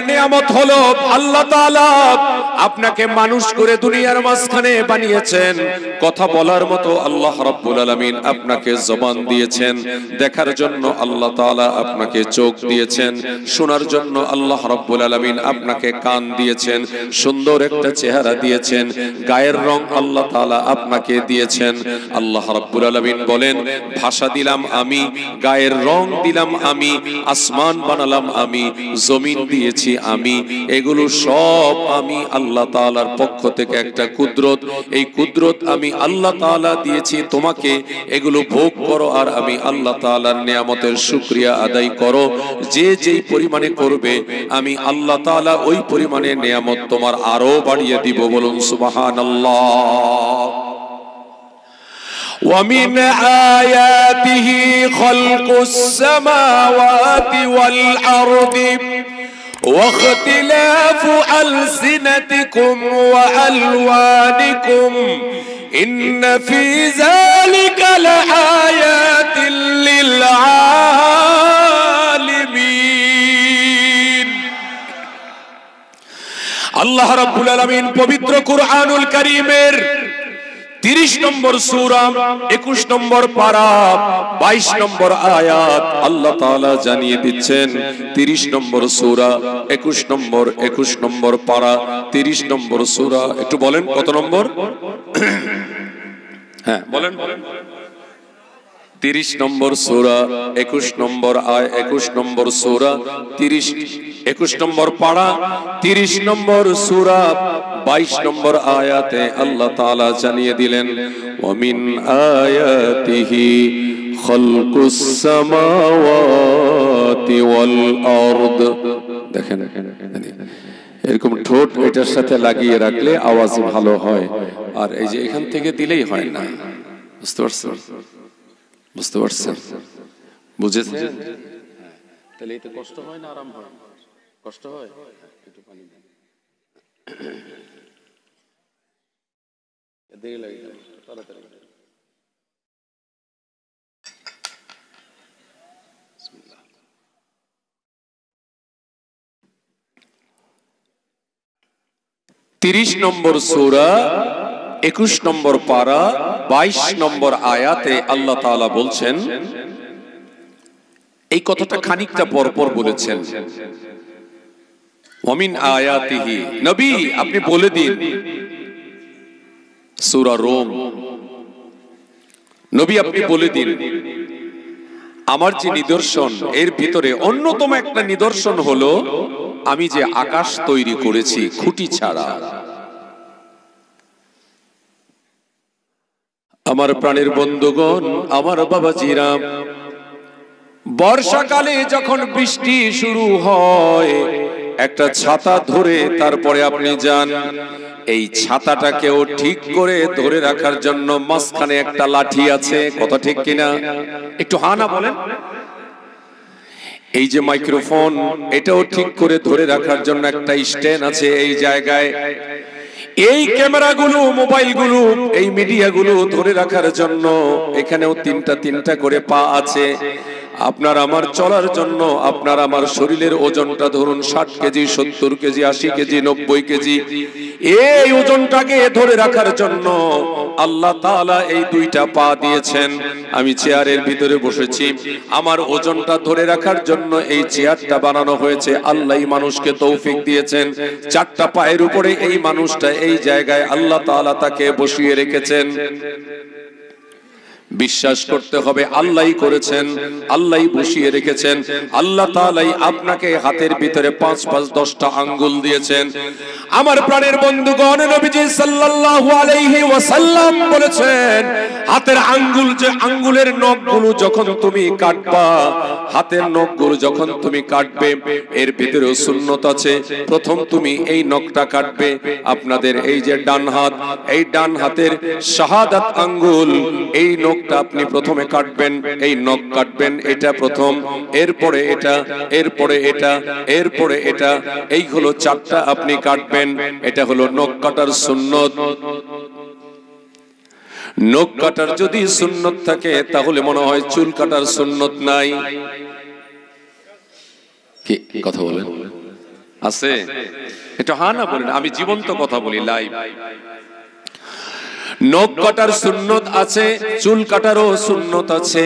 নিয়ামত হলো আল্লাহ তাআলা আপনাকে মানুষ করে দুনিয়ার মাঝখানে বানিয়েছেন। কথা বলার মতো আল্লাহ রাব্বুল আলামিন আপনাকে জবান দিয়েছেন, দেখার জন্য আল্লাহ তাআলা আপনাকে চোখ দিয়েছেন, শোনার জন্য আল্লাহ রাব্বুল আলামিন আপনাকে কান দিয়েছেন, সুন্দর একটা চেহারা দিয়েছেন, গায়ের রং আল্লাহ তাআলা আপনাকে দিয়েছেন। আল্লাহ রাব্বুল আলামিন বলেন, ভাষা দিলাম আমি, গায়ের রং দিলাম আমি, আসমান বানালাম আমি, জমিন দিয়েছি আমি, এগুলো সব আমি আল্লাহ তাআলার পক্ষ থেকে একটা কুদরত। এই কুদরত আমি আল্লাহ তাআলা দিয়েছি তোমাকে, এগুলো ভোগ করো আর আমি আল্লাহ তাআলার নিয়ামতের শুকরিয়া আদায় করো। যে যেই পরিমাণে করবে আমি আল্লাহ তাআলা ওই পরিমাণে নিয়ামত তোমার আরো বাড়িয়ে দিব। বলুন সুবহানাল্লাহ। ومن آياته خلق السماوات والأرض واختلاف ألسنتكم وألوانكم إن في ذلك لآيات للعالمين। আল্লাহ রাব্বুল আলামিন পবিত্র কুরআনুল কারীমের 30 নম্বর সূরা 21 নম্বর পারা 22 নম্বর আয়াত আল্লাহ তাআলা জানিয়ে দিচ্ছেন। 30 নম্বর সূরা 21 নম্বর পারা 30 নম্বর সূরা, একটু বলেন কত নম্বর? হ্যাঁ বলেন। 30 নম্বর সূরা 21 নম্বর 21 নম্বর সূরা 21 নম্বর পারা 30 নম্বর সূরা 22 নম্বর আয়াতে আল্লাহ তাআলা জানিয়ে দিলেন, ওয়ামিন আয়াতিহি খালকুস সামাওয়াতি ওয়াল আরদ। দেখেন এরকম ঠোঁট এটার সাথে লাগিয়ে রাখলে আওয়াজ ভালো হয়, আর এই যে এখান থেকে দিলেই হয় না। বুঝতে পারছেন? বুঝতে পারছেন? বুঝেছেন? তাহলে এতে কষ্ট হয় না আরাম হয়? কষ্ট হয়? একটু পানি দেন। দেরি লাগে তাড়াতাড়ি। বিসমিল্লাহ। 30 নম্বর সূরা 21 নম্বর পারা 22 নম্বর আয়াতে আল্লাহ তাআলা বলছেন, এই কথাটা খানিকটা পরপর বলেছেন, ওয়ামিন আয়াতিহি। নবী আপনি বলে দিন, সূরা রোম, নবী আপনি বলে দিন আমার যে নিদর্শন এর ভিতরে অন্যতম একটা নিদর্শন হলো আমি যে আকাশ তৈরি করেছি খুঁটি ছাড়া। আমার প্রাণের বন্ধুগণ, আমার বাবাজিরা, বর্ষাকালে যখন বৃষ্টি শুরু হয় একটা ছাতা ধরে তারপরে আপনি যান, এই ছাতাটাকেও ঠিক করে ধরে রাখার জন্য মাঝখানে একটা লাঠি আছে, কথা ঠিক কিনা? একটু হা না বলেন। এই যে মাইক্রোফোন, এটাও ঠিক করে ধরে রাখার জন্য একটা স্ট্যান্ড আছে এই জায়গায়। এই ক্যামেরাগুলো, মোবাইলগুলো, এই মিডিয়াগুলো ধরে রাখার জন্য এখানেও তিনটা করে পা আছে। আপনার আমার চলার জন্য আপনার আমার শরীরের ওজনটা ধরুন 60 কেজি, 70 কেজি, 80 কেজি, 90 কেজি, এই ওজনটাকে ধরে রাখার জন্য আল্লাহ তাআলা এই দুইটা পা দিয়েছেন। আমি চেয়ারের ভিতরে বসেছি, আমার ওজনটা ধরে রাখার জন্য এই চেয়ারটা বানানো হয়েছে। আল্লাহই মানুষকে তৌফিক দিয়েছেন, 4টা পায়ের উপরে এই মানুষটা এই জায়গায় আল্লাহ তাআলা তাকে বসিয়ে রেখেছেন। বিশ্বাস করতে হবে আল্লাহই করেছেন, আল্লাহই বসিয়ে রেখেছেন। আল্লাহ তাআলাই আপনাকে হাতের ভিতরে 5 10টা আঙ্গুল দিয়েছেন। আমার প্রাণের বন্ধুগণ, নবীজি সাল্লাল্লাহু আলাইহি ওয়াসাল্লাম বলেছেন, হাতের আঙ্গুল, যে আঙ্গুলের নখগুলো যখন তুমি কাটবা, হাতের নখগুলো যখন তুমি কাটবে, এর ভিতরেও সুন্নত আছে। প্রথম তুমি এই নখটা কাটবে, আপনাদের এই যে ডান হাত, এই ডান হাতের শাহাদাত আঙ্গুল, এই নখটা আপনি প্রথমে কাটবেন, এই নখ কাটবেন, এটা প্রথম, এরপরে এটা, এরপরে এটা, এরপরে এটা, এই হলো 4টা আপনি কাটবেন। এটা হলো নখ কাটার সুন্নত। নখ কাটার যদি সুন্নত থাকে তাহলে মনে হয় চুল কাটার সুন্নত নাই। কি কথা বলেন? আছে? এটা হ্যাঁ না বলেন, আমি জীবন্ত কথা বলি, লাইভ। নখ কাটার সুন্নত আছে, চুল কাটারও সুন্নত আছে,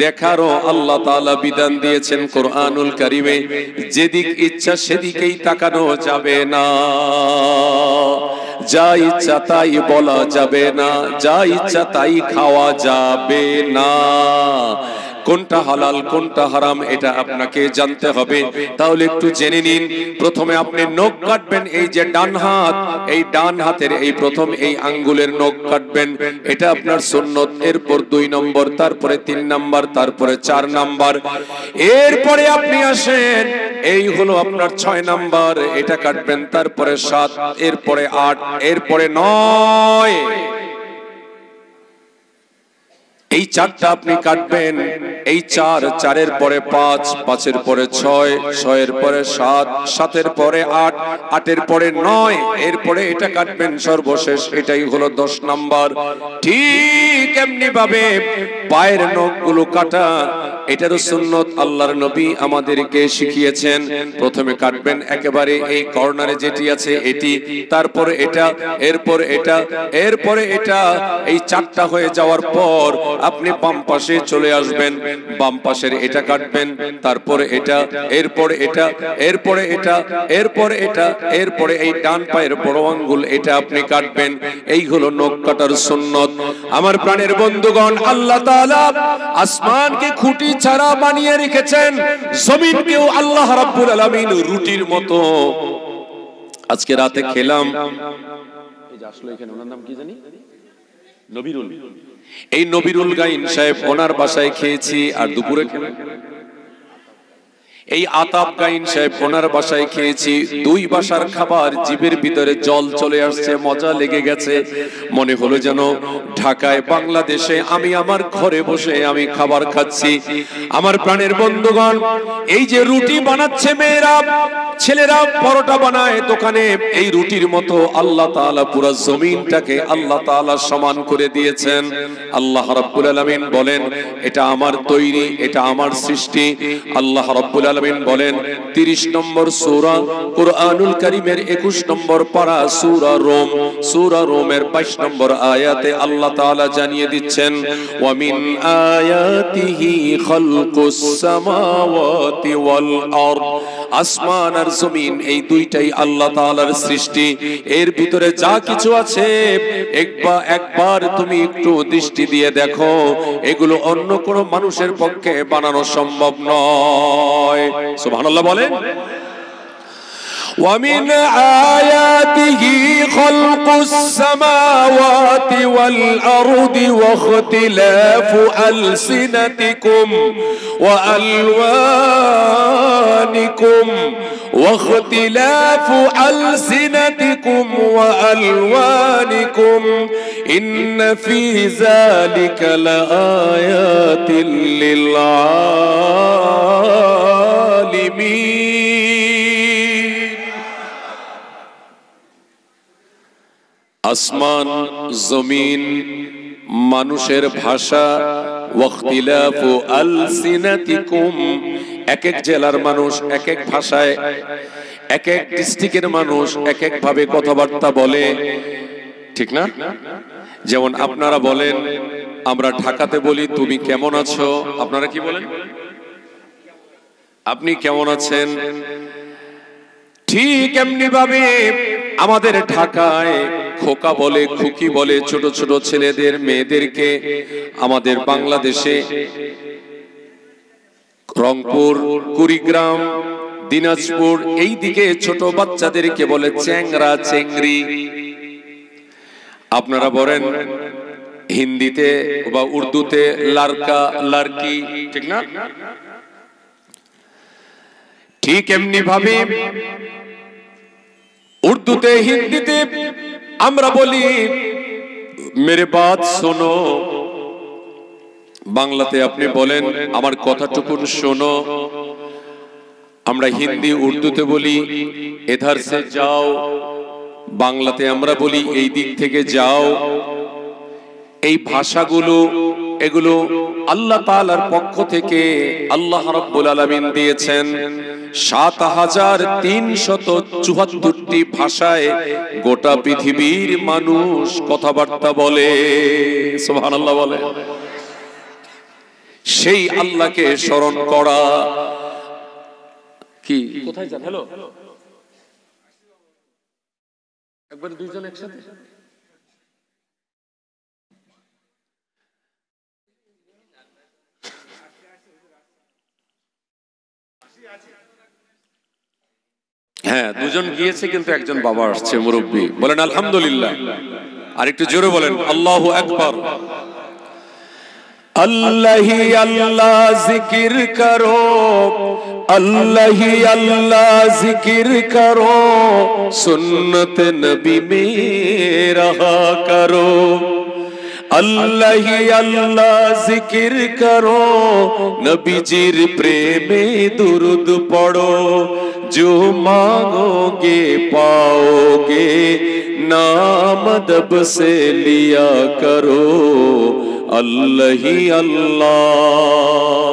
দেখারও আল্লাহ তাআলা বিধান দিয়েছেন কোরআনুল কারীমে। যেদিক ইচ্ছা সেদিকেই তাকানো যাবে না, যা ইচ্ছা তাই বলা যাবে না, যা ইচ্ছা তাই খাওয়া যাবে না। কোনটা হালাল কোনটা হারাম এটা আপনাকে জানতে হবে। তাহলে একটু জেনে নিন। প্রথমে আপনি নখ কাটবেন, এই যে ডান হাত, এই ডান হাতের এই প্রথম এই আঙ্গুলের নখ কাটবেন, এটা আপনার সুন্নত। এরপর 2 নম্বর, তারপরে 3 নম্বর, তারপরে 4 নম্বর, এরপরে আপনি আসেন, এই হলো আপনার 6 নম্বর, এটা কাটবেন, তারপরে 7, এরপরে 8, এরপরে 9, এই 4টা আপনি কাটবেন। এই 4, 4-এর পরে 5, 5-এর পরে 6, 6-এর পরে 7, 7-এর পরে 8, 8-এর পরে 9, এরপরে এটা কাটবেন সর্বশেষ, এটাই হলো 10 নাম্বার। ঠিক এমনি ভাবে পায়ের নখগুলো কাটা, এটারও সুন্নত আল্লাহর নবী আমাদেরকে শিখিয়েছেন। প্রথমে কাটবেন একেবারে এই কর্নারে যেটি আছে এটি, তারপরে এটা, এরপরে এটা, এরপরে এটা। এই 4টা হয়ে যাওয়ার পর আপনি বাম পাশে চলে আসবেন, বাম পাশের এটা কাটবেন, তারপরে এটা, এরপরে এটা, এরপরে এটা, এরপরে এটা, এরপরে এই ডান পায়ের বড় আঙ্গুল এটা আপনি কাটবেন। এই হলো নখ কাটার সুন্নত। আমার প্রাণের বন্ধুগণ, আল্লাহ তাআলা আসমানকে খুঁটি ছাড়া বানিয়ে রেখেছেন, জমিনকেও আল্লাহ রাব্বুল আলামিন রুটির মতো। আজকে রাতে খেলাম, এই যে আসলে এখানে ওনার নাম কি জানি, নবীরুল, এই নবীরুল গাইন সাহেব, ওনার বাসায় খেয়েছি। আর দুপুরে এই আতাব গাইন সাহেব, ওনার বাসায় খেয়েছি। 2 বাসার খাবার জিভের ভিতরে জল চলে আসছে, মজা লেগে গেছে। মনে হলো যেন ঢাকায়, বাংলাদেশে আমি আমার ঘরে বসে আমি খাবার খাচ্ছি। আমার প্রাণের বন্ধুগণ, এই যে রুটি বানাচ্ছে মেয়েরা, ছেলেরা পরোটা বানায় দোকানে, এই রুটির মতো আল্লাহ তাআলা পুরো জমিনটাকে আল্লাহ তাআলা সমান করে দিয়েছেন। আল্লাহ রাব্বুল আলামিন বলেন, এটা আমার তৈরি, এটা আমার সৃষ্টি। আল্লাহ রাব্বুল আলামিন বলেন 30 নম্বর সূরা কোরআনুল কারীমের 21 নম্বর পারা সূরা রোম, সূরা রোমের 22 নম্বর আয়াতে আল্লাহ তাআলা জানিয়ে দিচ্ছেন, ওয়া মিন আয়াতিহি খালকুস সামাওয়াতি ওয়াল আরদ। আসমান আর জমিন এই দুইটাই আল্লাহ তাআলার সৃষ্টি। এর ভিতরে যা কিছু আছে একবার তুমি একটু দৃষ্টি দিয়ে দেখো, এগুলো অন্য কোনো মানুষের পক্ষে বানানো সম্ভব নয়। সুবহানাল্লাহ বলেন। ومن آياته خلق السماوات والأرض واختلاف ألسنتكم وألوانكم إن في ذلك لآيات للعالمين। আসমান, জমিন, মানুষের ভাষা, ওয়াখতিলাফু আলসিনাতিকুম, এক এক জেলার মানুষ এক এক ভাষায়, এক এক ডিস্ট্রিক্টের মানুষ এক এক ভাবে কথাবার্তা বলে, ঠিক না? যেমন আপনারা বলেন, আমরা ঢাকাতে বলি তুমি কেমন আছো, আপনারা কি বলেন? আপনি কেমন আছেন। ঠিক এমনি ভাবে আমাদের ঢাকায় খোকা বলে, খুকি বলে ছোট ছোট ছেলেদের, মেয়েদেরকে। আমাদের বাংলাদেশে রংপুর, কুড়িগ্রাম, দিনাজপুর এই দিকে ছোট বাচ্চাদেরকে বলে চ্যাংরা, চেংড়ি। আপনারা বলেন হিন্দিতে বা উর্দুতে লারকা, লারকি, ঠিক না? ঠিক এমনি ভাবে উর্দুতে, হিন্দিতে আমরা বলি মেরে বাত শোনো। বাংলাতে আপনি বলেন আমার কথাটুকু শোনো। আমরা হিন্দি উর্দুতে বলি এধার সে যাও, বাংলাতে আমরা বলি এই দিক থেকে যাও। এই ভাষাগুলো এগুলো আল্লাহ তাআলার পক্ষ থেকে আল্লাহ রাব্বুল আলামিন দিয়েছেন। ৭,৩৭৪টি ভাষায় গোটা পৃথিবীর মানুষ কথাবার্তা বলে। সুবহানাল্লাহ বলে। সেই আল্লাহকে স্মরণ করা কি কোথায় যান? হ্যালো, একবার দুইজন একসাথে। হ্যাঁ, দুজন গিয়েছে কিন্তু একজন বাবা আসছে, মুরব্বী। বলেন আলহামদুলিল্লাহ। আর একটু জোরে বলেন আল্লাহু আকবার। আল্লাহি আল্লাহ জিকির করো, আল্লাহি আল্লাহ জিকির করো, সুন্নত নবী মে রহা করো। আল্লাহি আল্লাহ জিকির করো, নবীজির প্রেমে দুরুদ পড়ো। जो मांगोगे पाओगे, नाम दब से लिया करो। अल्लाह ही अल्लाह।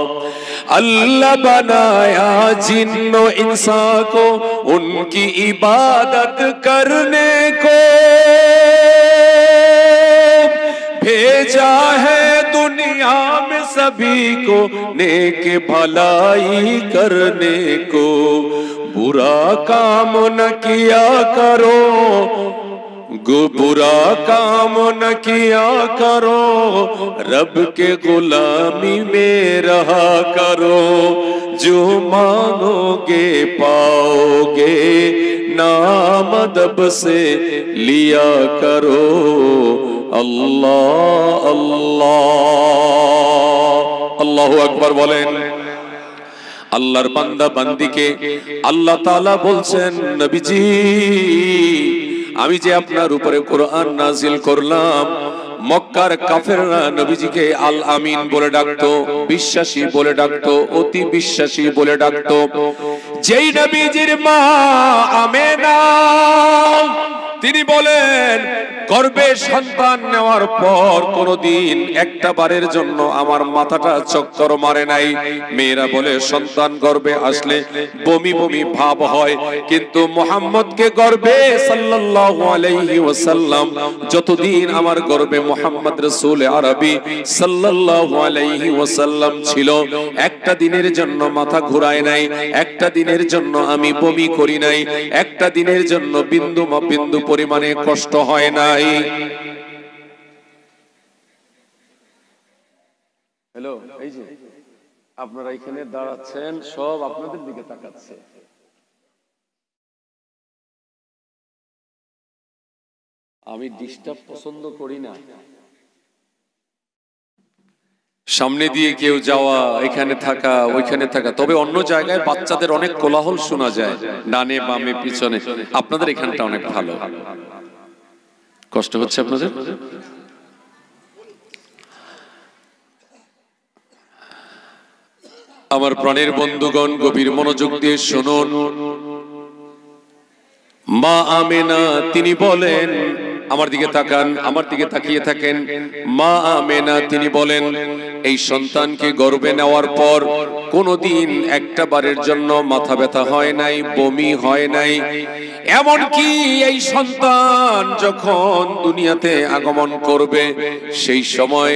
अल्लाह बनाया जिन्नो इंसान को उनकी इबादत करने को, भेजा है दुनिया में सभी को नेक भलाई करने को। बुरा काम न किया करो, बुरा काम न किया करो, रब के गुलामी में रहा करो। जो मांगोगे पाओगे, नाम दब से लिया करो। अल्लाह अल्लाह अल्लाहु अकबर बोलें। আল্লাহর বান্দা বান্দিকে আল্লাহ তাআলা বলছেন, নবীজি আমি যে আপনার উপরে কোরআন নাজিল করলাম, মক্কার কাফেররা নবীজিকে আল আমিন বলে ডাকতো, বিশ্বাসী বলে ডাকতো, অতি বিশ্বাসী বলে ডাকতো। যেই নবীজির মা আমেনা তিনি বলেন, গর্ভে সন্তান নেওয়ার পর কোনদিন একটা বারের জন্য আমার মাথাটা চক্কর মারে নাই। মেয়েরা বলে সন্তান গর্ভে আসলে বমি বমি ভাব হয়, কিন্তু মুহাম্মদকে গর্ভে সাল্লাল্লাহু আলাইহি ওয়াসাল্লাম যতদিন আমার গর্ভে মুহাম্মদ রাসূল আরবি সাল্লাল্লাহু আলাইহি ওয়াসাল্লাম ছিল, একটা দিনের জন্য মাথা ঘুরায় নাই, একটা দিনের জন্য আমি বমি করি নাই, একটা দিনের জন্য বিন্দু বিন্দু পরিমাণে কষ্ট হয় নাই। হ্যালো, এই যে আপনারা এখানে দাঁড়াচ্ছেন, সব আপনাদের দিকে তাকাচ্ছে। আমি ডিস্টার্ব পছন্দ করি না। সামনে দিয়ে কেউ যাওয়া, এখানে থাকা, ওইখানে থাকা, তবে অন্য জায়গায় বাচ্চাদের অনেক কোলাহল শোনা যায়, ডানে বামে পিছনে। আপনাদের এখানটা অনেক ভালো। কষ্ট হচ্ছে আপনাদের? আমার প্রাণের বন্ধুগণ, গভীর মনোযোগ দিয়ে শুনুন। মা আমেনা তিনি বলেন, আমার দিকে তাকান, আমার দিকে তাকিয়ে থাকেন। মা আমেনা তিনি বলেন, এই সন্তানকে গর্ভে নেওয়ার পর কোনদিন একটা বারের জন্য মাথা ব্যথা হয় নাই, বমি হয় নাই। এমনকি এই সন্তান যখন দুনিয়াতে আগমন করবে সেই সময়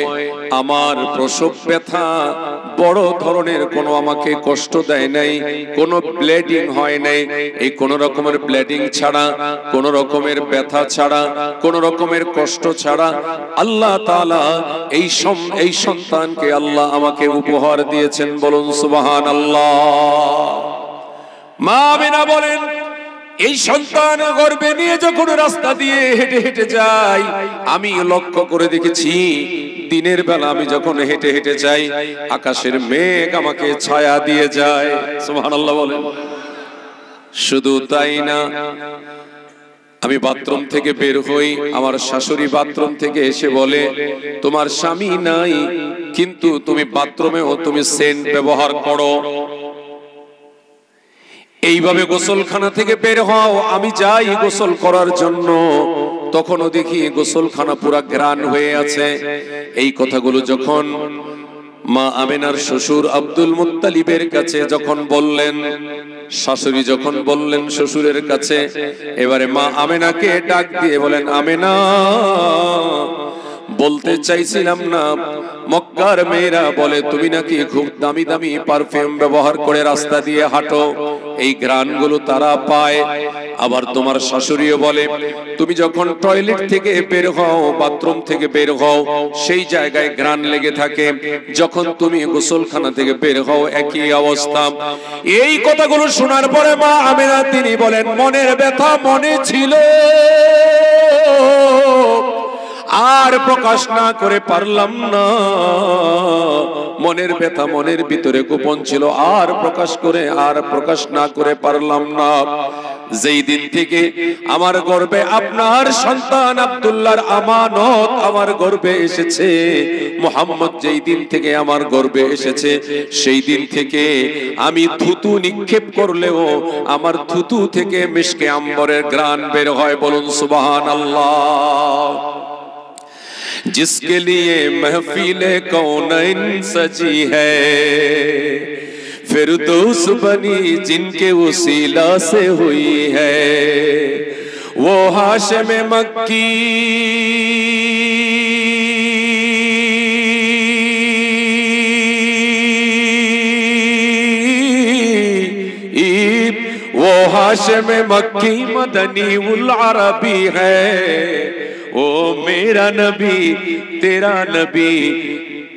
আমার প্রসব ব্যথা বড় ধরনের কোনো আমাকে কষ্ট দেয় নাই, কোনো ব্লিডিং হয় নাই। এই কোন রকমের ব্লিডিং ছাড়া, কোন রকমের ব্যথা ছাড়া, কোন রকমের কষ্ট ছাড়া আল্লাহ তাআলা এই সন্তানকে আল্লাহ আমাকে উপহার দিয়েছেন। বলুন সুবহানাল্লাহ। মা আমিনা বলেন, এই সন্তান গর্ভে নিয়ে যখন রাস্তা দিয়ে হেঁটে হেঁটে যাই, আমি লক্ষ্য করে দেখেছি দিনের বেলা আমি যখন হেঁটে হেঁটে যাই, আকাশের মেঘ আমাকে ছায়া দিয়ে যায়। সুবহানাল্লাহ বলেন। শুধু তাই না, আমি বাথরুম থেকে বের হই, আমার শাশুড়ি বাথরুম থেকে এসে বলে, তোমার স্বামী নাই কিন্তু তুমি বাথরুমেও তুমি সেন্ট ব্যবহার করো। এইভাবে গোসলখানা থেকে বের হও, আমি যাই গোসল করার জন্য। তখনও দেখি গোসলখানা পুরা ঘ্রাণ হয়ে আছে। এই কথাগুলো যখন মা আমেনার শ্বশুর আব্দুল মুত্তালিবের কাছে যখন বললেন, শাশুড়ি যখন বললেন শ্বশুরের কাছে, এবারে মা আমেনাকে ডাক দিয়ে বলেন, আমেনা, বলতে চাইছিলাম না, মক্কার মেয়েরা বলে তুমি নাকি খুব দামি দামি পারফিউম ব্যবহার করে রাস্তা দিয়ে হাঁটো, এই ঘ্রাণগুলো তারা পায়। আবার তোমার শাশুড়িও বলে তুমি যখন টয়লেট থেকে বের হও, বাথরুম থেকে বের হও, সেই জায়গায় ঘ্রাণ লেগে থাকে, যখন তুমি গোসলখানা থেকে বের হও একই অবস্থা। এই কথাগুলো শোনার পরে মা আমেনা তিনি বলেন, মনের ব্যথা মনে ছিল, আর প্রকাশ না করে পারলাম না। মনের ব্যথা মনের ভিতরে গোপন ছিল, আর প্রকাশ না করে পারলাম না। যেই দিন থেকে আমার গর্ভে আপনার সন্তান আব্দুল্লাহর আমানত আমার গর্ভে এসেছে, মুহাম্মদ যেই দিন থেকে আমার গর্ভে এসেছে, সেই দিন থেকে আমি থুতু নিক্ষেপ করলেও আমার থুতু থেকে মিশকে আম্বরের ঘ্রাণ বের হয়। বলুন সুবহানাল্লাহ। जिसके लिए महफिले कौनैन सजी है, फिरदौस बनी जिनके वसीला से हुई है, वो हाशिम मक्की वो हाशिम मक्की मदनी उल अरबी है, ओ मेरा नबी तेरा नबी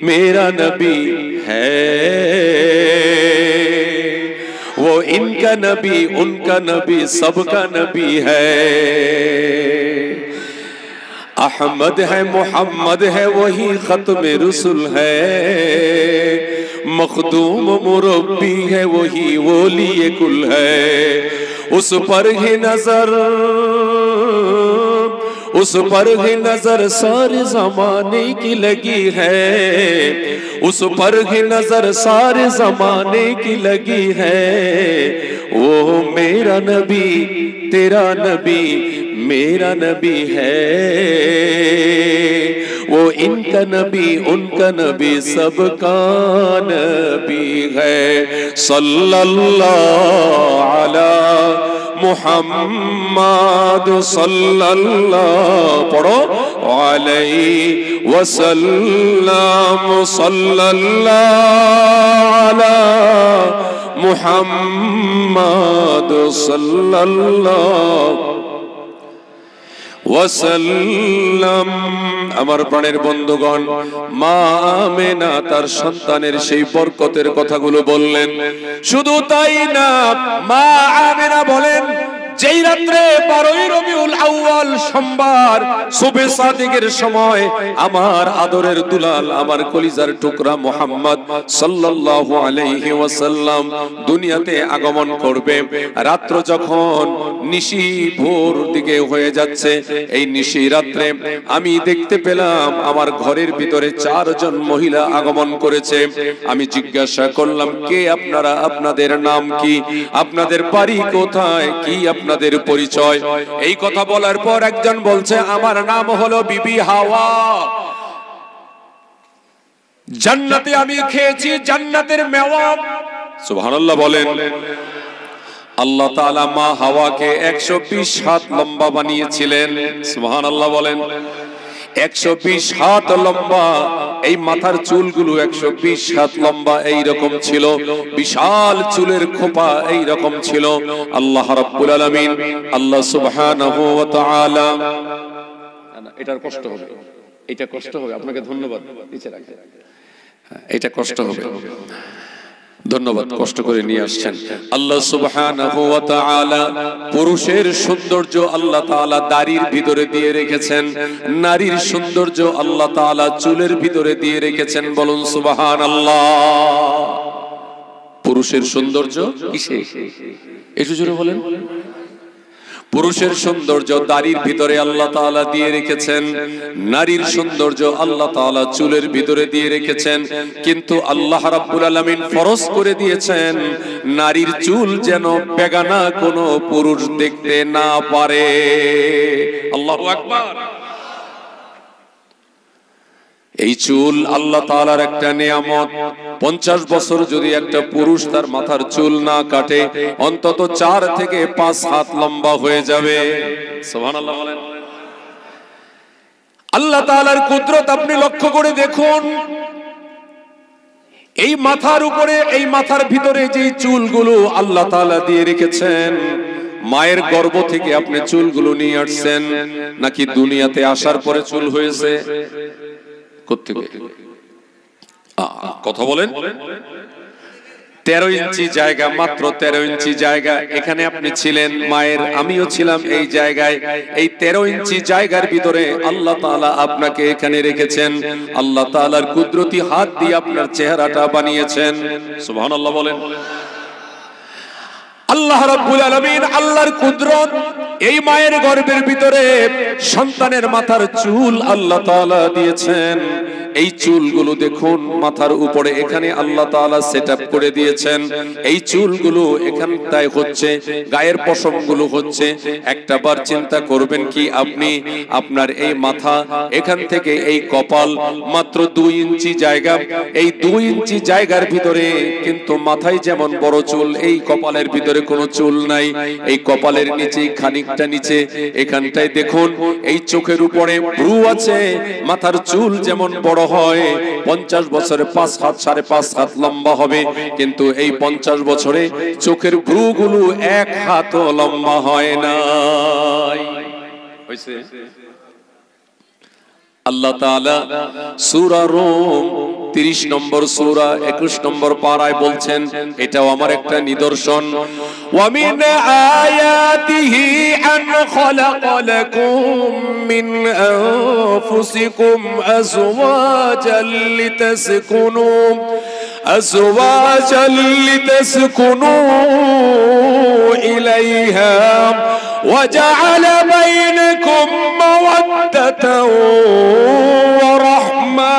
मेरा नबी है, वो इनका नबी उनका नबी सबका नबी है। अहमद है मोहम्मद है वही खत्म रसूल है, मखदूम मुरब्बी है वही वली कुल है, उस पर ही नजर सारे जमाने की लगी है, उस पर ही नजर सारे जमाने की लगी है, वो मेरा नबी तेरा नबी मेरा नबी है, वो इनका नबी उनका नबी सबका नबी है। सल्लल्लाहु अला मुहम्मद सल्लल्लाहु पढ़ो अलैहि वसल्लम, सल्लल्लाहु अला मुहम्मद सल्लल्लाहु ওয়াসাল্লাম। আমার প্রাণের বন্ধুগণ, মা আমেনা তার সন্তানের সেই বরকতের কথাগুলো বললেন। শুধু তাই না, মা আমেনা বলেন, যেই রাত্রে 12ই রবিউল আউয়াল সোমবার সুবহে সাদিকের সময় আমার আদরের দুলাল আমার কলিজার টুকরা মুহাম্মদ সাল্লাল্লাহু আলাইহি ওয়াসাল্লাম দুনিয়াতে আগমন করবে, রাত্র যখন নিশি ভোর দিকে হয়ে যাচ্ছে, এই নিশি রাত্রে আমি দেখতে পেলাম আমার ঘরের ভিতরে 4 জন মহিলা আগমন করেছে। আমি জিজ্ঞাসা করলাম, কে আপনারা, আপনাদের নাম কি, আপনাদের বাড়ি কোথায়, কি আপনাদের পরিচয়? এই কথা বলার পর একজন বলছে, আমার নাম হলো বিবি হাওয়া, জান্নাতে আমি খেয়েছি জান্নাতের মেওয়া। সুবহানাল্লাহ বলেন। আল্লাহ তাআলা মা হাওয়াকে 120 হাত লম্বা বানিয়েছিলেন। সুবহানাল্লাহ বলেন। 120 হাত লম্বা, এই মাথার চুলগুলো 120 হাত লম্বা এই রকম ছিল, বিশাল চুলের খোপা এই রকম ছিল। আল্লাহ রাব্বুল আলামিন, আল্লাহ সুবহানাহু ওয়া তাআলা, এটার কষ্ট হবে, এটা কষ্ট হবে, আপনাকে ধন্যবাদ নিচে রাখেন, এটা কষ্ট হবে, ধন্যবাদ, কষ্ট করে নিয়ে আসছেন। আল্লাহ সুবহানাহু ওয়া তাআলা পুরুষের সৌন্দর্য আল্লাহ তাআলা দাড়ির ভিতরে দিয়ে রেখেছেন, নারীর সৌন্দর্য আল্লাহ তাআলা চুলের ভিতরে দিয়ে রেখেছেন। বলুন সুবহানাল্লাহ। পুরুষের সৌন্দর্য কিসে? একটু জোরে বলেন। পুরুষের সৌন্দর্য দাড়ির ভিতরে আল্লাহ তাআলা দিয়ে রেখেছেন, নারীর সৌন্দর্য আল্লাহ তাআলা চুলের ভিতরে দিয়ে রেখেছেন, কিন্তু আল্লাহ রাব্বুল আলামিন ফরজ করে দিয়েছেন নারীর চুল যেন বেগানা কোনো পুরুষ দেখতে না পারে। আল্লাহু আকবার। এই চুল আল্লাহ তাআলার একটা নিয়ামত। 50 বছর যদি একটা পুরুষ তার মাথার চুল না কাটে, অন্তত 4 থেকে 5 হাত লম্বা হয়ে যাবে। সুবহানাল্লাহ বলেন। আল্লাহ তাআলার কুদরত আপনি লক্ষ্য করে দেখুন, এই মাথার উপরে, এই মাথার ভিতরে যে চুলগুলো আল্লাহ তাআলা দিয়ে রেখেছেন, মায়ের গর্ভ থেকে আপনি চুলগুলো নিয়ে আসছেন নাকি দুনিয়াতে আসার পরে চুল হয়েছে? কথা বলেন। 13 ইঞ্চি জায়গা, মাত্র 13 ইঞ্চি জায়গা এখানে আপনি ছিলেন, মায়ের আমিও ছিলাম এই জায়গায়। এই 13 ইঞ্চি জায়গার ভিতরে আল্লাহ তাআলা আপনাকে এখানে রেখেছেন। আল্লাহ তাআলার কুদরতি হাত দিয়ে আপনার চেহারাটা বানিয়েছেন। সুবহানাল্লাহ বলেন। আল্লাহ রাব্বুল আলামিন আল্লাহর কুদরত, এই মায়ের গর্ভের ভিতরে সন্তানের মাথার চুল আল্লাহ তাআলা দিয়েছেন। এই চুলগুলো দেখুন মাথার উপরে এখানে আল্লাহ তাআলা সেটআপ করে দিয়েছেন। এই চুলগুলো এখানটায় হচ্ছে, গায়ের পশমগুলো হচ্ছে। একটাবার চিন্তা করবেন কি আপনি, আপনার এই মাথা এখান থেকে এই কপাল মাত্র 2 ইঞ্চি জায়গা, এই 2 ইঞ্চি জায়গার ভিতরে কিন্তু মাথায় যেমন বড় চুল, এই কপালের ভিতরে কোনো চুল নাই। এই কপালের নিচে খানিকটা নিচে এখানটায় দেখুন, এই চোখের উপরে ভ্রু আছে। মাথার চুল যেমন বড় হয়, 50 বছরে 5 হাত 5.5 হাত লম্বা হবে, কিন্তু এই 50 বছরে চোখের ভ্রুগুলো 1 হাতও লম্বা হয় না। হইছে? আল্লাহ তাআলা সূরা রুম 30 নম্বর সূরা 21 নম্বর পারায় বলছেন, এটাও আমার একটা নিদর্শন। ওয়া মিন আয়াতিহি আন খালাকা লাকুম মিন আনফুসিকুম আজওয়াজাল লিতাসকুনু ইলাইহা ওয়া জাআলা বাইনাকুম মাওয়াদ্দাতাও ওয়া রাহমা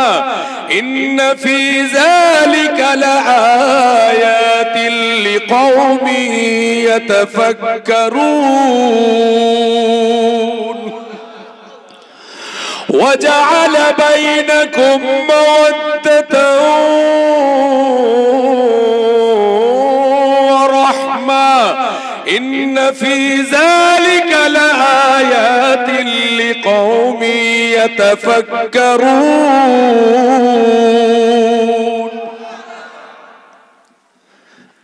إن في ذلك لآيات لقوم يتفكرون وجعل بينكم مودة ورحمة إن في ذلك لآيات لقوم يتفكرون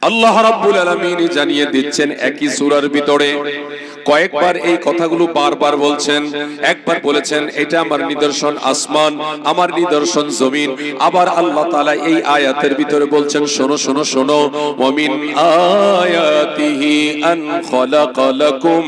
আল্লাহ রাব্বুল আলামিন জানিয়ে দিচ্ছেন একই সূরার ভিতরে কয়েকবার এই কথাগুলো বারবার বলছেন। একবার বলেছেন এটা আমার নিদর্শন আসমান, আমার নিদর্শন জমিন। আবার আল্লাহ তাআলা এই আয়াতের ভিতরে বলছেন শোনো শোনো শোনো, ওয়া মিন আয়াতিহি আন খালাকা লাকুম,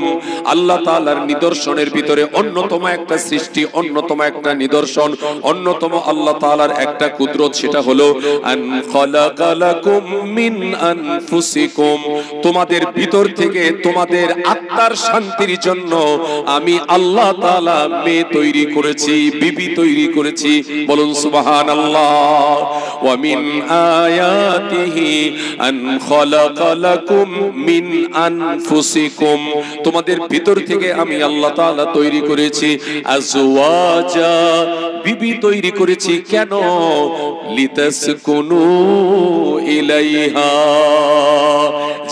আল্লাহ তাআলার নিদর্শনের ভিতরে অন্যতম একটা সৃষ্টি, অন্যতম একটা নিদর্শন, অন্যতম আল্লাহ তাআলার একটা কুদরত, সেটা হলো আন খালাকা লাকুম মিন আনফুসিকুম, তোমাদের ভিতর থেকে তোমাদের আত্মার শান্তির জন্য আমি আল্লাহ তাআলা মেয়ে তৈরি করেছি, বিবি তৈরি করেছি। বলুন সুবহানাল্লাহ। ওয়া মিন আয়াতিহি আন খালাকা লাকুম মিন আনফুসিকুম, তোমাদের ভিতর থেকে আমি আল্লাহ তাআলা তৈরি করেছি আজওয়াজা, বিবি তৈরি করেছি। কেন? লিতাসকুনু ইলাইহা,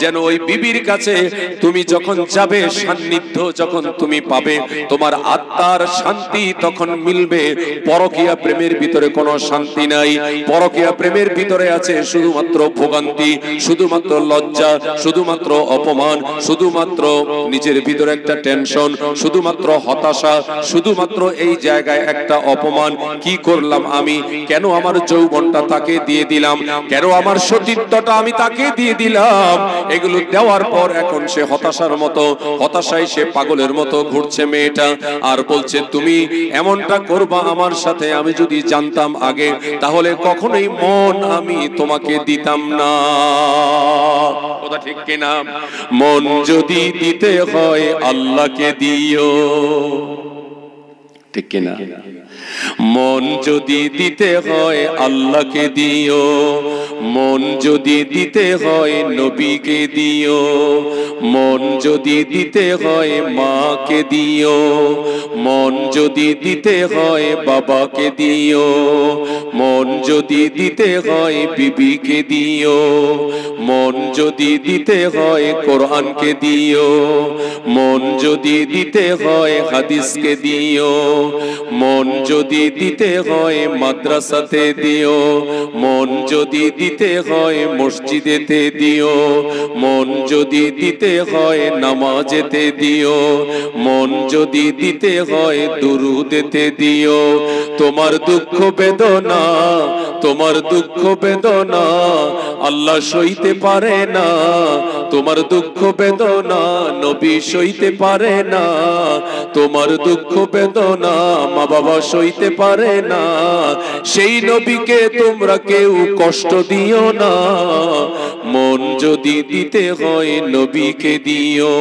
যেন ওই বিবির কাছে তুমি যখন যাবে, সান্নিধ্য যখন তুমি পাবে, তোমার আত্মার শান্তি তখন মিলবে। পরকীয়া প্রেমের ভিতরে কোনো শান্তি নাই। পরকীয়া প্রেমের ভিতরে আছে শুধুমাত্র ভোগান্তি, শুধুমাত্র লজ্জা, শুধুমাত্র অপমান, শুধুমাত্র নিজের ভিতরে একটা টেনশন, শুধুমাত্র হতাশা, শুধুমাত্র এই জায়গায় একটা অপমান। কি করলাম আমি? কেন আমার যৌবনটা তাকে দিয়ে দিলাম? কেন আমার সতীত্বটা আমি তাকে দিয়ে দিলাম? এগুলো দেওয়ার পর এখন সে হতাশার মতো হতাশায় সে পাগলের মতো ঘুরছে মেয়েটা, আর বলছে তুমি এমনটা করবা আমার সাথে, আমি যদি জানতাম আগে তাহলে কখনোই মন আমি তোমাকে দিতাম না। কথা ঠিক কিনা? মন যদি দিতে হয় আল্লাহকে দিও, ঠিক কিনা? মন যদি দিতে হয় আল্লাহকে দিও, মন যদি দিতে হয় নবীকে দিও, মন যদি দিতে হয় মাকে দিও, মন যদি দিতে হয় বাবাকে দিও, মন যদি দিতে হয় বিবিকে দিও, মন যদি দিতে হয় কোরআনকে দিও, মন যদি দিতে হয় হাদিসকে দিও, মন যদি দিতে হয় মাদ্রাসাতে দিও, মন যদি দিতে হয় মসজিদেতে দিও, মন যদি দিতে হয় নামাজেতে দিও, মন যদি দিতে হয় দুরুদেতে দিও। তোমার দুঃখ বেদনা, তোমার দুঃখ বেদনা আল্লাহ সইতে পারে না, তোমার দুঃখ বেদনা নবী সইতে পারে না, তোমার দুঃখ বেদনা মা বাবা সইতে পারে না, সেই নবীকে তোমরা কেউ কষ্ট দিও না। মন যদি দিতে হয় নবীকে দিও,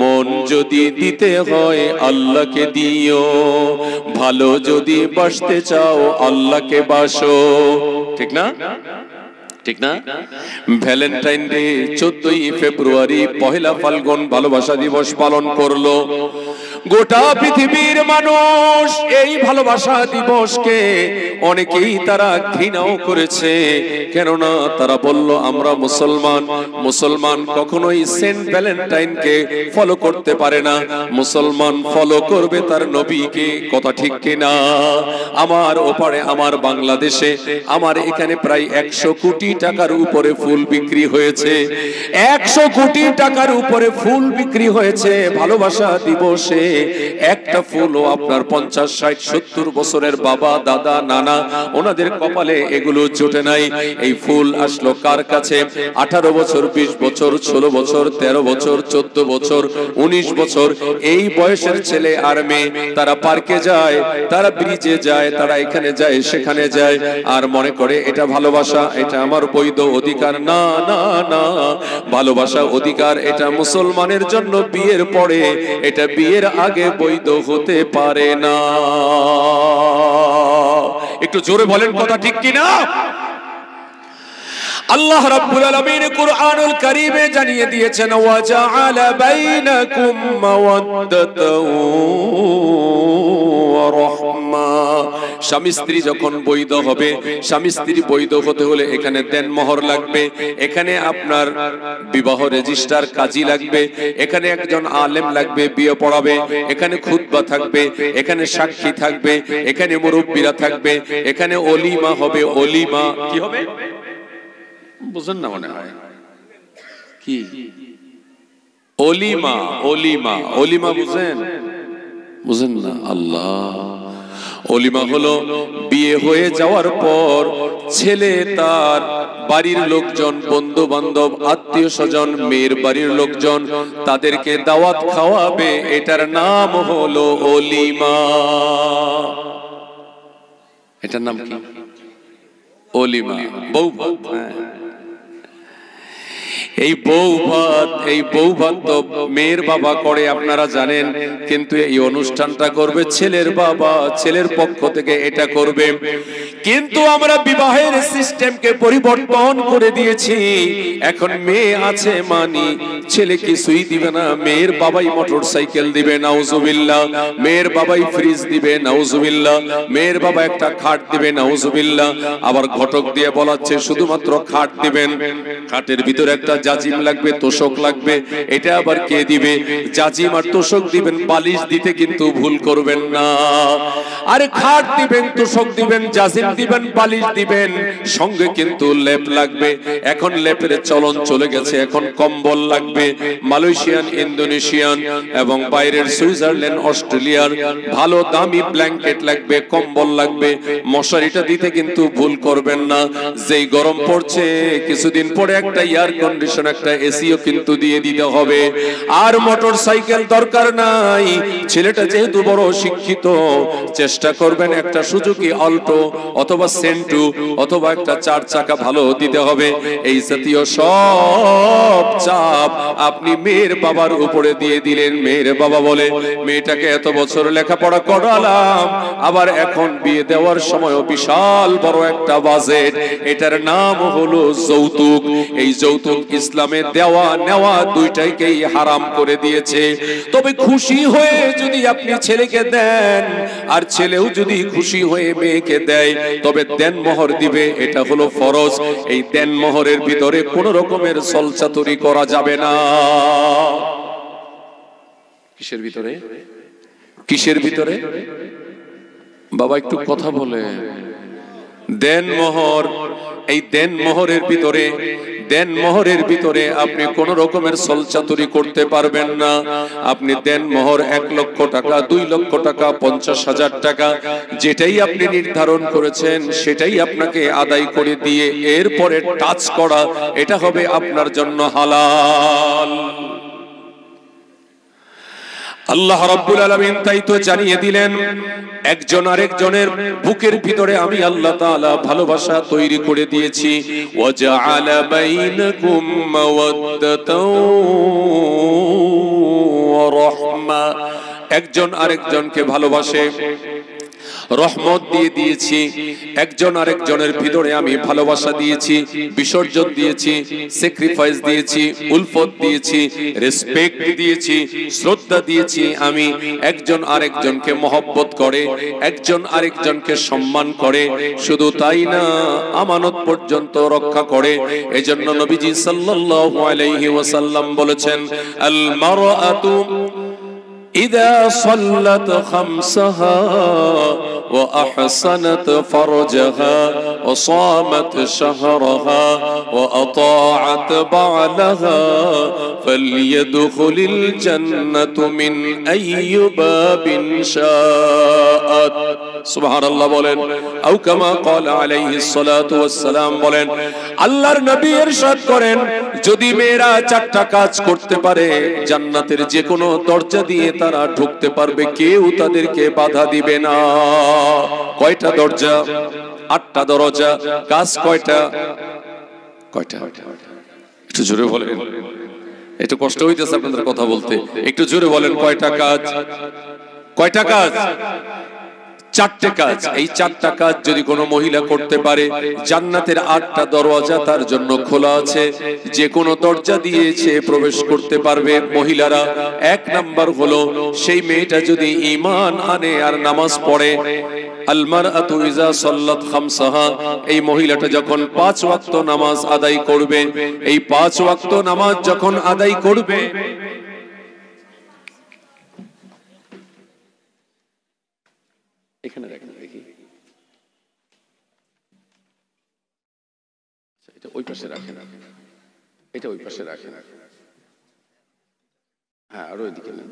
মন যদি দিতে হয় আল্লাহকে দিও, ভালো যদি বাসতে চাও আল্লাহকে বাসো, ঠিক না? ঠিক না? ভ্যালেন্টাইন ডে 14ই ফেব্রুয়ারি, পহেলা ফাল্গুন ভালোবাসা দিবস পালন করলো গোটা পৃথিবীর মানুষ। এই ভালোবাসা দিবসকে অনেকেই তারা ঘৃণাও করেছে, কেননা তারা বলল আমরা মুসলমান, মুসলমান কখনোই সেন্ট ভ্যালেন্টাইনকে ফলো করতে পারে না, মুসলমান ফলো করবে তার নবীকে। কথা ঠিক কিনা? আমার ওপারে, আমার বাংলাদেশে, আমার এখানে প্রায় 100 কোটি টাকার উপরে ফুল বিক্রি হয়েছে, 100 কোটি টাকার উপরে ফুল বিক্রি হয়েছে ভালোবাসা দিবসে। একটা ফুলও আপনার 50, 60, 70 বছরের বাবা দাদা নানা ওনাদের কপালে এগুলো জোটে নাই। এই ফুল আসলো কার কাছে? 18 বছর, 20 বছর, 16 বছর, 13 বছর, 14 বছর, 19 বছর এই বয়সের ছেলে আর মেয়ে, তারা পার্কে যায়, তারা ব্রিজে যায়, তারা এখানে যায় সেখানে যায়, আর মনে করে এটা ভালোবাসা, এটা আমার বৈধ অধিকার। না না না, ভালোবাসা অধিকার এটা মুসলমানের জন্য বিয়ের পরে, এটা বিয়ের আগে বৈধ হতে পারে না। একটু জোরে বলেন কথা ঠিক কিনা? আল্লাহ রাব্বুল আলামিন কুরআনুল কারীমে জানিয়ে দিয়েছেন ওয়া জাআলা বাইনাকুম মাওয়াদ্দাতাও ওয়া রাহমা। স্বামী স্ত্রী যখন বৈধ হবে, স্বামী স্ত্রী বৈধ হতে হলে এখানে দেনমোহর লাগবে, এখানে আপনার বিবাহ রেজিস্টার কাজী লাগবে, এখানে একজন আলেম লাগবে বিয়ে পড়াবে, এখানে খুতবা থাকবে, এখানে সাক্ষী থাকবে, এখানে মুরব্বিরা থাকবে, এখানে ওলিমা হবে। ওলিমা কি হবে বুঝেন না মনে হয়? কি ওলিমা? ওলিমা, ওলিমা বুঝেন? বুঝেন না? আল্লাহ, ওলিমা হলো বিয়ে হয়ে যাওয়ার পর ছেলে তার বাড়ির লোকজন, বন্ধু বান্ধব, আত্মীয় স্বজন, মেয়ের বাড়ির লোকজন তাদেরকে দাওয়াত খাওয়াবে, এটার নাম হলো ওলিমা। এটার নাম কি? ওলিমা, বউ ভাত। এই বউ ভাত, এই বউ ভাত তো মেয়ের বাবা করে আপনারা জানেন, কিন্তু এই অনুষ্ঠানটা করবে ছেলের বাবা, ছেলের পক্ষ থেকে এটা করবে। কিন্তু আমরা বিবাহের সিস্টেমকে পরিবর্তন করে দিয়েছি। এখন মেয়ে আছে মানি ছেলে কিছুই দিবে না, মেয়ের বাবাই মোটরসাইকেল দিবে, নাউজুবিল্লাহ, মেয়ের বাবাই ফ্রিজ দিবে, নাউজুবিল্লাহ, মেয়ের বাবা একটা খাট দিবে, নাউজুবিল্লাহ, আবার ঘটক দিয়ে বলাচ্ছে শুধুমাত্র খাট দিবেন, খাটের ভিতরে একটা জাজিম লাগবে, তোষক লাগবে, এটা আবার কে দিবে? জাজিম আর তোষক দিবেন, বালিশ দিতে কিন্তু ভুল করবেন না। আরে খাট দিবেন, তোষক দিবেন, জাজিম দিবেন, বালিশ দিবেন, সঙ্গে কিন্তু লেপ লাগবে। এখন লেপের চলন চলে গেছে, এখন কম্বল লাগবে, মালয়েশিয়ান, ইন্দোনেশিয়ান এবং বাইরের সুইজারল্যান্ড, অস্ট্রেলিয়ার ভালো দামি ব্ল্যাঙ্কেট লাগবে, কম্বল লাগবে, মশারিটা দিতে কিন্তু ভুল করবেন না। যেই গরম পড়ছে, কিছুদিন পরে একটা এয়ার কন্ডিশন স্টেশন একটা এসিও কিন্তু দিয়ে দিতে হবে। আর মোটর সাইকেল দরকার নাই, ছেলেটা যেহেতু বড় শিক্ষিত, চেষ্টা করবেন একটা সুজুকি অল্টো অথবা সেন্টু অথবা একটা 4 চাকা ভালো দিতে হবে। এই জাতীয় সব চাপ আপনি মেয়ের বাবার উপরে দিয়ে দিলেন। মেয়ের বাবা বলে, মেয়েটাকে এত বছর লেখাপড়া করালাম, আবার এখন বিয়ে দেওয়ার সময়ও বিশাল বড় একটা বাজেট, এটার নাম হলো যৌতুক। এই যৌতুক ইসলামে দেওয়া নেওয়া দুইটাকেই হারাম করে দিয়েছে। তবে খুশি হয়ে যদি আপনি ছেলেকে দেন আর ছেলেও যদি খুশি হয়ে মেয়েকে দেয়, তবে দেনমোহর দিবে, এটা হলো ফরজ। এই দেনমোহরের ভিতরে কোনো রকমের ছলচাতুরি করা যাবে না। কিসের ভিতরে? কিসের ভিতরে? বাবা একটু কথা বলে। দেনমোহর, এই দেনমোহরের ভিতরে, দেনমোহরের ভিতরে আপনি কোন রকমের ছলচাতুরি করতে পারবেন না। আপনি দেনমোহর 1 লক্ষ টাকা, 2 লক্ষ টাকা, 50,000 টাকা, যেটাই আপনি নির্ধারণ করেছেন সেটাই আপনাকে আদায় করে দিয়ে এরপরে টাচ করা, এটা হবে আপনার জন্য হালাল। আল্লাহ রাব্বুল আলামিন তাই তো জানিয়ে দিলেন, একজন আরেকজনের বুকের ভিতরে আমি আল্লাহ তাআলা ভালোবাসা তৈরি করে দিয়েছি। ওয়াজআলা বাইনাকুম মাওয়াদ্দাতাও ওয়া রাহমা, একজন আরেকজনকে ভালোবাসে, রহমত দিয়ে দিয়েছি। একজন আরেকজনের ভিতরে আমি ভালোবাসা দিয়েছি, বিসর্জন দিয়েছি, স্যাক্রিফাইস দিয়েছি, উলফত দিয়েছি, রেসপেক্ট দিয়েছি, শ্রদ্ধা দিয়েছি। আমি একজন আরেকজনকে মহব্বত করে, একজন আরেকজনকে সম্মান করে, শুধু তাই না আমানত পর্যন্ত রক্ষা করে। এজন্য নবীজি সাল্লাল্লাহু আলাইহি ওয়াসাল্লাম বলেছেন, আল মারআতু إذا صلت خمسها وأحسنت فرجها وصامت شهرها وأطاعت بعلها فليدخل الجنة من أي باب شاءت। سبحان الله বলেন, أو كما قال عليه الصلاة والسلام বলেন, আল্লাহর নবী ইরশাদ করেন, যদি মেয়েরা 4টা কাজ করতে পারে, জান্নাতের যে কোনো দরজা দিয়ে তারা ঢুকতে পারবে, কেউ তাদেরকে বাধা দিবে না। কয়টা দরজা? 8টা দরজা। কাজ কয়টা? কয়টা? একটু জোরে বলেন, একটু কষ্ট হইতেছে আপনাদের কথা বলতে, একটু জোরে বলেন, কয়টা কাজ? কয়টা কাজ? 4টে কাজ। এই 4টা কাজ যদি কোনো মহিলা করতে পারে, জান্নাতের 8টা দরজা তার জন্য খোলা আছে, যে কোনো দরজা দিয়ে সে প্রবেশ করতে পারবে মহিলারা। 1 নাম্বার হলো, সেই মেয়েটা যদি ঈমান আনে আর নামাজ পড়ে। আল মারআতু ইযা সাল্লাত খামসাহা, এই মহিলাটা যখন 5 ওয়াক্ত নামাজ আদায় করবে, এই 5 ওয়াক্ত নামাজ যখন আদায় করবে, এখানে দেখেন, দেখি এটা ওই পাশে রাখেন, এটা ওই পাশে রাখেন, হ্যাঁ আর ওইদিকে নেন।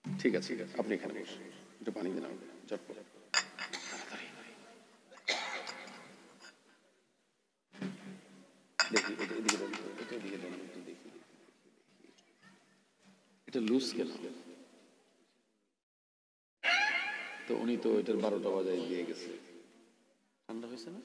ঠিক আছে, আপনি এখানে বসুন, একটু পানি দিন আমাকে, চটপট দেখি, এটা লুজ কেন? তো উনি তো এটার 12টা বাজায় দিয়ে গেছে, ঠান্ডা হয়েছে না?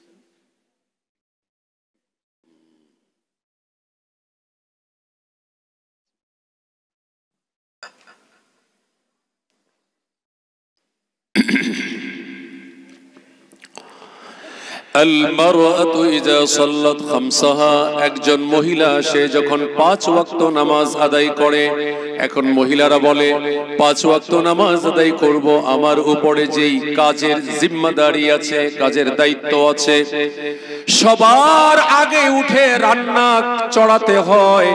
একজন মহিলা সে যখন 5 ওয়াক্ত নামাজ আদায় করে, এখন মহিলারা বলে 5 ওয়াক্ত নামাজ আদায় করব, আমার উপরে যেই কাজের জিম্মাদারি আছে, কাজের দায়িত্ব আছে, সবার আগে উঠে রান্না চড়াতে হয়,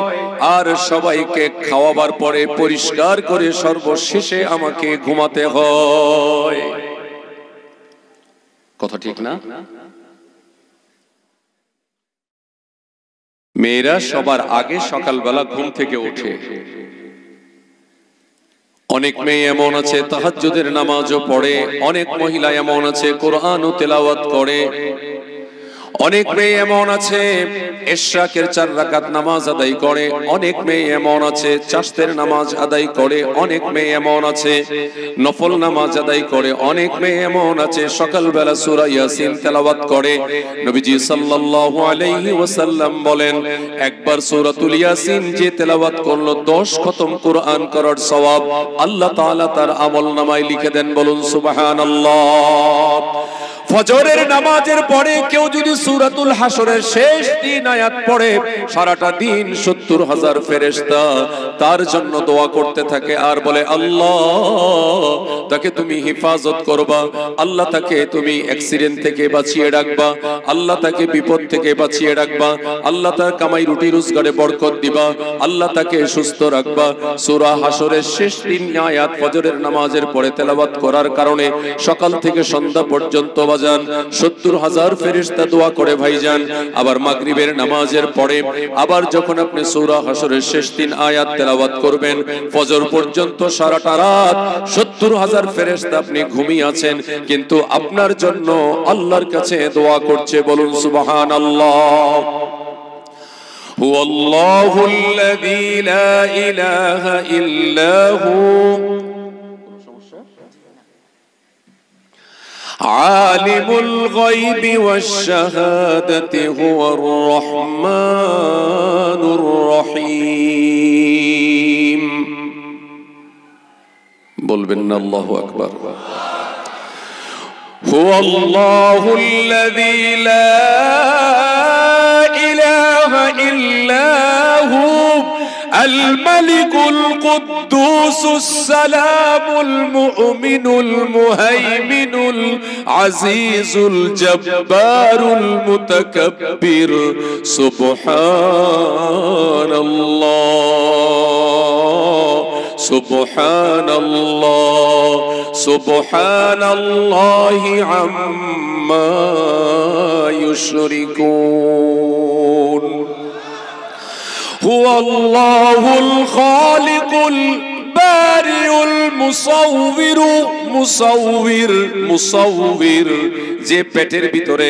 আর সবাইকে খাওয়াবার পরে পরিষ্কার করে সর্বশেষে আমাকে ঘুমাতে হয়। কথা ঠিক না? মেয়েরা সবার আগে সকালবেলা ঘুম থেকে ওঠে। অনেক মেয়ে এমন আছে তাহাজ্জুদের নামাজও পড়ে, অনেক মহিলা এমন আছে কোরআনও তেলাওয়াত করে, অনেক মেয়ে এমন আছে ইশরাকের 4 রাকাত নামাজ আদায় করে, অনেক মেয়ে এমন আছে চাশতের নামাজ আদায় করে, অনেক মেয়ে এমন আছে নফল নামাজ আদায় করে, অনেক মেয়ে এমন আছে সকালবেলা সূরা ইয়াসিন তেলাওয়াত করে। নবীজি সাল্লাল্লাহু আলাইহি ওয়াসাল্লাম বলেন, একবার সূরাতুল ইয়াসিন যে তেলাওয়াত করলো 10 খতম কোরআন করার সওয়াব আল্লাহ তাআলা তার আমলনামায় লিখে দেন। বলুন সুবহানাল্লাহ। ফজরের নামাজের পরে কেউ যদি সূরাতুল হাসরের শেষ 3 আয়াত পড়ে, সারাটা দিন 70,000 ফেরেশতা তার জন্য দোয়া করতে থাকে আর বলে, আল্লাহ তাকে তুমি হেফাজত করবা, আল্লাহ তাকে তুমি অ্যাক্সিডেন্ট থেকে বাঁচিয়ে রাখবা, আল্লাহ তাকে বিপদ থেকে বাঁচিয়ে রাখবা, আল্লাহ তার কামাই রুটি রোজগারে বরকত দিবা, আল্লাহ তাকে সুস্থ রাখবা। সূরা হাসরের শেষ 3 আয়াত ফজরের নামাজের পরে তেলাওয়াত করার কারণে সকাল থেকে সন্ধ্যা পর্যন্ত 70,000 ফেরেশতা দোয়া করে ভাইজান। আবার মাগরিবের নামাজের পরে আবার যখন আপনি সূরা হাসরের শেষ 3 আয়াত তেলাওয়াত করবেন, ফজর পর্যন্ত সারাটা রাত 70,000 ফেরেশতা আপনি ঘুমিয়ে আছেন, কিন্তু আপনার জন্য আল্লাহর কাছে দোয়া করছে। বলুন সুবহানাল্লাহ। হুয়াল্লাহুল্লাযী লা ইলাহা ইল্লা হু আলিমুল গায়বি ওয়াশ শাহাদাতি হুয়ার রহমানুর রহিম। বলবেন না আল্লাহু আকবার। হুয়াল্লাহুল্লাযী লা ইলাহা ইল্লা হু الملك القدوس السلام المؤمن المهيمن العزيز الجبار المتكبر سبحان الله سبحان الله سبحان الله عما يشركون هو الله الخالق البارئ المصور মুসাউবির যে পেটের ভিতরে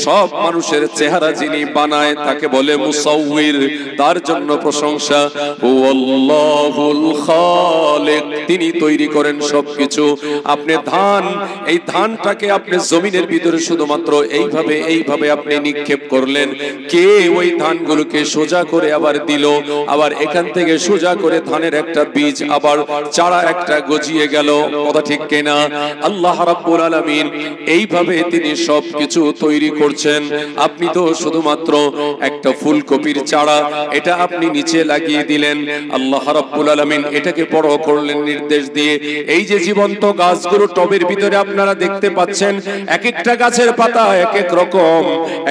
সব মানুষের চেহারা যিনি বানায় তাকে বলে মুসাউবির, তার জন্য প্রশংসা। হুয়াল্লাহুল খালিক, তিনি তৈরি করেন সবকিছু। আপনি ধান, এই ধানটাকে আপনি জমিনের ভিতরে শুধুমাত্র এইভাবে আপনি নিক্ষেপ করলেন, কে ওই ধানগুলোকে সোজা করে আবার দিল, আবার এখান থেকে সোজা করে ধানের একটা বীজ আবার চারা একটা গজিয়ে গেল, কথা ঠিক কিনা? আল্লাহ রাব্বুল আলামিন এইভাবে তিনি সবকিছু তৈরি করছেন। আপনি তো শুধুমাত্র একটা ফুলকপির চারা এটা আপনি নিচে লাগিয়ে দিলেন, আল্লাহ রাব্বুল আলামিন এটাকে বড় করলেন নির্দেশ দিয়ে। এই যে জীবন্ত গাছগুলো টবের ভিতরে আপনারা দেখতে পাচ্ছেন, এক একটা গাছের পাতা এক এক রকম,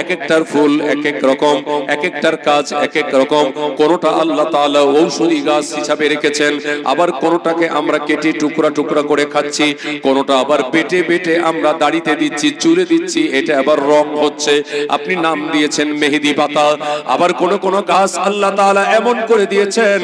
এক একটার ফুল এক এক রকম, এক একটার কাজ এক এক রকম। কোনটা আল্লাহ তাআলা ঔষধি গাছ হিসাবে রেখেছেন, আবার কোনটাকে আমরা কেটে টুকরা টুকরা করে খাচ্ছি, কোনটা আবার বেটে বেটে আমরা দাড়িতে দিচ্ছি, চুলে দিচ্ছি, এটা আবার রং হচ্ছে, আপনি নাম দিয়েছেন মেহেদি পাতা। আবার কোন কোন গাছ আল্লাহ তাআলা এমন করে দিয়েছেন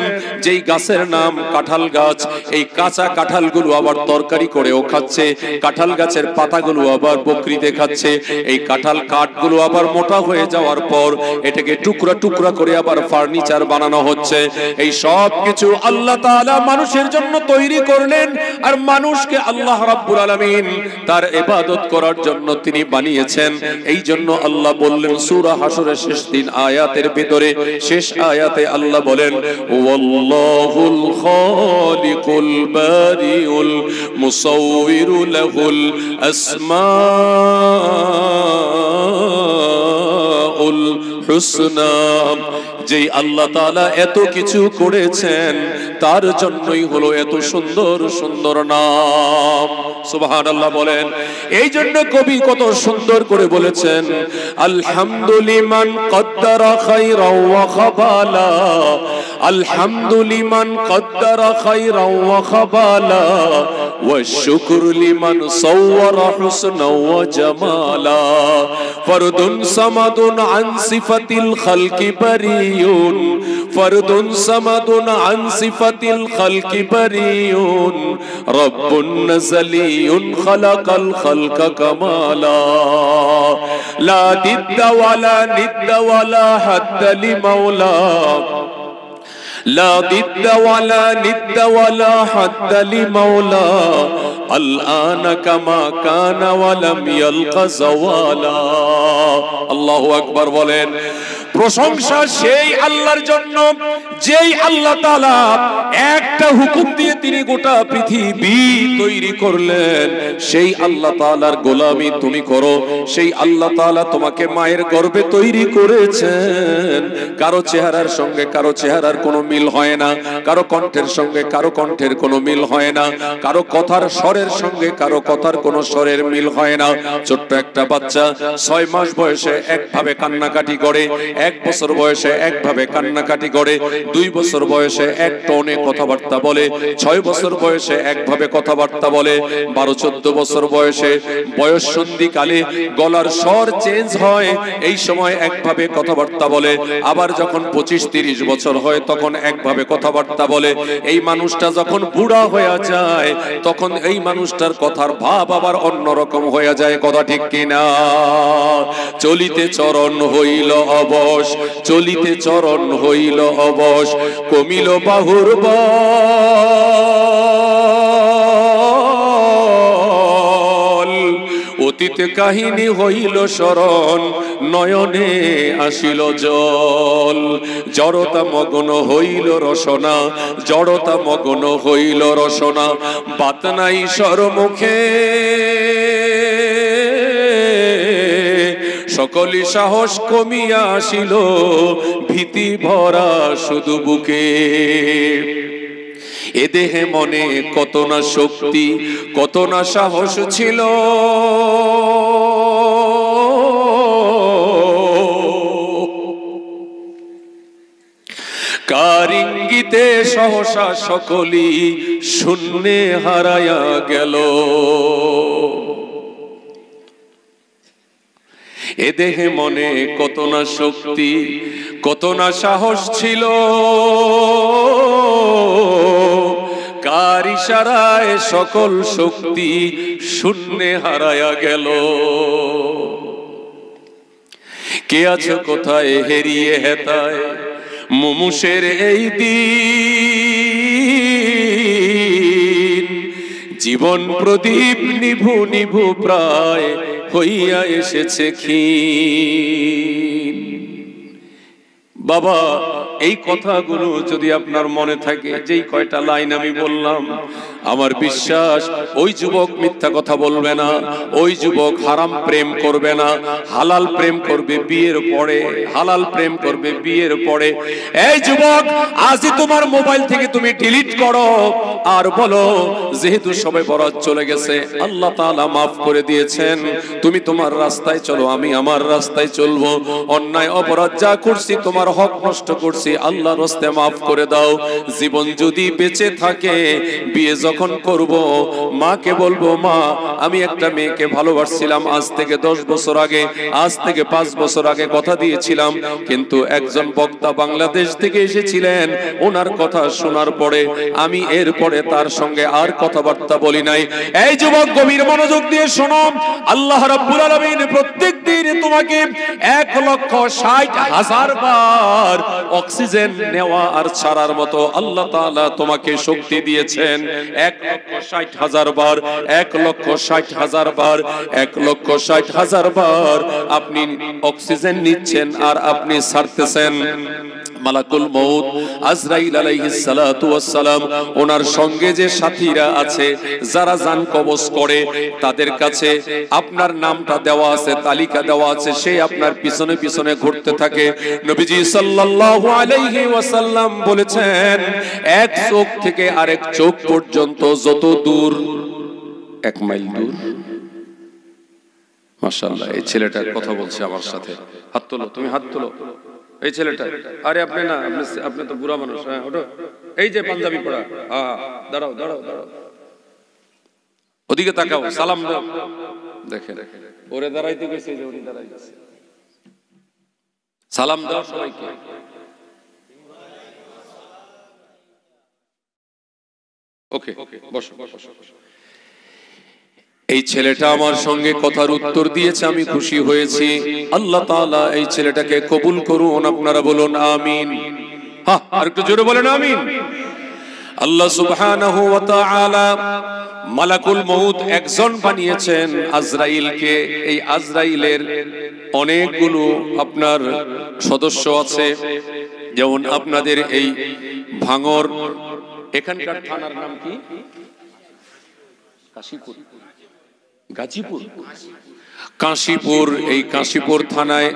যেই গাছের নাম কাঁঠাল গাছ, এই কাঁচা কাঁঠালগুলো আবার তরকারি করেও খাচ্ছে, কাঁঠাল গাছের পাতাগুলো আবার বকরিতে খাচ্ছে, এই কাঁঠাল কাঠগুলো আবার মোটা হয়ে যাওয়ার পর এটাকে টুকরা টুকরা করে আবার ফার্নিচার বানানো হচ্ছে। এই সব কিছু আল্লাহ তাআলা মানুষের জন্য তৈরি করলেন, আর মানুষকে আল্লাহ রাব্বুল আলামিন তার ইবাদত করার জন্য তিনি বানিয়েছেন। এই জন্য আল্লাহ বললেন সূরা হাসরের শেষ 3 আয়াতের ভিতরে শেষ আয়াতে আল্লাহ বলেন, ওয়াল্লাহুল খালিকুল বারিউল মুসাউবিরু লাহুল আসমাউল হুসনা। যেই আল্লাহ তাআলা এত কিছু করেছেন তার জন্যই হলো এত সুন্দর সুন্দর নাম। সুবহানাল্লাহ বলেন। এই জন্য কবি কত সুন্দর করে বলেছেন, আলহামদুলিমান কদ্দারা খায়রাও ওয়া খাবালা, আলহামদুলিমান কদ্দারা খায়রাও ওয়া খাবালা, ওয়া শুকরু লিমান সাওয়ারা হুসনা ওয়া জামালা, ফরদুন সামাদুন আন সিফাতিল খালকি বারিউন, ফরদুন সামাদুন আন সিফাতিল খালকি বারিউন, রব্বুন নাজালিয়ুন খালাকাল খালকা কামালা। লা দিদ্দা ওয়ালা নিদ্দা ওয়ালা হাদ্দা লিমাওলা লা দিদ্দা ওয়ালা নিদ্দা ওয়ালা হাদ্দা লিমাওলা আল-আনা কামা কানা ওয়া লাম ইয়ালকা যাওয়ালা। আল্লাহু আকবার বলেন। প্রশংসা সেই আল্লাহর জন্য যেই আল্লাহ তাআলা একটা হুকুম দিয়ে তিনি গোটা পৃথিবী তৈরি করলেন। সেই আল্লাহ তাআলার গোলামি তুমি করো। সেই আল্লাহ তাআলা তোমাকে মায়ের গর্ভে তৈরি করেছেন। কারো চেহারার সঙ্গে কারো চেহারার কোনো মিল হয় না, কারো কণ্ঠের সঙ্গে কারো কণ্ঠের কোনো মিল হয় না, কারো কথার স্বরের সঙ্গে কারো কথার কোনো স্বরের মিল হয় না। ছোট্ট একটা বাচ্চা 6 মাস বয়সে একভাবে কান্নাকাটি করে, 1 বছর বয়সে একভাবে কান্নাকাটি করে, 2 বছর বয়সে এক টোনে কথাবার্তা বলে, 6 বছর বয়সে একভাবে কথাবার্তা বলে, 12-14 বছর বয়সে বয়স সন্ধিকালে গলার স্বর চেঞ্জ হয়, এই সময় একভাবে কথাবার্তা বলে। আবার যখন 25-30 বছর হয় তখন একভাবে কথাবার্তা বলে। এই মানুষটা যখন বুড়া হয়ে যায় তখন এই মানুষটার কথার ভাব আবার অন্যরকম হয়ে যায়। কথা ঠিক কিনা? চলিতে চরণ হইল অবশ, চলিতে চরণ হইল অবশ, কমিল বাহুর বল, অতীতে কাহিনী হইল স্মরণ, নয়নে আসিল জল, জড়তা মগ্ন হইল রসনা, জড়তা মগ্ন হইল রসনা, বাত নাই সরমুখে, সকলি সাহস কমিয়া আসিল, ভীতি ভরা শুধু বুকে। এ দেহে মনে কত না শক্তি, কত না সাহস ছিল, কার ইঙ্গিতে সহসা সকলি শূন্যে হারায়া গেল। এ দেহে মনে কত না শক্তি, কত না সাহস ছিল, কার ইশারায় সকল শক্তি শূন্যে হারায়া গেল। কে আছো কোথায় হেরিয়ে হেতায় মুমুষের এই দিন, জীবন প্রদীপ নিভু নিভু প্রায় হইয়া এসেছে ক্ষীণ। বাবা, এই কথাগুলো যদি আপনার মনে থাকে, যেই কয়টা লাইন আমি বললাম, আমার বিশ্বাস ওই যুবক মিথ্যা কথা বলবে না, ওই যুবক হারাম প্রেম করবে না, হালাল প্রেম করবে বিয়ের পরে, হালাল প্রেম করবে বিয়ের পরে। এই যুবক, আজই তোমার মোবাইল থেকে তুমি ডিলিট করো আর বলো, যেহেতু সবে বরাত চলে গেছে, আল্লাহ তাআলা মাফ করে দিয়েছেন, তুমি তোমার রাস্তায় চলো, আমি আমার রাস্তায় চলবো। অন্যায় অপরাধ যা করছি, তোমার হক নষ্ট করছি, আল্লাহর রাস্তায় মাফ করে দাও। জীবন যদি বেঁচে থাকে, বিয়ে যখন করব, মাকে বলবো, মা আমি একটা মেয়েকে ভালোবাসছিলাম আজ থেকে 10 বছর আগে, আজ থেকে 5 বছর আগে কথা দিয়েছিলাম, কিন্তু একজন বক্তা বাংলাদেশ থেকে এসেছিলেন, ওনার কথা শোনার পরে আমি এরপরে তার সঙ্গে আর কথাবার্তা বলি নাই। এই যুবক, গভীর মনোযোগ দিয়ে শোনো, আল্লাহ রাব্বুল আলামিন প্রত্যেকদিন তোমাকে 1,60,000 বার অক্সিজেন নেওয়া আর ছাড়ার মতো আল্লাহ তাআলা তোমাকে শক্তি দিয়েছেন। 1,60,000 বার, 1,60,000 বার, 1,60,000 বার আপনি অক্সিজেন নিচ্ছেন আর আপনি ছাড়তেছেন। মালাকুল মউত আজরাইল আলাইহিস সালাতু ওয়াস সালাম, ওনার সঙ্গে যে সাথীরা আছে যারা জান কবজ করে, তাদের কাছে আপনার নামটা দেওয়া আছে, তালিকা দেওয়া আছে, সে আপনার পিছনে পিছনে ঘুরতে থাকে। নবীজি সাল্লাল্লাহু আলাইহি ওয়াসাল্লাম বলেছেন, এক চোখ থেকে আরেক চোখ পর্যন্ত যত দূর, 1 মাইল দূর। মাশাআল্লাহ, এই ছেলেটা কথা বলছে আমার সাথে। হাত তোলো, তুমি হাত তোলো। এই ছেলেটা, আরে আপনি না, আপনি তো বুড়া মানুষ। হ্যাঁ, ওঠো। এই যে পাঞ্জাবি পরা, দাঁড়াও দাঁড়াও দাঁড়াও, ওদিকে তাকাও, সালাম দাও। দেখেন, ওরে দাঁড়াইতে গেছে, যে উনি দাঁড়াই গেছে। সালাম দাও সবাইকে। ওকে, বসো বসো বসো। এই ছেলেটা আমার সঙ্গে কথার উত্তর দিয়েছে, আমি খুশি হয়েছি। আল্লাহ তাআলা এই ছেলেটাকে কবুল করুন। আপনারা বলুন আমিন। হ্যাঁ, আর একটু জোরে বলেন আমিন। আল্লাহ সুবহানাহু ওয়া তাআলা মালাকুল মউত একজন বানিয়েছেন, আজরাইলকে। এই আজরাইলের অনেকগুলো আপনার সদস্য আছে। যেমন আপনাদের এই ভাঙর, এখানকার থানার নাম কি? কাশীপুর, গাজীপুর, কাশীপুর। এই কাশীপুর থানায়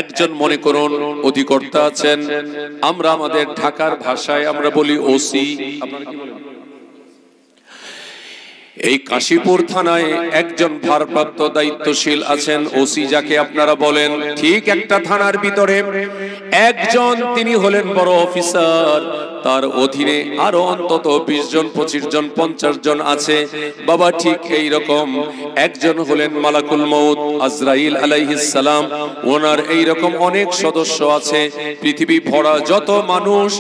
একজন মনে করুন অধিকর্তা আছেন। আমরা আমাদের ঢাকার ভাষায় আমরা বলি ওসি। আপনারা কি বলেন? এই কাশীপুর থানায় একজন ভারপ্রাপ্ত দায়িত্বশীল আছেন, ওসি যাকে আপনারা বলেন। ঠিক একটা থানার ভিতরে একজন, তিনি হলেন বড় অফিসার। তার অধীনে আরো অন্তত 20 জন, 25 জন, 50 জন আছে বাবা। ঠিক এই রকম একজন হলেন মালাকুল মউত, আজরাইল আলাইহিস সালাম। ওনার এই রকম অনেক সদস্য আছে। পৃথিবী ভরা যত মানুষ,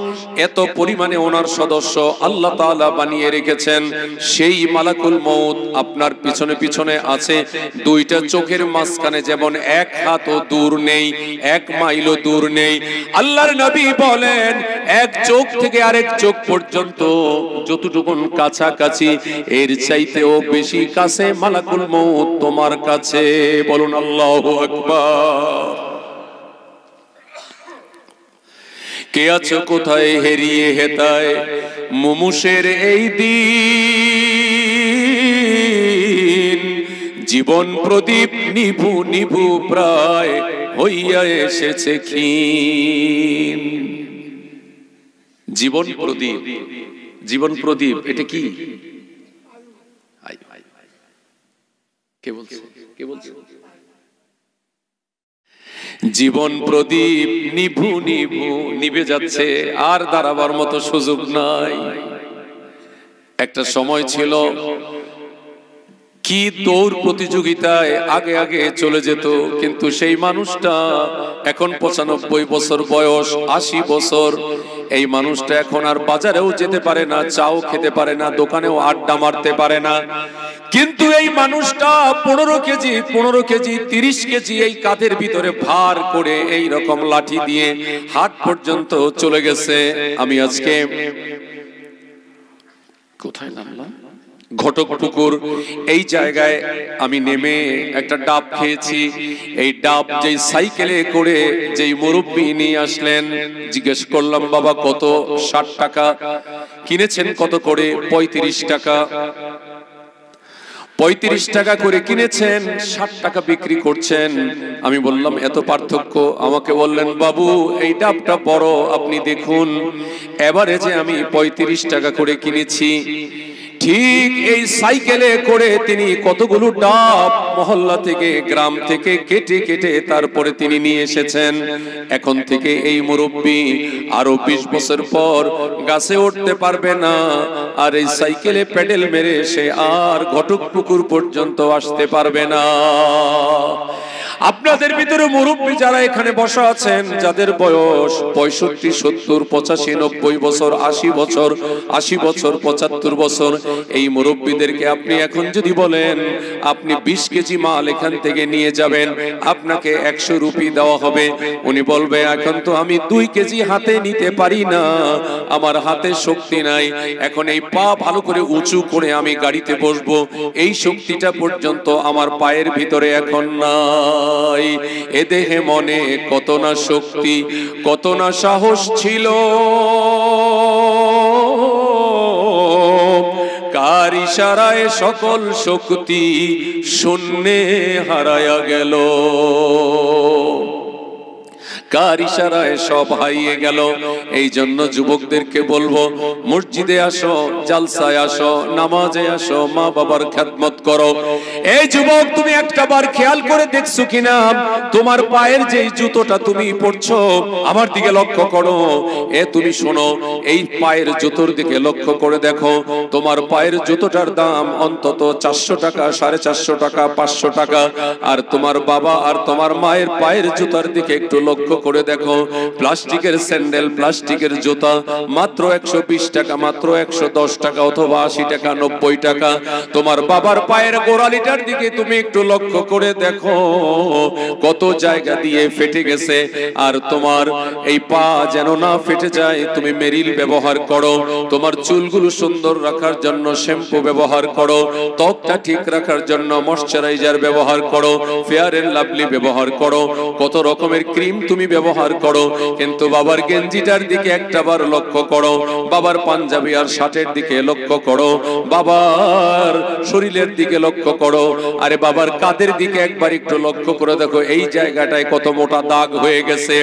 এত পরিমাণে ওনার সদস্য আল্লাহ তাআলা বানিয়ে রেখেছেন। সেই মালাকুল মউত আপনার পিছনে পিছনে আছে। দুইটা চোখের মাঝখানে যেমন এক হাতও দূর নেই, 1 মাইলও দূর নেই। আল্লাহর নবী বলেন, এক চোখ থেকে আরেক চোখ পর্যন্ত যতটুকু কাছাকাছি, এর চাইতেও বেশি কাছে মালাকুল মউত তোমার কাছে। বলুন আল্লাহু আকবার। কে আছো কোথায় হেরিয়ে হেতায় মুমুষের এই দিন, জীবন প্রদীপ নিভু নিভু প্রায় হইয়া এসেছে ক্ষীণ। জীবন প্রদীপ, জীবন প্রদীপ, এটা কি? কে বলছে? কে বলছে? জীবন প্রদীপ নিভু নিভু নিভে যাচ্ছে, আর দাঁড়াবার মতো সুযোগ নাই। একটা সময় ছিল কি দৌড় প্রতিযোগিতায় আগে আগে চলে যেত, কিন্তু সেই মানুষটা এখন 95 বছর বয়স, 80 বছর। এই মানুষটা এখন আর বাজারেও যেতে পারে না, চাও খেতে পারে না, দোকানেও আড্ডা মারতে পারে না। কিন্তু এই মানুষটা 15 কেজি 30 কেজি এই কাঁধের ভিতরে ভার করে এই রকম লাঠি দিয়ে হাট পর্যন্ত চলে গেছে। আমি আজকে কোথায় নামলাম? ঘটকপুকুর। এই জায়গায় আমি নেমে একটা ডাব খেয়েছি। এই ডাব যেই সাইকেলে করে যেই মুরব্বি নিয়ে আসলেন, জিজ্ঞেস করলাম বাবা কত? 60 টাকা। কিনেছেন কত করে? 35 টাকা। 35 টাকা করে কিনেছেন, 60 টাকা বিক্রি করছেন। আমি বললাম এত পার্থক্য? আমাকে বললেন বাবু এই ডাবটা বড়, আপনি দেখুন। এবারে যে আমি 35 টাকা করে কিনেছি, ঠিক এই সাইকেলে করে তিনি কতগুলো ডাব মহল্লা থেকে, গ্রাম থেকে কেটে কেটে তারপরে তিনি নিয়ে এসেছেন। এখন থেকে এই মুরব্বি আরো 20 বছর পর গাছে উঠতে পারবে না, আর এই সাইকেলে প্যাডেল মেরে সে আর ঘটকপুকুর পর্যন্ত আসতে পারবে না। আপনাদের ভিতরে মুরব্বী যারা এখানে বসা আছেন, যাদের বয়স 65, 70, 85, 90 বছর, 80 বছর, 80 বছর, 75 বছর, এই মুরব্বীদেরকে আপনি এখন যদি বলেন আপনি 20 কেজি মাল এখান থেকে নিয়ে যাবেন, আপনাকে 100 রুপি দেওয়া হবে। উনি বলবে এখন তো আমি 2 কেজি হাতে নিতে পারি না, আমার হাতে শক্তি নাই, এখন এই পা ভালো করে উঁচু করে আমি গাড়িতে বসবো, এই শক্তিটা পর্যন্ত আমার পায়ের ভিতরে এখন না। এ দেহে মনে কত না শক্তি, কত না সাহস ছিল, কার ইশারায় সকল শক্তি শূন্যে হারায়া গেল, কার ইশারায় সব হারিয়ে গেল। এই জন্য যুবকদেরকে বলবো মসজিদে আসো, জালসায় আসো, নামাজে আসো, মা বাবার খেদমত করো। এই যুবক তুমি একটা বার খেয়াল করে দেখছো কিনা তোমার পায়ের যে জুতোটা তুমি পরছো, আমার দিকে লক্ষ্য করো। তুমি শোনো, এই পায়ের জুতোর দিকে লক্ষ্য করে দেখো, তোমার পায়ের জুতোটার দাম অন্তত 400 টাকা, 450 টাকা, 500 টাকা। আর তোমার বাবা আর তোমার মায়ের পায়ের জুতার দিকে একটু লক্ষ্য করে দেখো, প্লাস্টিকের স্যান্ডেল, প্লাস্টিকের জুতা মাত্র 120 টাকা, মাত্র 110 টাকা অথবা 80 টাকা, 90 টাকা। তোমার বাবার পায়ের গোড়ালিটার দিকে তুমি একটু লক্ষ্য করে দেখো, কত জায়গা দিয়ে ফেটে গেছে। আর তোমার এই পা যেন না ফেটে যায়, তুমি মেরিল ব্যবহার করো। তোমার চুলগুলো সুন্দর রাখার জন্য শ্যাম্পু ব্যবহার করো। ত্বকটা ঠিক রাখার জন্য ময়শ্চারাইজার ব্যবহার করো, ফেয়ার এন্ড লাভলি ব্যবহার করো, কত রকমের ক্রিম তুমি ব্যবহার করো। কিন্তু বাবার গেঞ্জিটার দিকে একটাবার লক্ষ্য করো, বাবার পাঞ্জাবি আর শার্টের দিকে লক্ষ্য করো, বাবার শরীরের দিকে লক্ষ্য করো, আরে বাবার কাঁধের দিকে একবার একটু লক্ষ্য করে দেখো, এই জায়গাটায় কত মোটা দাগ হয়ে গেছে।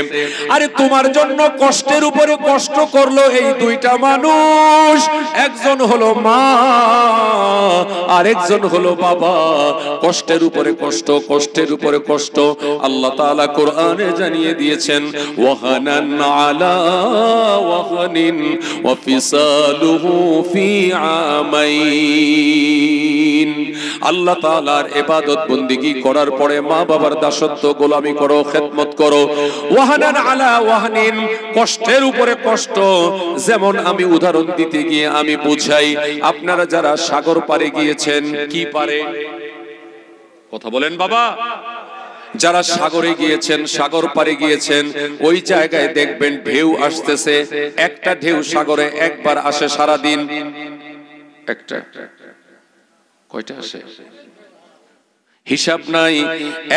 আরে তোমার জন্য কষ্টের উপরে কষ্ট করলো এই দুইটা মানুষ, একজন হলো মা আর একজন হলো বাবা। কষ্টের উপরে কষ্ট, কষ্টের উপরে কষ্ট। আল্লাহ তাআলা কোরআনে জানিয়ে দিয়েছেন, ওয়াহানান আলা ওয়াহানিন ওয়া ফিসালুহু ফি আমাইন। আল্লাহ তাআলার ইবাদত বন্দেগী করার পরে মা বাবার দাসত্ব গোলামি করো, খেদমত করো। ওয়াহানান আলা ওয়াহানিন, কষ্টের উপরে কষ্ট। যেমন আমি উদাহরণ দিতে গিয়ে আমি বুঝাই, আপনারা যারা সাগর পারে গিয়েছেন, কি পারে কথা বলেন বাবা, যারা সাগরে গিয়েছেন, সাগর পারে গিয়েছেন, ওই জায়গায় দেখবেন ঢেউ আসতেছে। একটা ঢেউ সাগরে একবার আসে সারা দিন, একটা কয়টা আসে হিসাব নাই,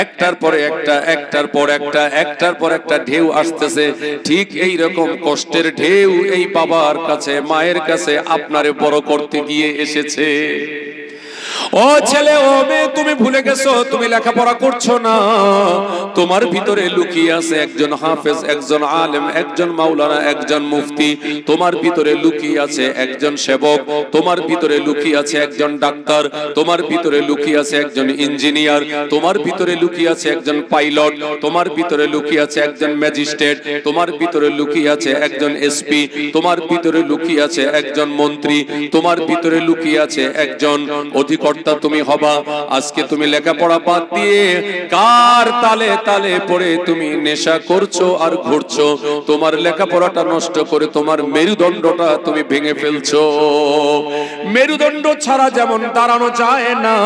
একটার পরে একটা, একটার পর একটা, একটার পর একটা ঢেউ আসতেছে। ঠিক এই রকম কষ্টের ঢেউ এই বাবার কাছে, মায়ের কাছে আপনারে বড় করতে গিয়ে এসেছে। ও ছেলে, ও মেয়ে, তুমি ভুলে গেছো তুমি লেখাপড়া করছো না। তোমার ভিতরে লুকিয়ে আছে একজন হাফেজ, একজন আলেম, একজন মাওলানা, একজন মুফতি। তোমার ভিতরে লুকিয়ে আছে একজন সেবক। তোমার ভিতরে লুকিয়ে আছে একজন ডাক্তার। তোমার ভিতরে লুকিয়ে আছে একজন ইঞ্জিনিয়ার। তোমার ভিতরে লুকিয়ে আছে একজন পাইলট। তোমার ভিতরে লুকিয়ে আছে একজন ম্যাজিস্ট্রেট। তোমার ভিতরে লুকিয়ে আছে একজন এসপি। তোমার ভিতরে লুকিয়ে আছে একজন মন্ত্রী। তোমার ভিতরে লুকিয়ে আছে একজন অধিকর্তা তুমি হবা। আজকে তুমি লেখাপড়া বাদ দিয়ে কার তালে তালে পড়ে তুমি নেশা করছো আর ঘুরছো। তোমার লেখাপড়াটা নষ্ট করে তোমার মেরুদণ্ডটা তুমি ভেঙে ফেলছো। মেরুদণ্ড ছাড়া যেমন দাঁড়ানো যায় না,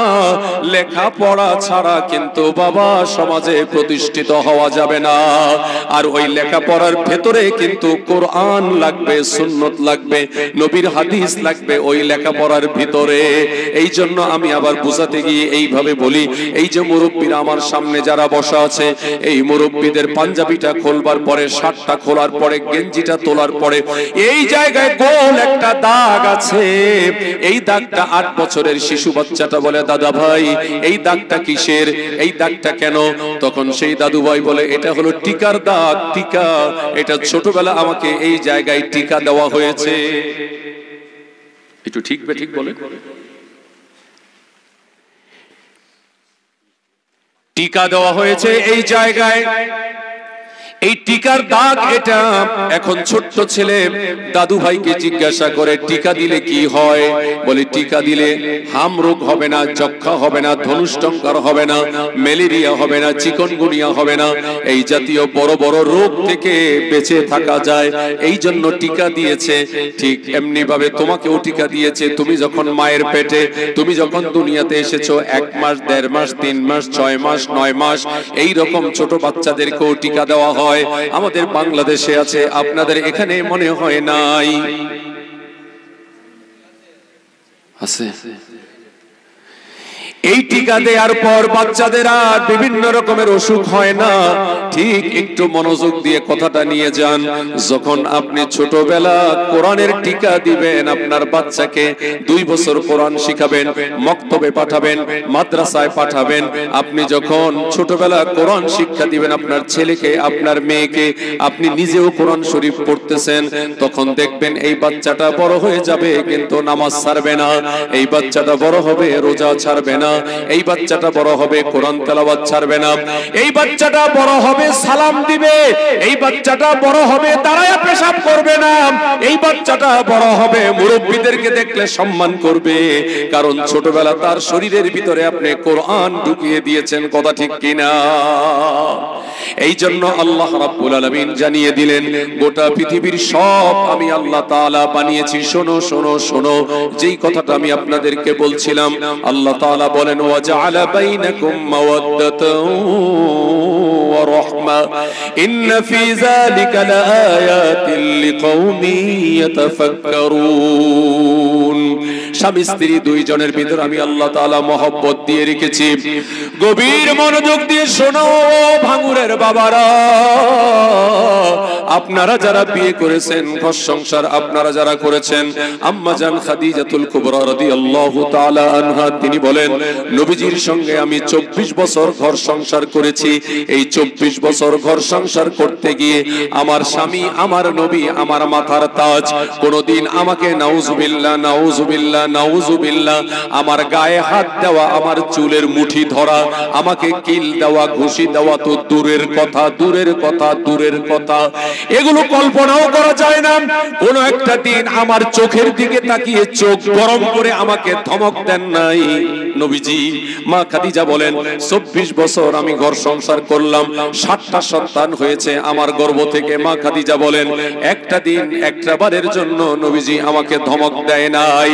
লেখাপড়া ছাড়া কিন্তু বাবা সমাজে প্রতিষ্ঠিত হওয়া যাবে না। আর ওই লেখাপড়ার ভেতরে কিন্তু কোরআন লাগবে, সুন্নত লাগবে, নবীর হাদিস লাগবে ওই লেখাপড়ার ভিতরে। এই জন্য আমি আবার বুঝাতে গিয়ে এইভাবে বলি, এই যে মুরব্বীরা আমার সামনে যারা বসা আছে, এই মুরব্বীদের পাঞ্জাবিটা খোলবার পরে, শার্টটা খোলার পরে, গেঞ্জিটা তোলার পরে এই জায়গায় গোল একটা দাগ আছে। এই দাগটা 8 বছরের শিশু বাচ্চাটা বলে, দাদা ভাই এই দাগটা কিসের, এই দাগটা কেন? তখন সেই দাদু ভাই বলে, এটা হলো টিকার দাগ, টিকা। এটা ছোটবেলা আমাকে এই জায়গায় টিকা দেওয়া হয়েছে। একটু ঠিক বে ঠিক বলে, টিকা দেওয়া হয়েছে এই জায়গায়। এই টিকার দাগ এটা। এখন ছোট্ট ছেলে দাদু ভাইকে জিজ্ঞাসা করে, টিকা দিলে কি হয়? বলে, টিকা দিলে হাম রোগ হবে না, যক্ষা হবে না, ধনুষ্টঙ্কার হবে না, ম্যালেরিয়া হবে না, চিকনগুনিয়া হবে না, এই জাতীয় বড় বড় রোগ থেকে বেঁচে থাকা যায়। এই জন্য টিকা দিয়েছে। ঠিক এমনি ভাবে তোমাকেও টিকা দিয়েছে। তুমি যখন মায়ের পেটে, তুমি যখন দুনিয়াতে এসেছো, 1 মাস, 1.5 মাস, 3 মাস, 6 মাস, 9 মাস, এই রকম ছোট বাচ্চাদেরকেও টিকা দেওয়া হয়। আমাদের বাংলাদেশে আছে, আপনাদের এখানে মনে হয় নাই আছে। এই টিকা দেওয়ার পর বাচ্চাদের আর বিভিন্ন রকমের অসুখ হয় না। ঠিক একটু মনোযোগ দিয়ে কথাটা নিয়ে যান। যখন আপনি ছোটবেলা কোরআনের টিকা দিবেন, আপনার বাচ্চাকে 2 বছর কোরআন শিখাবেন, মক্তবে পাঠাবেন, মাদ্রাসায় পাঠাবেন। আপনি যখন ছোটবেলা কোরআন শিক্ষা দিবেন আপনার ছেলেকে, আপনার মেয়েকে, আপনি নিজেও কোরআন শরীফ পড়তেছেন, তখন দেখবেন এই বাচ্চাটা বড় হয়ে যাবে কিন্তু নামাজ ছাড়বে না। এই বাচ্চাটা বড় হবে, রোজা ছাড়বে না। না, এই বাচ্চাটা বড় হবে কোরআন তেলাওয়াত ছাড়বে না, এই বাচ্চাটা বড় হবে সালাম দিবে, এই বাচ্চাটা বড় হবে দাঁড়ায়া পেশাব করবে না, এই বাচ্চাটা বড় হবে মুরব্বিদেরকে দেখলে সম্মান করবে, কারণ ছোটবেলা তার শরীরের ভিতরে আপনি কোরআন ঢুকিয়ে দিয়েছেন। কথা ঠিক কিনা? এই জন্য আল্লাহ রাব্বুল আলামিন জানিয়ে দিলেন, গোটা পৃথিবীর সব আমি আল্লাহ তাআলা বানিয়েছি। শোনো শোনো শোনো, যেই কথাটা আমি আপনাদেরকে বলছিলাম, আল্লাহ তাআলা বলেন ওয়াজআলা বাইনাকুম মাওয়াদ্দাতাও ওয়া রাহমা ইন্না ফি যালিকা লাআয়াতিন লিকাওমিন ইয়াতাফাক্কারুন। স্বামী স্ত্রী দুইজনের ভিতর আমি আল্লাহ তাআলা মহব্বত দিয়ে রেখেছি। গভীর মনোযোগ দিয়ে শোনো ভাঙুরের বাবারা, আপনারা যারা বিয়ে করেছেন, ঘর সংসার আপনারা যারা করেছেন, আম্মা জান খাদিজাতুল কুবরা রাদিয়াল্লাহু তাআলা আনহা তিনি বলেন, নবীজির সঙ্গে আমি 24 বছর ঘর সংসার করেছি। এই 24 বছর ঘর সংসার করতে গিয়ে আমার স্বামী, আমার নবী, আমার মাথার তাজ, কোনদিন আমাকে নাউজুবিল্লাহ নাউজুবিল্লাহ নাউজুবিল্লাহ আমার গায়ে হাত দেওয়া, আমার চুলের মুঠি ধরা, আমাকে কিল দেওয়া, ঘুষি দেওয়া তো দূরের কথা, দূরের কথা, দূরের কথা, এগুলো কল্পনাও করা যায় না। কোন একটা দিন আমার চোখের দিকে তাকিয়ে চোখ গরম করে আমাকে ধমক দেন নাই নবীজি। মা খাদিজা বলেন 24 বছর আমি ঘর সংসার করলাম, 7টা সন্তান হয়েছে আমার গর্ভ থেকে। মা খাদিজা বলেন একটা দিন একটা বারের জন্য নবীজি আমাকে ধমক দেয় নাই।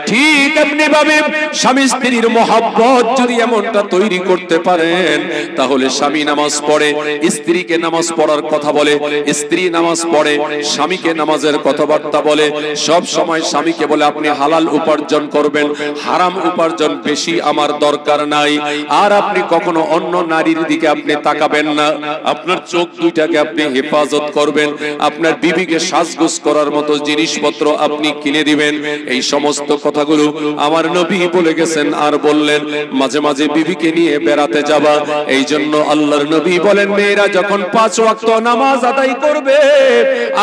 ঠিক এমনি ভাবে স্বামী স্ত্রীর মহব্বত যদি এমনটা তৈরি করতে পারেন, তাহলে স্বামী নামাজ পড়ে, স্ত্রীকে নামাজ পড়ার কথা বলে, স্ত্রী নামাজ পড়ে, স্বামীকে নামাজের কথাবার্তা বলে, সব সময় স্বামীকে বলে আপনি হালাল উপার্জন করবেন, হারাম উপার্জন বেশি আমার দরকার নাই, আর আপনি কখনো অন্য নারীর দিকে আপনি তাকাবেন না, আপনার চোখ দুইটাকে আপনি হেফাজত করবেন, আপনার বিবিকে সাজগোজ করার মতো জিনিসপত্র আপনি কিনে দিবেন। এই সমস্ত কথাগুলো আমার নবী বলে গেছেন। আর বললেন মাঝে মাঝে বিবিকে নিয়ে বেড়াতে যাবা। এই জন্য আল্লাহর নবী বলেন মেয়েরা যখন 5 ওয়াক্ত নামাজ আদায় করবে,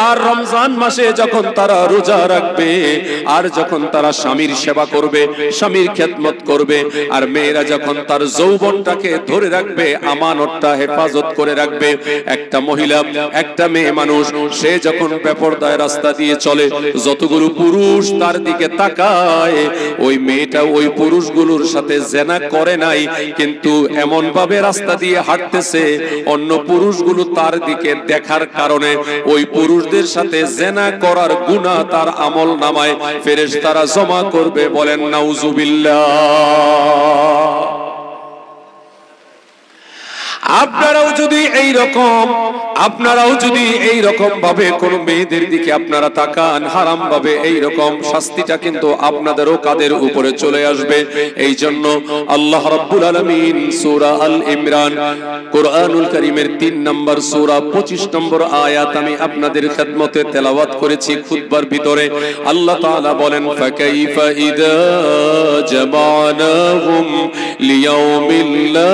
আর রমজান মাসে যখন তারা রোজা রাখবে, আর যখন তারা স্বামীর সেবা করবে, স্বামীর খেদমত করবে, আর মেয়েরা যখন তার যৌবনটাকে ধরে রাখবে, আমানতটা হেফাজত করে রাখবে। একটা মহিলা, একটা মেয়ে মানুষ, সে যখন বেপরদায় রাস্তা দিয়ে চলে, যতগুলো পুরুষ তার দিকে তাকায়, ওই মেয়েটা ওই পুরুষগুলোর সাথে জেনা করে নাই, কিন্তু এমন ভাবে রাস্তা দিয়ে হাঁটতেছে, অন্য পুরুষগুলো তার দিকে দেখার কারণে ওই পুরুষদের সাথে জেনা করার গুনাহ তার আমল নামায় ফেরেশতারা জমা করবে। বলেন নাউজুবিল্লাহ। আপনারাও যদি এই রকম ভাবে কোন মেয়েদের দিকে আপনারা তাকান হারাম ভাবে, এই রকম শাস্তিটা কিন্তু আপনাদেরও কাদের উপরে চলে আসবে। এই জন্য আল্লাহ রাব্বুল আলামিন সূরা আল ইমরান কোরআনুল কারীমের 3 নম্বর সূরা 25 নম্বর আয়াত আমি আপনাদের খেদমতে তেলাওয়াত করেছি খুতবার ভিতরে। আল্লাহ তাআলা বলেন ফাকাইফা ইযা জামানাহুম লিয়াউমিল্লা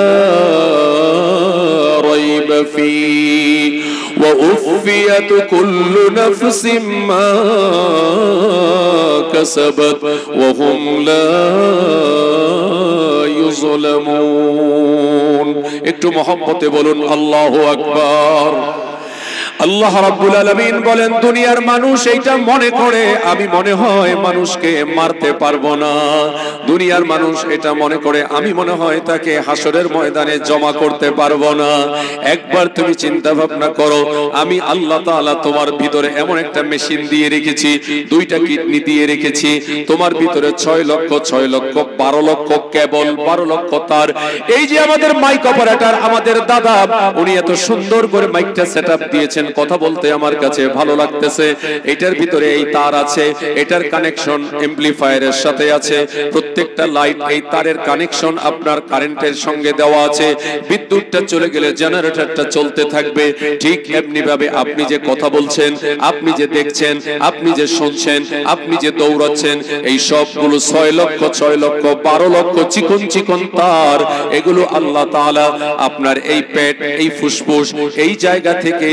ريب فيه وأوفيت كل نفس ما كسبت وهم لا يظلمون। একটু মহব্বতে বলুন আল্লাহু আকবার। আল্লাহ রাব্বুল আলামিন বলেন দুনিয়ার মানুষ এইটা মনে করে আমি মনে হয় মানুষকে মারতে পারবো না, দুনিয়ার মানুষ এটা মনে করে আমি মনে হয় তাকে হাসরের ময়দানে জমা করতে পারবো না। একবার তুমি চিন্তা ভাবনা করো, আমি আল্লাহ তাআলা তোমার ভিতরে এমন একটা মেশিন দিয়ে রেখেছি, 2টা কিডনি দিয়ে রেখেছি, তোমার ভিতরে 6 লক্ষ 6 লক্ষ 12 লক্ষ কেবল, 12 লক্ষ তার। এই যে আমাদের মাইক অপারেটর আমাদের দাদা, উনি এত সুন্দর করে মাইকটা সেটআপ দিয়েছেন, কথা বলতে আমার কাছে ভালো লাগতেছে। এটার ভিতরে এই তার আছে, এটার কানেকশন এমপ্লিফায়ারের সাথে আছে, প্রত্যেকটা লাইট এই তারের কানেকশন আপনার কারেন্টের সঙ্গে দেওয়া আছে। বিদ্যুৎটা চলে গেলে জেনারেটরটা চলতে থাকবে। ঠিক এমনি ভাবে আপনি যে কথা বলছেন, আপনি যে দেখছেন, আপনি যে শুনছেন, আপনি যে দৌড়াচ্ছেন, এই সবগুলো 6 লক্ষ 6 লক্ষ 12 লক্ষ চিকন চিকন তার, এগুলো আল্লাহ তাআলা আপনার এই পেট, এই ফুসফুস, এই জায়গা থেকে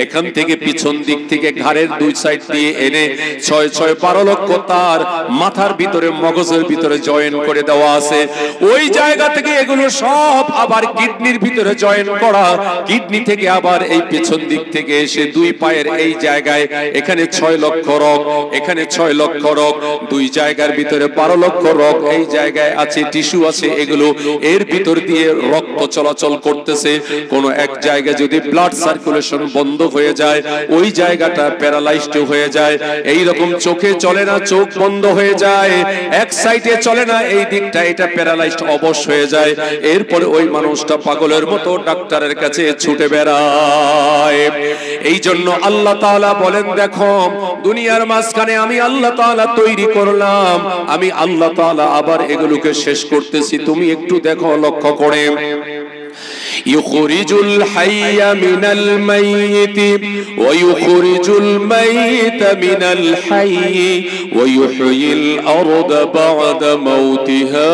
এখান থেকে পিছন দিক থেকে ঘাড়ের দুই সাইড দিয়ে এনে 6-6-12 লক্ষ তার মাথার ভিতরে মগজের ভিতরে জয়েন করে দেওয়া আছে। ওই জায়গা থেকে এগুলো সব আবার কিডনির ভিতরে জয়েন করা, কিডনি থেকে আবার এই পিছন দিক থেকে এসে দুই পায়ের এই জায়গায় এখানে 6 লক্ষ রগ, এখানে 6 লক্ষ রগ, দুই জায়গার ভিতরে 12 লক্ষ রগ এই জায়গায় আছে, টিস্যু আছে, এগুলো এর ভিতর দিয়ে রক্ত চলাচল করতেছে। কোন এক জায়গায় যদি ব্লাড সার্কুলেশন বন্ধ হয়ে যায় ওই জায়গাটা প্যারালাইজড হয়ে যায়। এই রকম চোখে চলে না, চোখ বন্ধ হয়ে যায়, এক সাইডে চলে না, এই দিকটা এটা প্যারালাইজড অবশ হয়ে যায়। এরপরে ওই মানুষটা পাগলের মতো ডাক্তারের কাছে ছুটে বেড়ায়। এই জন্য আল্লাহ তাআলা বলেন, দেখো দুনিয়ার মাঝখানে আমি আল্লাহ তাআলা তৈরি করলাম, আমি আল্লাহ তাআলা আবার এগুলোকে শেষ করতেছি। তুমি একটু দেখো, লক্ষ্য করে। ইখরিজুল হাইয়া মিনাল মাইয়িতি ওয়া ইখরিজুল মাইয়িতা মিনাল হাইয়ি ওয়া ইহয়িল আরদা বা'দা মাউতিহা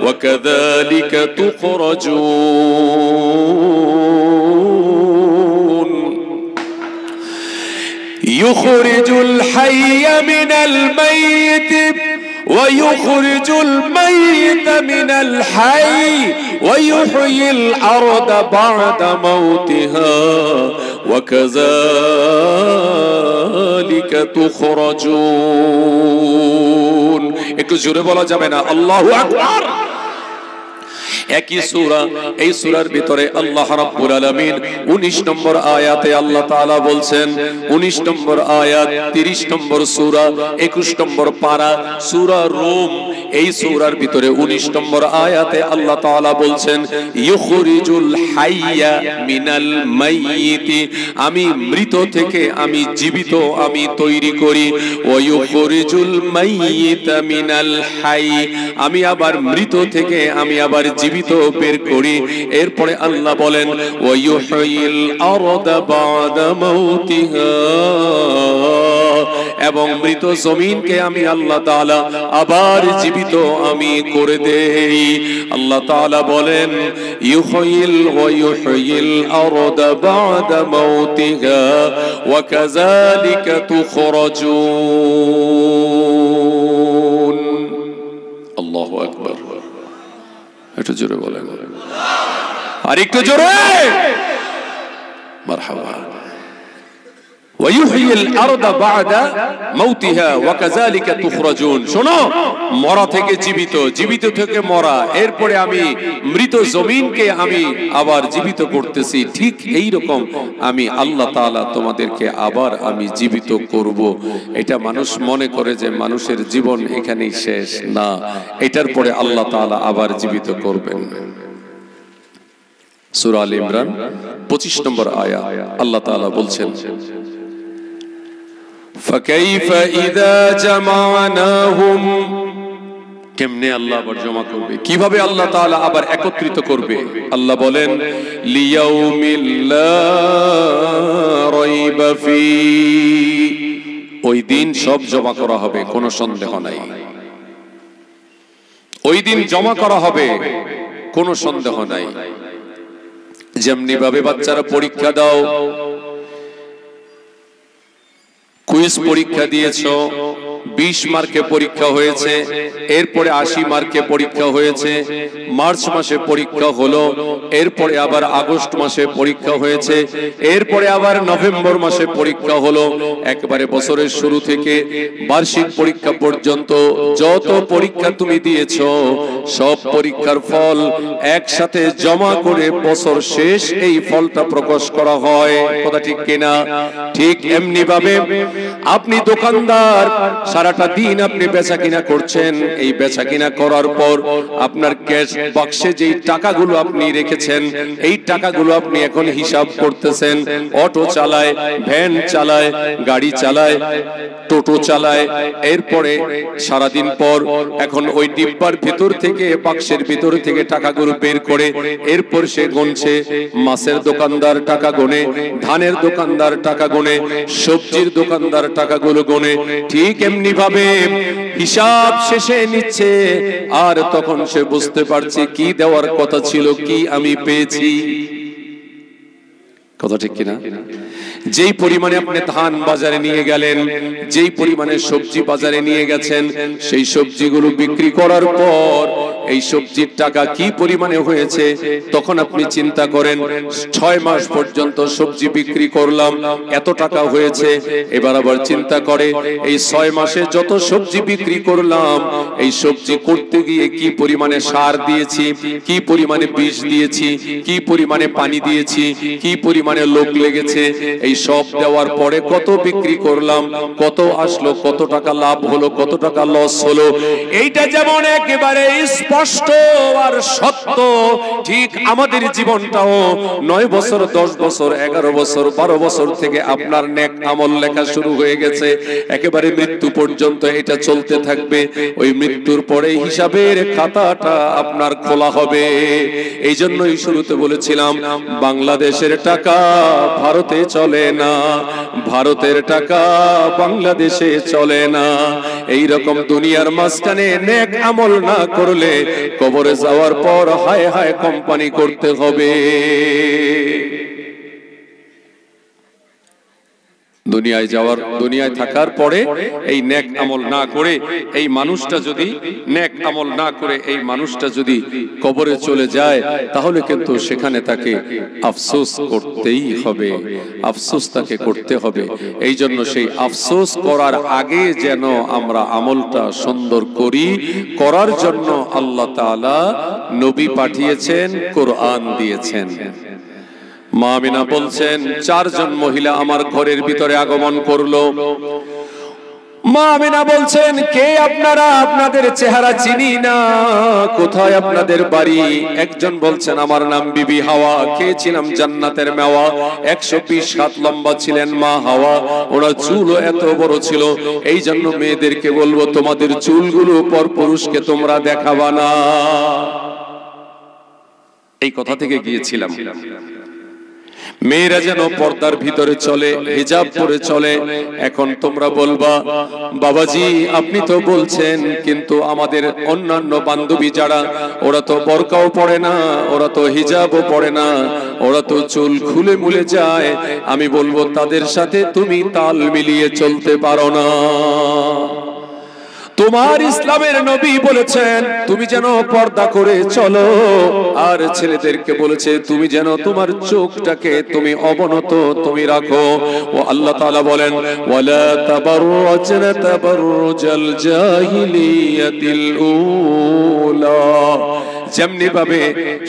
ওয়া কাযালিকা তুখরাজুন। ইখরিজুল হাইয়া মিনাল মাইয়িতি ويخرج الميت من الحي ويحيي الأرض بعد موتها وكذلك تخرجون। একটু জোরে বলা যাবে না আল্লাহু আকবার? একই সূরা, এই সূরার ভিতরে আল্লাহ রাব্বুল আলামিন 19 নম্বর আয়াতে আল্লাহ তাআলা বলছেন, 19 নম্বর আয়াত, 30 নম্বর সূরা, 21 নম্বর পারা, সূরা রুম, এই সূরার ভিতরে 19 নম্বর আয়াতে আল্লাহ তাআলা বলছেন, ইখরিজুল হাইয়া মিনাল মাইয়িতি, আমি মৃত থেকে আমি জীবিত আমি তৈরি করি, ওয়া ইখরিজুল মাইয়িতা মিনাল হাই, আমি আবার মৃত থেকে আমি আবার জীবিত বের করি। এরপরে আল্লাহ বলেন, ওয়া ইউহয়িল আরদা বা'দা মাউতিহা, এবং মৃত জমিনকে আমি আল্লাহ তাআলা আবার জীবিত আমি করে দেই। আল্লাহ তাআলা বলেন, ইউহয়িল ওয়া ইউহয়িল আরদা বা'দা মাউতিহা ওয়া কাযালিকা তুখরাজুন। আল্লাহু আকবার। একটু জোরে বলেন, আর একটু জোরে, মারহাবা। ওয়ায়ুহয়িল আরদা বা'দা মাউতিহা ওয়া কাযালিকা তুখরাজুন। শোনো, মরা থেকে জীবিত, জীবিত থেকে মরা, এরপরে আমি মৃত জমিনকে আমি আবার জীবিত করতেছি। ঠিক এই রকম আমি আল্লাহ তাআলা তোমাদেরকে আবার আমি জীবিত করব। এটা মানুষ মনে করে যে মানুষের জীবন এখানেই শেষ, না, এটার পরে আল্লাহ তাআলা আবার জীবিত করবেন। সূরা আল ইমরান 25 নম্বর আয়াত আল্লাহ তাআলা বলছেন, ফাকাইফা ইযা জামা'নাহুম, কেমনে আল্লাহ আবার জমা করবে, কিভাবে আল্লাহ তাআলা আবার একত্রিত করবে। আল্লাহ বলেন, লিয়াউমিল লা রাইবা ফি, ওই দিন সব জমা করা হবে, কোনো সন্দেহ নাই। ওই দিন জমা করা হবে, কোনো সন্দেহ নাই। যেমনি ভাবে বাচ্চারা পরীক্ষা দাও, কুইজ পরীক্ষা দিয়েছো, 20 মার্কে পরীক্ষা হয়েছে, এরপরে 80 মার্কে পরীক্ষা হয়েছে, মার্চ মাসে পরীক্ষা হলো, এরপরে আবার আগস্ট মাসে পরীক্ষা হয়েছে, এরপরে আবার নভেম্বর মাসে পরীক্ষা হলো। একবারে বছরের শুরু থেকে বার্ষিক পরীক্ষা পর্যন্ত যত পরীক্ষা তুমি দিয়েছো সব পরীক্ষার ফল একসাথে জমা করে বছর শেষ এই ফলটা প্রকাশ করা হয়। কথা ঠিক কিনা? ঠিক এমনি ভাবে আপনি দোকানদার, সারাটা দিন আপনি বেচা কিনা করছেন, এই বেচা কিনা করার পর আপনার ক্যাশ বাক্সে যেই টাকাগুলো আপনি রেখেছেন এই টাকাগুলো আপনি এখন হিসাব করতেছেন। অটো চালায়, ভ্যান চালায়, গাড়ি চালায়, টোটো চালায়, এরপরে সারাদিন পর এখন ওই ডিব্বার ভিতর থেকে, বাক্সের ভিতর থেকে টাকাগুলো বের করে এরপর সে গুনছে। মাছের দোকানদার টাকা গোনে, ধানের দোকানদার টাকা গোনে, সবজির দোকানদার টাকাগুলো গোনে। ঠিক এমনি ভাবে হিসাব শেষে নিচ্ছে, আর তখন সে বুঝতে পারছে কি দেওয়ার কথা ছিল, কি আমি পেয়েছি। কথা ঠিক কিনা? যেই পরিমাণে আপনি ধান বাজারে নিয়ে গেলেন, যেই পরিমাণে সবজি বাজারে নিয়ে গেছেন, সেই সবজিগুলো বিক্রি করার পর এই সবজির টাকা কি পরিমাণে হয়েছে তখন আপনি চিন্তা করেন 6 মাস পর্যন্ত সবজি বিক্রি করলাম, এত টাকা হয়েছে। এবার আবার চিন্তা করে এই 6 মাসে যত সবজি বিক্রি করলাম, এই সবজি করতে গিয়ে কি পরিমাণে সার দিয়েছি, কি পরিমাণে বীজ দিয়েছি, কি পরিমাণে পানি দিয়েছি, কি পরিমাণে লোক লেগেছে, এই সব দেওয়ার পরে কত বিক্রি করলাম, কত আসলো, কত টাকা লাভ হলো, কত টাকা লস হলো। এইটা যেমন একেবারে স্পষ্ট আর সত্য, ঠিক আমাদের জীবনটাও 9 বছর, 10 বছর, 11 বছর, 12 বছর থেকে আপনার নেক আমল লেখা শুরু হয়ে গেছে, একেবারে মৃত্যু পর্যন্ত এটা চলতে থাকবে। ওই মৃত্যুর পরে হিসাবের খাতাটা আপনার খোলা হবে। এই জন্যই শুরুতে বলেছিলাম, বাংলাদেশের টাকা ভারতে চলে না, ভারতের টাকা বাংলাদেশে চলে না। এই রকম দুনিয়ার মাঝখানে নেক আমল না করলে কবরে যাওয়ার পর হায় হায় কোম্পানি করতে হবে। দুনিয়ায় থাকার পরে এই নেক আমল না করে এই মানুষটা যদি নেক আমল না করে এই মানুষটা যদি কবরে চলে যায়, তাহলে কিন্তু সেখানে তাকে আফসোস করতেই হবে, আফসোস তাকে করতে হবে। এই জন্য সেই আফসোস করার আগে যেন আমরা আমলটা সুন্দর করি, করার জন্য আল্লাহ তাআলা নবী পাঠিয়েছেন, কোরআন দিয়েছেন। মা আমিনা বলছেন 4 জন মহিলা আমার ঘরের ভিতরে আগমন করলো। মা আমিনা বলছেন, কে আপনারা? আপনাদের চেহারা চিনি না, কোথায় আপনাদের বাড়ি? একজন বলছেন, আমার নাম বিবি হাওয়া, খেয়েছিলাম জান্নাতের মেওয়া। 120 হাত লম্বা ছিলেন মা হাওয়া, ওরা চুলও এত বড় ছিল। এই জন্য মেয়েদেরকে বলবো, তোমাদের চুলগুলো পর পুরুষকে তোমরা দেখাবা না। এই কথা থেকে গিয়েছিলাম। মেয়েরা যেন পর্দার ভিতরে চলে, হিজাব পরে চলে। এখন তোমরা বলবা, বাবাজি আপনি তো বলছেন, কিন্তু আমাদের অন্যান্য বান্ধবী যারা, ওরা তো বোরকাও পরে না, ওরা তো হিজাবও পরে না, ওরা তো চুল খুলে মুলে যায়। আমি বলবো, তাদের সাথে তুমি তাল মিলিয়ে চলতে পারো না। তোমার ইসলামের নবী বলেছেন তুমি যেন পর্দা করে চলো, আর ছেলেদেরকে বলেছে তুমি যেন তোমার চোখটাকে তুমি অবনত তুমি রাখো। ও আল্লাহ তাআলা বলেন, ওয়ালা তাবাররাজনা তাবাররুজাল জাহিলিয়াতিল উলা। যেমনি ভাবে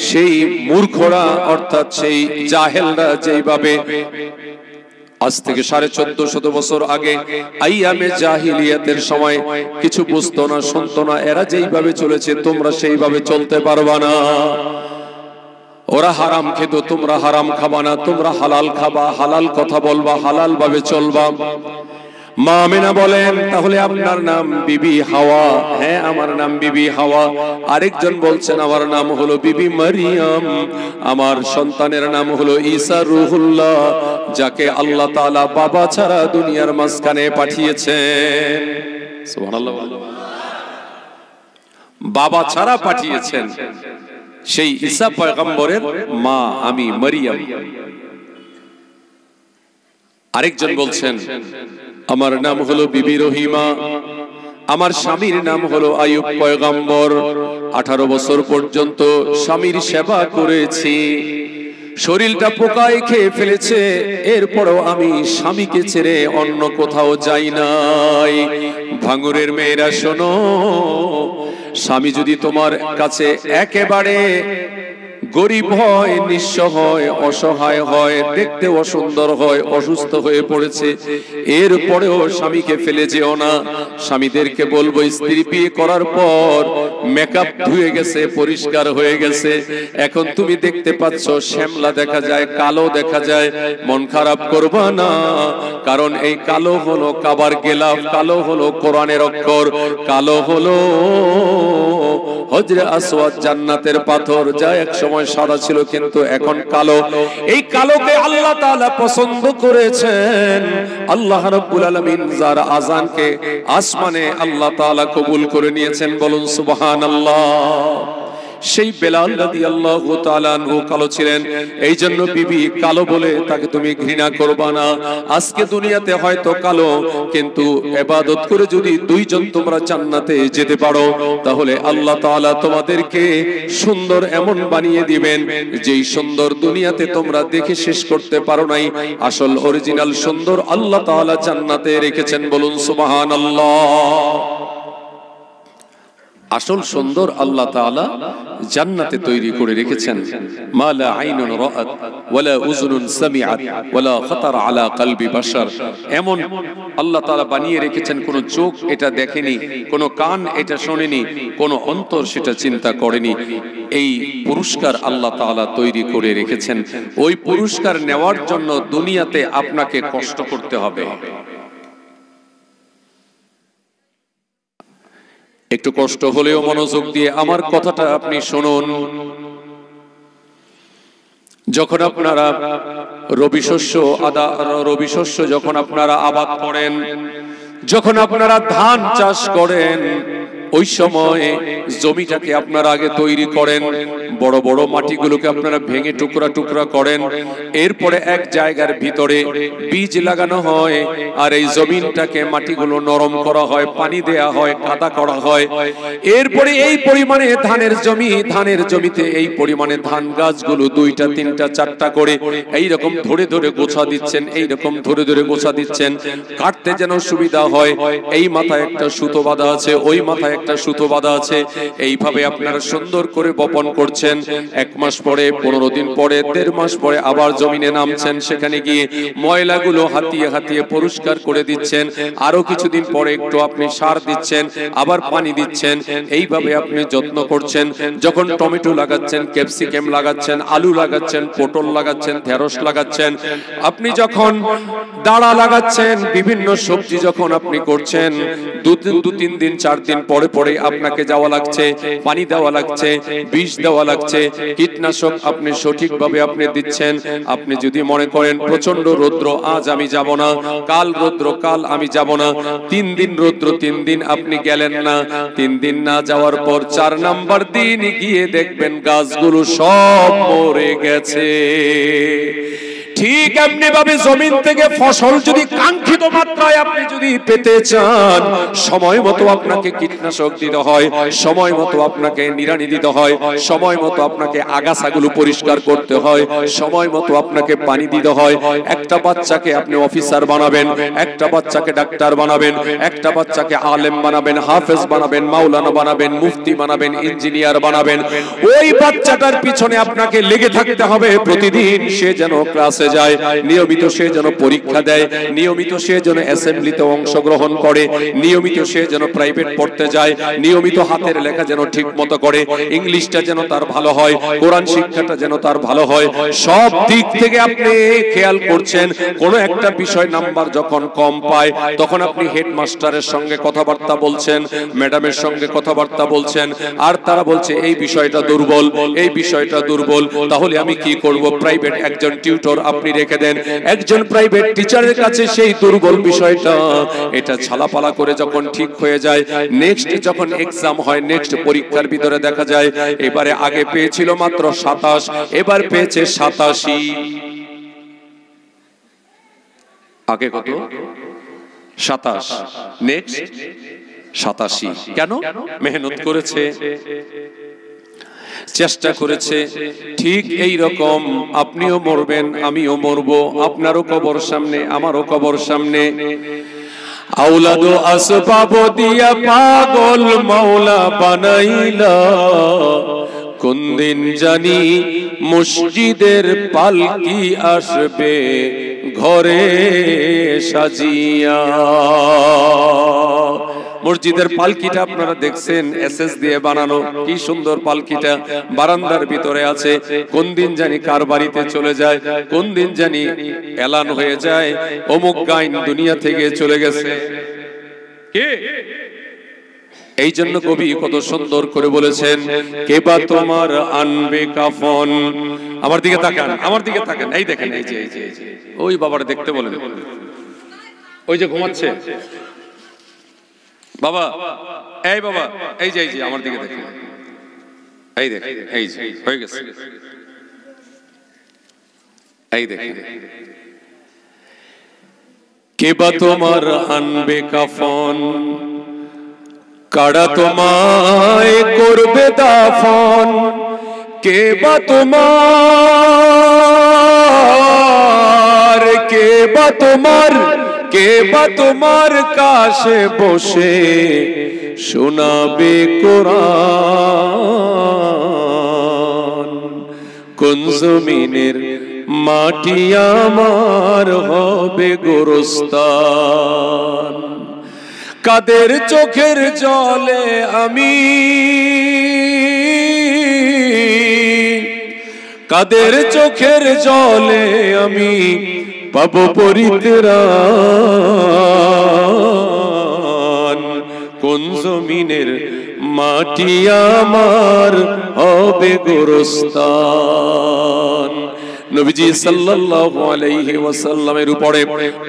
সেই মূর্খরা, অর্থাৎ সেই জাহেলরা যেইভাবে আজ থেকে 1450 বছর আগে আইয়ামে জাহিলিয়াতের সময় কিছু বুঝতো না, শুনতো না, এরা যেইভাবে চলেছে তোমরা সেইভাবে চলতে পারবা না। ওরা হারাম খেত, তোমরা হারাম খাবা না, তোমরা হালাল খাবা, হালাল কথা বলবা, হালাল ভাবে চলবা। মা আমিনা বলেন, তাহলে আপনার নাম বিবি হাওয়া? হ্যাঁ, আমার নাম বিবি হাওয়া। আরেকজন বলছেন, আমার নাম হলো বিবি মারিয়াম, আমার সন্তানের নাম হলো ঈসা রুহুল্লাহ, যাকে আল্লাহ তাআলা বাবা ছাড়া দুনিয়ার মাঝখানে পাঠিয়েছেন। সুবহানাল্লাহ। বাবা ছাড়া পাঠিয়েছেন সেই ঈসা পয়গম্বরের মা আমি মারিয়াম। আরেকজন বলছেন, আমার নাম হলো বিবি রহিমা, আমার স্বামীর নাম হলো আইয়ুব পয়গম্বর। 18 বছর পর্যন্ত স্বামীর সেবা করেছি, শরীরটা পোকায় খেয়ে ফেলেছে, এরপরও আমি স্বামীকে ছেড়ে অন্য কোথাও যাই নাই। ভাঙুরের মেয়েরা শোনো, স্বামী যদি তোমার কাছে একেবারে গরিব হয়, নিঃস্ব হয়, অসহায় হয়, দেখতে অসুন্দর হয়, অসুস্থ হয়ে পড়েছে, এরপরেও স্বামীকে ফেলে যেও না। স্বামীদেরকে বলবো, স্ত্রী বিয়ে করার পর মেকআপ ধুয়ে গেছে, পরিষ্কার হয়ে গেছে, এখন তুমি দেখতে পাচ্ছ শ্যামলা দেখা যায়, কালো দেখা যায়, মন খারাপ করবা না। কারণ এই কালো হলো কাবার গেলাফ, কালো হলো কোরআনের অক্ষর, কালো হলো হজরে আসওয়াদ জান্নাতের পাথর, যা এক সময় সাদা ছিল কিন্তু এখন কালো। এই কালোকে আল্লাহ তাআলা পছন্দ করেছেন। আল্লাহ রাব্বুল আলামিন যার আযানকে আসমানে আল্লাহ তাআলা কবুল করে নিয়েছেন, বলুন সুবহানাল্লাহ। সেই বেলাল রাদিয়াল্লাহু তাআলা আনহু কালো ছিলেন, এই জন্য বিবি কালো বলে তাকে তুমি ঘৃণা করবা না। আজকে দুনিয়াতে হয়তো কালো, কিন্তু ইবাদত করে যদি দুইজন তোমরা জান্নাতে যেতে পারো, তাহলে আল্লাহ তাআলা তোমাদেরকে সুন্দর এমন বানিয়ে দিবেন, যেই সুন্দর দুনিয়াতে তোমরা দেখে শেষ করতে পারো নাই। আসল অরিজিনাল সুন্দর আল্লাহ তাআলা জান্নাতে রেখেছেন, বলুন সুবহানাল্লাহ। আসল সুন্দর আল্লাহ তাআলা জান্নাতে তৈরি করে রেখেছেন। মা লা আইনুন রাআত ওয়ালা উযুনুন সামিআত ওয়ালা খাতার আলা কলবি বাশার, এমন আল্লাহ তাআলা বানিয়ে রেখেছেন, কোন চোখ এটা দেখেনি, কোন কান এটা শোনেনি, কোন অন্তর সেটা চিন্তা করেনি। এই পুরস্কার আল্লাহ তাআলা তৈরি করে রেখেছেন। ওই পুরস্কার নেওয়ার জন্য দুনিয়াতে আপনাকে কষ্ট করতে হবে। একটু কষ্ট হলেও মনোযোগ দিয়ে আমার কথাটা আপনি শুনুন। যখন আপনারা রবি শস্য যখন আপনারা আবাদ করেন, যখন আপনারা ধান চাষ করেন, ওই সময় জমিটাকে আপনারা আগে তৈরি করেন, বড় বড় মাটিগুলোকে আপনারা ভেঙে টুকরা টুকরা করেন, এরপরে এক জায়গার ভিতরে বীজ লাগানো হয়, আর এই জমিনটাকে মাটিগুলো নরম করা হয়, পানি দেয়া হয়, কাদা করা হয়। এরপরে এই পরিমাণে ধানের জমিতে এই পরিমাণে ধান গাছগুলো 2টা 3টা 4টা করে এইরকম ধরে ধরে গোছা দিচ্ছেন, এইরকম ধরে ধরে গোছা দিচ্ছেন, কাটতে যেন সুবিধা হয়। এই মাথায় একটা সুতো বাঁধা আছে, ওই মাথায় একটা সুতো বাঁধা আছে, এইভাবে আপনারা সুন্দর করে বপন করছেন। 1 মাস পরে, 15 দিন পরে, 1.5 মাস পরে আবার জমিনে নামছেন, সেখানে গিয়ে ময়লাগুলো হাতিয়ে হাতিয়ে পরিষ্কার করে দিচ্ছেন। আরো কিছুদিন পরে একটু আপনি সার দিচ্ছেন, আবার পানি দিচ্ছেন, এইভাবে আপনি যত্ন করছেন। যখন টমেটো লাগাচ্ছেন, ক্যাপসিকাম লাগাচ্ছেন, আলু লাগাচ্ছেন, পটল লাগাচ্ছেন, ঢেঁড়স লাগাচ্ছেন, আপনি যখন দাঁড়া লাগাচ্ছেন, বিভিন্ন সবজি যখন আপনি করছেন, 2-3 দিন 4 দিন পরে পরে আপনাকে যাওয়া লাগছে, পানি দেওয়া লাগছে, বিষ দেওয়া লাগছে, কীটনাশক আপনি সঠিকভাবে আপনি দিচ্ছেন। আপনি যদি মনে করেন প্রচন্ড রৌদ্র, আজ আমি যাব না, কাল রৌদ্র, কাল আমি যাব না, 3 দিন রৌদ্র, 3 দিন আপনি গেলেন না, 3 দিন না যাওয়ার পর 4 নাম্বার দিন গিয়ে দেখবেন গাছগুলো সব মরে গেছে। ঠিক এমনি ভাবে জমিন থেকে ফসল যদি কাঙ্ক্ষিত মাত্রায় আপনি যদি পেতে চান, সময় মতো আপনাকে কীটনাশক দিতে হয়, সময় মতো আপনাকে নিড়ানি দিতে হয়, সময় মতো আপনাকে আগাছাগুলো পরিষ্কার করতে হয়, সময় মতো আপনাকে পানি দিতে হয়। একটা বাচ্চাকে আপনি অফিসার বানাবেন, একটা বাচ্চাকে ডাক্তার বানাবেন, একটা বাচ্চাকে আলেম বানাবেন, হাফেজ বানাবেন, মাওলানা বানাবেন, মুফতি বানাবেন, ইঞ্জিনিয়ার বানাবেন। ওই বাচ্চাটার পিছনে আপনাকে লেগে থাকতে হবে। প্রতিদিন সে যেন ক্লাসে যায়, নিয়মিত সে যেন পরীক্ষা দেয়, নিয়মিত সে যেন অ্যাসেম্বলিতে অংশগ্রহণ করে, নিয়মিত সে যেন প্রাইভেট পড়তে যায়, নিয়মিত হাতের লেখা যেন ঠিক মতো করে, ইংলিশটা যেন তার ভালো হয়, কোরআন শিক্ষাটা যেন তার ভালো হয়। সব দিক থেকে আপনি খেয়াল করছেন। কোনো একটা বিষয় নাম্বার যখন কম পায়, তখন আপনি হেডমাস্টারের সঙ্গে কথাবার্তা বলছেন, ম্যাডামের সঙ্গে কথাবার্তা বলছেন, আর তারা বলছে এই বিষয়টা দুর্বল, এই বিষয়টা দুর্বল, তাহলে আমি কি করব? প্রাইভেট একজন টিউটর আপনি রেখে দেন, একজন প্রাইভেট টিচারের কাছে সেই দুর্বল বিষয়টা এটা ছালাপালা করে যখন ঠিক হয়ে যায়, নেক্সট যখন এক্সাম হয়, নেক্সট পরীক্ষার ভিতরে দেখা যায় এবারে আগে পেয়েছিল মাত্র 27, এবার পেয়েছে 87। আগে কত? 27, নেক্সট 87। কেন? মেহনত করেছে, চেষ্টা করেছে। ঠিক এই রকম আপনিও মরবেন, আমিও মরব, আপনারও কবর সামনে, আমারও কবর সামনে। আওলাদু আসবাব দিয়া পাগল মাওলা বানাইলা, কোন দিন জানি মসজিদের পালকি আসবে ঘরে সাজিয়া। মসজিদের পালকিটা আপনারা দেখছেন এসএস দিয়ে বানানো, কি সুন্দর পালকিটা বারান্দার ভিতরে আছে। কোন দিন জানি কার বাড়িতে চলে যায়, কোন দিন জানি এলান হয়ে যায় অমুক গাইন দুনিয়া থেকে চলে গেছে। কে? এই জন্য কবি কত সুন্দর করে বলেছেন, কে বা তোমার আনবে কাফন। আমার দিকে তাকান, আমার দিকে তাকান, এই দেখেন, এই যে ওই বাবাটা দেখতে বলেন, ওই যে ঘুমাচ্ছে বাবা, এই বাবা, এই যে আমার দিকে দেখেন, এই দেখেন, এই যে হয়ে গেছে। এই দেখেন, কে বা তোমার আনবে কাফন, কারা তোমায় করবে দাফন, কে বা তোমার, কে বা তোমার, কে বা তোমার কাছে বসে শোনাবে কোরআন। কোন জমিনের মাটি আমার হবে গোরস্তান, কাদের চোখের জলে আমি, কাদের চোখের জলে আমি পাবো পরিত্রাণ। কোন জমিনের মাটি আমার হবে গোরস্তান। নবীজি সাল্লাল্লাহু আলাইহি ওয়াসাল্লামের উপরে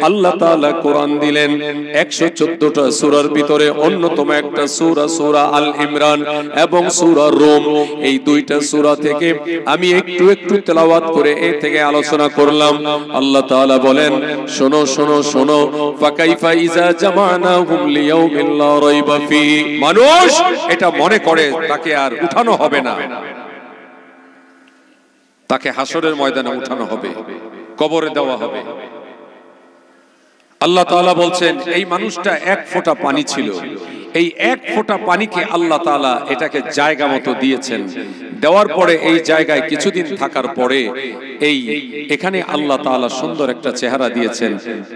আল্লাহ তাআলা কোরআন দিলেন 114টা সূরার ভিতরে অন্যতম একটা সূরা সূরা আল ইমরান এবং সূরা রুম। এই দুইটা সূরা থেকে আমি একটু একটু তেলাওয়াত করে এ থেকে আলোচনা করলাম। আল্লাহ তাআলা বলেন, শোনো শোনো শোনো, ফাকাইফা ইজা জামানাহুম লিয়াউমিন লা রাইবা ফি। মানুষ এটা মনে করে তাকে আর উঠানো হবে না, তাকে হাসরের ময়দানে উঠানো হবে, কবরে দেওয়া হবে। আল্লাহ তাআলা বলছেন, এই মানুষটা এক ফোঁটা পানি ছিল, এই এক ফোঁটা পানিকে আল্লাহ তাআলা এটাকে জায়গা মতো দিয়েছেন। দেওয়ার পরে এই জায়গায় কিছুদিন থাকার পরে এই এখানে আল্লাহ তাআলা সুন্দর একটা চেহারা দিয়েছেন,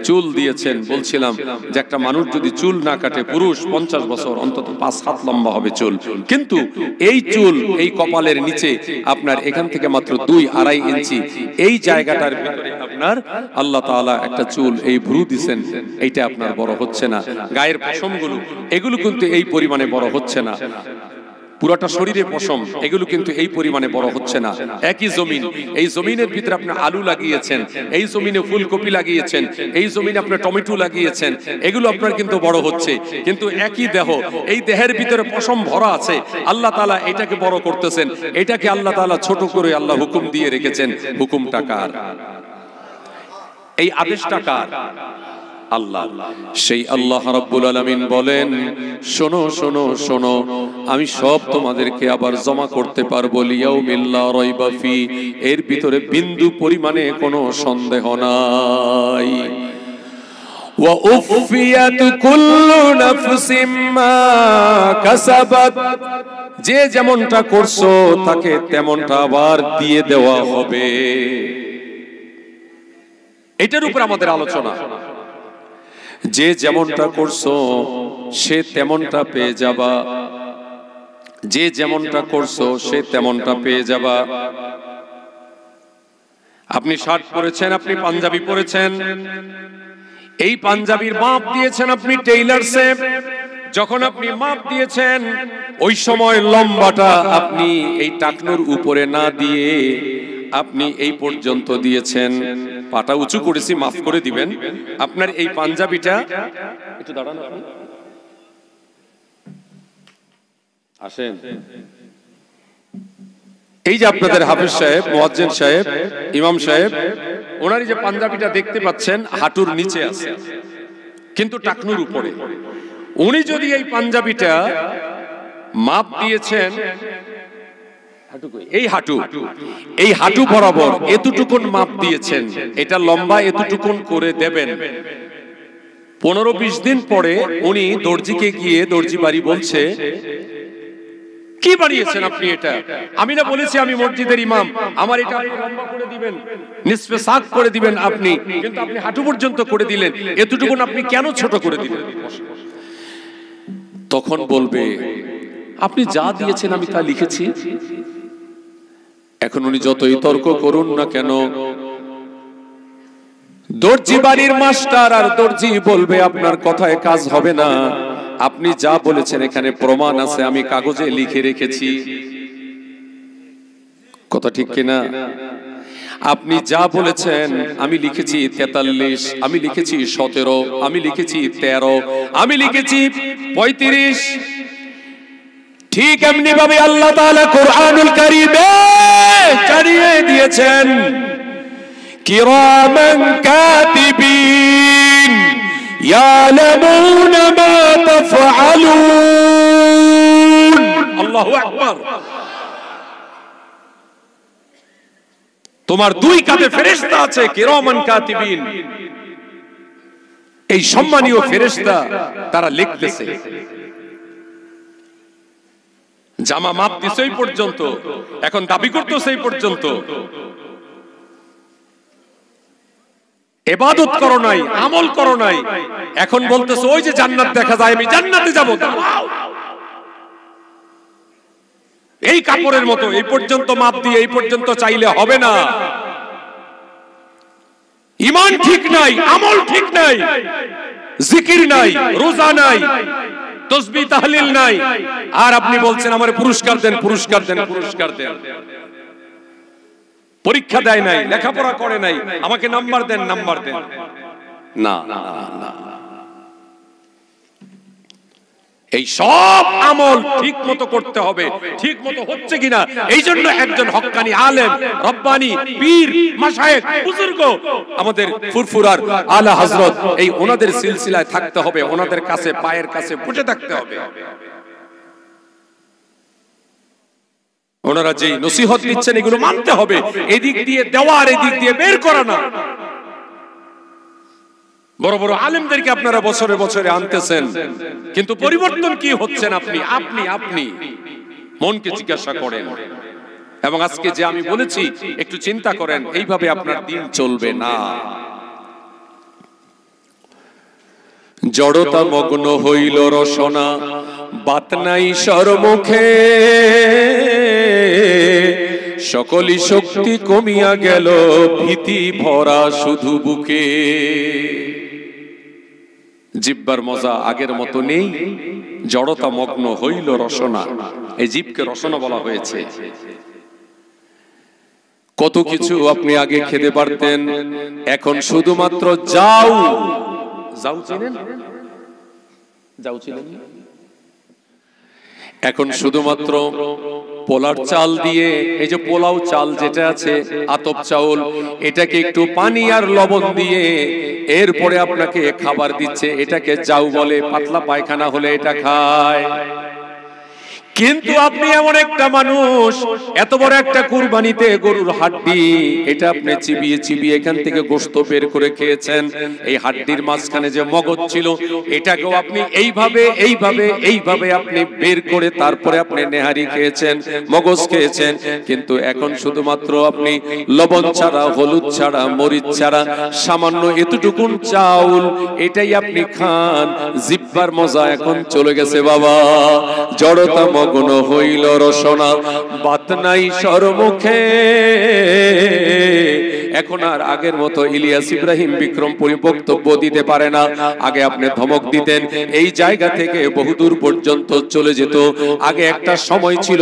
চুল দিয়েছেন। বলছিলাম যে একটা মানুষ যদি চুল না কাটে, পুরুষ 50 বছর অন্তত 5 হাত লম্বা হবে চুল, কিন্তু এই চুল এই কপালের নিচে আপনার এখান থেকে মাত্র 2-2.5 ইঞ্চি এই জায়গাটার ভিতরে আপনার আল্লাহ তাআলা একটা চুল এই ভ্রু দিয়েছেন, এইটা আপনার বড় হচ্ছে না। গায়ের পশমগুলো এগুলো কিন্তু এই পরিমাণে বড় হচ্ছে না, পুরোটা শরীরে পশম এগুলো কিন্তু এই পরিমাণে বড় হচ্ছে না। একই জমিন, এই জমিনের ভিতরে আপনি আলু লাগিয়েছেন, এই জমিনে ফুলকপি লাগিয়েছেন, এই জমিনে আপনি টমেটো লাগিয়েছেন, এগুলো আপনার কিন্তু বড় হচ্ছে, কিন্তু একই দেহ, এই দেহের ভিতরে পশম ভরা আছে। আল্লাহ তাআলা এটাকে বড় করতেছেন, এটাকে আল্লাহ তাআলা ছোট করে আল্লাহ হুকুম দিয়ে রেখেছেন। হুকুমটা কার? এই আদেশটা কার? আল্লাহ। সেই আল্লাহ রাব্বুল আলামিন বলেন, শোনো শোনো শোনো, আমি সব তোমাদেরকে আবার জমা করতে পারবো, লিয়াউমিল লা রাইবা ফি, এর ভিতরে বিন্দু পরিমাণে কোনো সন্দেহ নাই। ওয়া উফিয়াত কুল্লু নাফসিম মা কাসাবাত, যে যেমনটা করছো তাকে তেমনটা আবার দিয়ে দেওয়া হবে। এটার উপর আমাদের আলোচনা। যে যেমনটা করছো সে তেমনটা পেয়ে যাবা, যে যেমনটা করছো সে তেমনটা পেয়ে যাবা। আপনি শার্ট পরেছেন, আপনি পাঞ্জাবি পরেছেন, এই পাঞ্জাবির মাপ দিয়েছেন আপনি টেইলার্সে, যখন আপনি মাপ দিয়েছেন ওই সময় লম্বাটা আপনি এই টাকনুর উপরে না দিয়ে আপনি এই পর্যন্ত দিয়েছেন। পাটা উঁচু করেছি, মাফ করে দিবেন। আপনার এই পাঞ্জাবিটা একটু দাঁড়ান, আসেন। এই যে আপনাদের হাফেজ সাহেব, মুয়াজ্জিন সাহেব, ইমাম সাহেব, ওনারই যে পাঞ্জাবিটা দেখতে পাচ্ছেন হাঁটুর নিচে আছে কিন্তু টাকনুর উপরে। উনি যদি এই পাঞ্জাবিটা মাপ দিয়েছেন এই হাঁটু, এই হাঁটু বরাবর এতটুকুন মাপ দিয়েছেন, এটা লম্বা এতটুকুন করে দেবেন। 15-20 দিন পরে উনি দর্জিকে গিয়ে দর্জি বাড়ি বলছে, কি বানিয়েছেন আপনি এটা? আমি না বলেছি আমি মসজিদের ইমাম, আমার এটা লম্বা করে দিবেন, নিসফে সাক করে দিবেন আপনি, কিন্তু আপনি হাঁটু পর্যন্ত করে দিলেন, এতটুকুন আপনি কেন ছোট করে দিলেন? তখন বলবে, আপনি যা দিয়েছেন আমি তা লিখেছি। এখন উনি যতই তর্ক করুন না কেন, দর্জি বাড়ির মাস্টার আর দর্জি বলবে আপনার কথায় কাজ হবে না, আপনি যা বলেছেন এখানে প্রমাণ আছে, আমি কাগজে লিখে রেখেছি। কথা ঠিক কিনা? আপনি যা বলেছেন আমি লিখেছি 43, আমি লিখেছি 17, আমি লিখেছি 13, আমি লিখেছি 35। ঠিক এমনি ভাবে আল্লাহ তাআলা কুরআনুল কারীমে জানিয়ে দিয়েছেন কিরামান কাতিবিন ইয়ালামুনা মা তাফআলুন। আল্লাহু আকবার। তোমার দুই কাঁধে ফেরেশতা আছে কিরামান কাতিবিন, এই সম্মানীয় ফেরেশতা তারা লিখতেছে। জামা মাপ দিছে এই পর্যন্ত, এখন দাবি করতে সেই পর্যন্ত ইবাদত করো নাই, আমল করো নাই, এখন বলতেছে ওই যে জান্নাত দেখা যায় আমি জান্নাতে যাব। এই কাপড়ের মতো এই পর্যন্ত মাপ দিয়ে এই পর্যন্ত চাইলে হবে না। ঈমান ঠিক নাই, আমল ঠিক নাই, জিকির নাই, রোজা নাই, তাসবিহ তাহলিল নাই, আর আপনি বলছেন আমারে পুরস্কার দেন, পুরস্কার দেন, পুরস্কার দেন। পরীক্ষা দেয় নাই, লেখাপড়া করে নাই, আমাকে নাম্বার দেন, নাম্বার দেন। না না না, এই সব আমল ঠিক মতো করতে হবে, ঠিক মতো হচ্ছে কিনা। এই জন্য একজন হক্কানি আলেম, রব্বানি, পীর, মাশায়েখ, বুজুর্গ, আমাদের ফুরফুরার আলা হযরত, এই ওনাদের সিলসিলায় থাকতে হবে, ওনাদের কাছে পায়ের কাছে বসে থাকতে হবে। ওনারা যেই নসিহত দিচ্ছেন এগুলো মানতে হবে, এদিক দিয়ে দেওয়া আর এদিক দিয়ে বের করা না। বড় বড় আলেমদেরকে আপনারা বছরে বছরে আনতেছেন, কিন্তু পরিবর্তন কি হচ্ছেন আপনি আপনি আপনি মনকে জিজ্ঞাসা করেন। এবং আজকে যে আমি বলেছি একটু চিন্তা করেন, এইভাবে আপনার দিন চলবে না। জড়তা মগ্ন হইল রসনা, বাত নাই সরমুখে, সকলি শক্তি কমিয়া গেল, ভীতি ভরা শুধু বুকে। জিহ্বার মজা আগের মতো নেই, জড়তা মগ্ন হইল রসনা। এই জিহ্বকে রসনা বলা হয়েছে। কত কিছু আপনি আগে খেতে পারতেন, এখন শুধুমাত্র যাও যাও চিনেন, যাও চিনেন, এখন শুধুমাত্র পোলার চাল দিয়ে, এই যে পোলাও চাল যেটা আছে, আতপ চাউল, এটাকে একটু পানি আর লবণ দিয়ে এরপরে আপনাকে খাবার দিচ্ছে, এটাকে যাও বলে। পাতলা পায়খানা হলে এটা খায়। কিন্তু আপনি এমন একটা মানুষ, এত বড় একটা কুরবানিতে গরুর হাড্ডি, এটা আপনি চিবিয়ে চিবিয়ে এখান থেকে গোশত বের করে খেয়েছেন। এই হাড্ডির মাঝখানে যে মগজ ছিল, এটাকেও আপনি এইভাবে এইভাবে এইভাবে আপনি বের করে তারপরে আপনি নেহারি খেয়েছেন, মগজ খেয়েছেন। কিন্তু এখন শুধুমাত্র আপনি লবণ ছাড়া, হলুদ ছাড়া, মরিচ ছাড়া, সামান্য এতটুকুন চাউল, এটাই আপনি খান। জিহ্বার মজা এখন চলে গেছে বাবা। জড়তা মগ্ন হইল রসনা, বাত নাই সরমুখে। এখন আর আগের মতো ইলিয়াস ইব্রাহিম বিক্রমপুরী বক্তব্য দিতে পারে না। আগে আপনি ধমক দিতেন, এই জায়গা থেকে বহুদূর পর্যন্ত চলে যেত। আগে একটা সময় ছিল,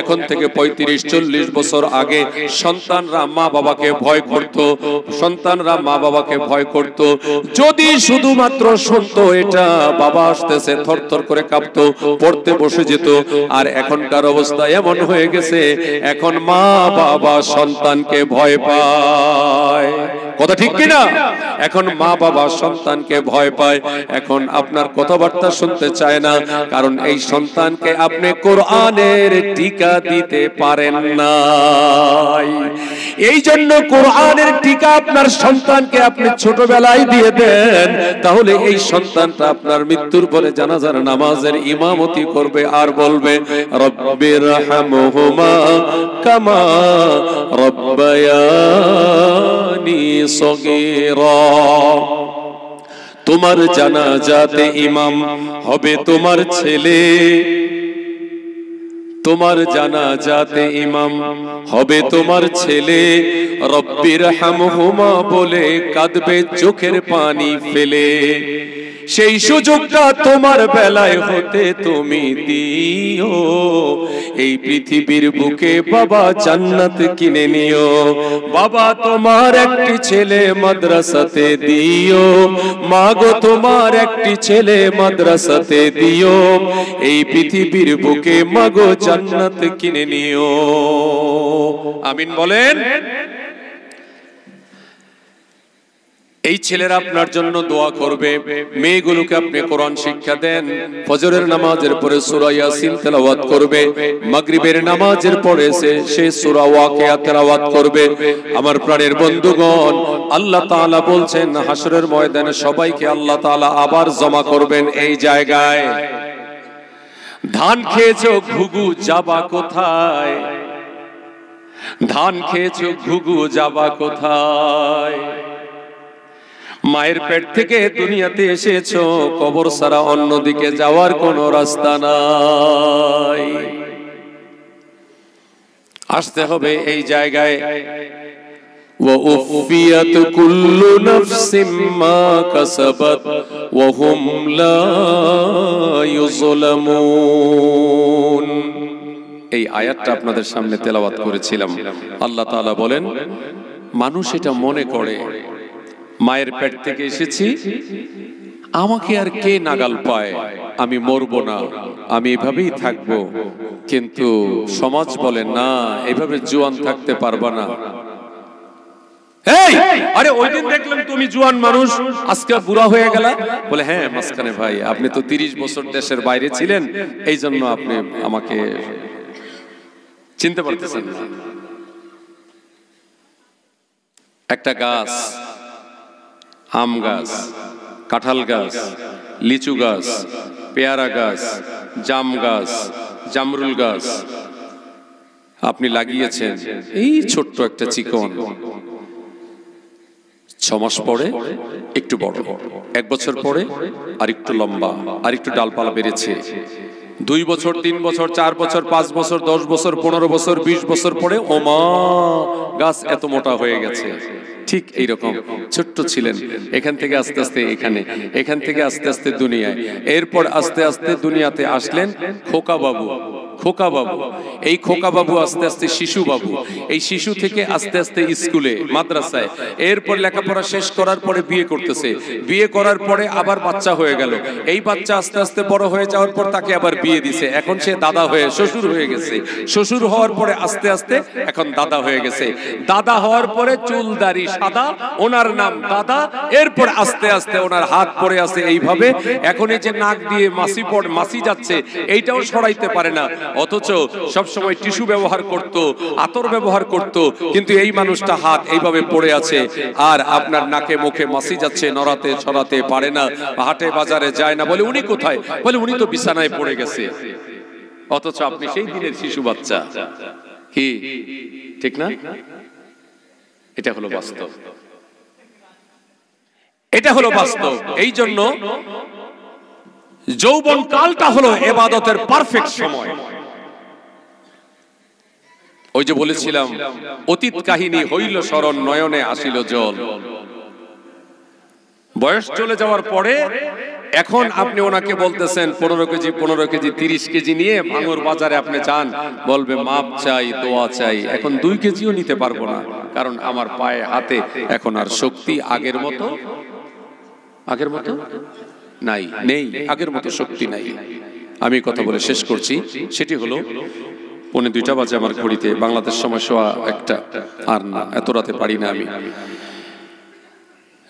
এখন থেকে 35-40 বছর আগে সন্তানরা মা বাবাকে ভয় করত, সন্তানরা মা বাবাকে ভয় করত। যদি শুধুমাত্র শুনতো এটা বাবা আসতেছে, থরথর করে কাঁপতো, পড়তে বসে যেত। আর এখনকার অবস্থা এমন হয়ে গেছে, এখন মা বাবা সন্তানকে ভয় পায়। কথা ঠিক কিনা? এখন মা বাবা সন্তানকে ভয় পায়, এখন আপনার কথাবার্তা শুনতে চায় না, কারণ এই সন্তানকে আপনি কোরআনের টিকা দিতে পারেন না। এই জন্য কোরআনের টিকা আপনার সন্তানকে আপনি ছোটবেলায় দিয়ে দেন, তাহলে এই সন্তানটা আপনার মৃত্যুর পরে জানাজার নামাজের ইমামতি করবে আর বলবে, রব্বিরহামহুমা কামা রব্বায়ানি সগীরা। তোমার জানাজাতে ইমাম হবে তোমার ছেলে, তোমার জানাজাতে ইমাম হবে তোমার ছেলে। রব্বিরহামহুমা বলে কাঁদবে চোখের পানি ফেলে। সেই সুযোগটা তোমার বেলায় হতে তুমি দিও। এই পৃথিবীর বুকে বাবা জান্নাত কিনে নিও। বাবা তোমার একটি ছেলে মাদ্রাসাতে দিও, মা গো তোমার একটি ছেলে মাদ্রাসাতে দিও। এই পৃথিবীর বুকে মা গো জান্নাত কিনে নিও। আমিন বলেন। এই ছেলেরা আপনার জন্য দোয়া করবে, মেয়েগুলোকে আপনি কোরআন শিক্ষা দেন। ফজরের নামাজের পরে সূরা ইয়াসিন তেলাওয়াত করবে, মাগরিবের নামাজের পরে সে সূরা ওয়াকিয়া তেলাওয়াত করবে। আমার প্রাণের বন্ধুগণ, আল্লাহ তাআলা বলছেন হাসরের ময়দানে সবাইকে আল্লাহ তাআলা আবার জমা করবেন এই জায়গায়। ধান খেয়েছো ঘুঘু যাবা কোথায়? ধান খেয়েছো ঘুঘু যাবা কোথায়? মায়ের পেট থেকে দুনিয়াতে এসেছো, কবর ছাড়া অন্যদিকে যাওয়ার কোনো রাস্তা নাই। আসতে হবে এই জায়গায়। ওয়া উফিয়াত কুল্লু নাফসিম মা কাসাবাত ওয়া হুম লা ইউযলামুন। এই আয়াতটা আপনাদের সামনে তেলাওয়াত করেছিলাম। আল্লাহ তাআলা বলেন, মানুষ এটা মনে করে মায়ের পেট থেকে এসেছি, আমাকে আর কে নাগাল পায়, আমি মরবো না, আমি এভাবেই থাকবো। কিন্তু সমাজ বলে না, এভাবে জোয়ান থাকতে পারবা না। আরে ওই দিন দেখলাম তুমি জোয়ান মানুষ, আজকে বুড়া হয়ে গেলা। বলে হ্যাঁ মাঝখানে ভাই, আপনি তো 30 বছর দেশের বাইরে ছিলেন, এই জন্য আপনি আমাকে চিনতে পারতেছেন না। একটা গাছ, আম গাছ, কাঁঠাল গাছ, লিচু গাছ, পেয়ারা গাছ, জাম গাছ, জামরুল গাছ আপনি লাগিয়েছেন, এই ছোট্ট একটা চিকন, 6 মাস পরে একটু বড়, 1 বছর পরে আর একটু লম্বা, আর একটু ডালপালা বেড়েছে। 2 বছর, 3 বছর, 4 বছর, 5 বছর, 10 বছর, 15 বছর, 20 বছর পরে ওমা গাছ এত মোটা হয়ে গেছে। ঠিক এইরকম ছোট্ট ছিলেন, এখান থেকে আস্তে আস্তে এখানে, এখান থেকে আস্তে আস্তে দুনিয়ায়, এরপর আস্তে আস্তে দুনিয়াতে আসলেন খোকা বাবু। খোকা বাবু, এই খোকা বাবু আস্তে আস্তে শিশু বাবু, এই শিশু থেকে আস্তে আস্তে স্কুলে, মাদ্রাসায়, এরপর লেখাপড়া শেষ করার পরে বিয়ে করতেছে, বিয়ে করার পরে আবার বাচ্চা হয়ে গেল, এই বাচ্চা আস্তে আস্তে বড় হয়ে যাওয়ার পর তাকে আবার বিয়ে দিছে, এখন সে দাদা হয়ে শ্বশুর হয়ে গেছে, শ্বশুর হওয়ার পরে আস্তে আস্তে এখন দাদা হয়ে গেছে, দাদা হওয়ার পরে চুল দাড়ি সাদা, ওনার নাম দাদা, এরপর আস্তে আস্তে ওনার হাত পড়ে আছে এইভাবে, এখন এই যে নাক দিয়ে মাসি যাচ্ছে এইটাও সরাইতে পারে না, অথচ সব সময় টিস্যু ব্যবহার করত, আতর ব্যবহার করত, কিন্তু এই মানুষটা হাত এইভাবে পড়ে আছে, আর আপনার নাকে মুখে মাসি যাচ্ছে, নড়াতে ছড়াতে পারে না, হাটে বাজারে যায় না। বলে উনি কোথায়? বলে উনি তো বিছানায় পড়ে গেছে। অথচ আপনি সেই দিনের শিশু বাচ্চা। কি ঠিক না? এটা হলো বাস্তব, এটা হলো বাস্তব। এই জন্য যৌবন কালটা হলো ইবাদতের পারফেক্ট সময়। ওই যে বলেছিলাম, অতীত কাহিনী হইল স্মরণ, নয়নে আসিল জল। বয়স চলে যাওয়ার পরে এখন আপনি ওনাকে বলতেছেন 15 কেজি 15 কেজি 30 কেজি নিয়ে ভাঙুর বাজারে আপনি যান, বলবে মাপ চাই, দোয়া চাই। এখন 2 কেজিও নিতে পারবো না, কারণ আমার পায়ে হাতে এখন আর শক্তি আগের মতো নাই, নেই, আগের মতো শক্তি নাই। আমি কথা বলে শেষ করছি, সেটি হলো 1:45 বাজে আমার ঘড়িতে, বাংলাদেশ সময় 1:15। আর না, এত রাতে পারি না আমি।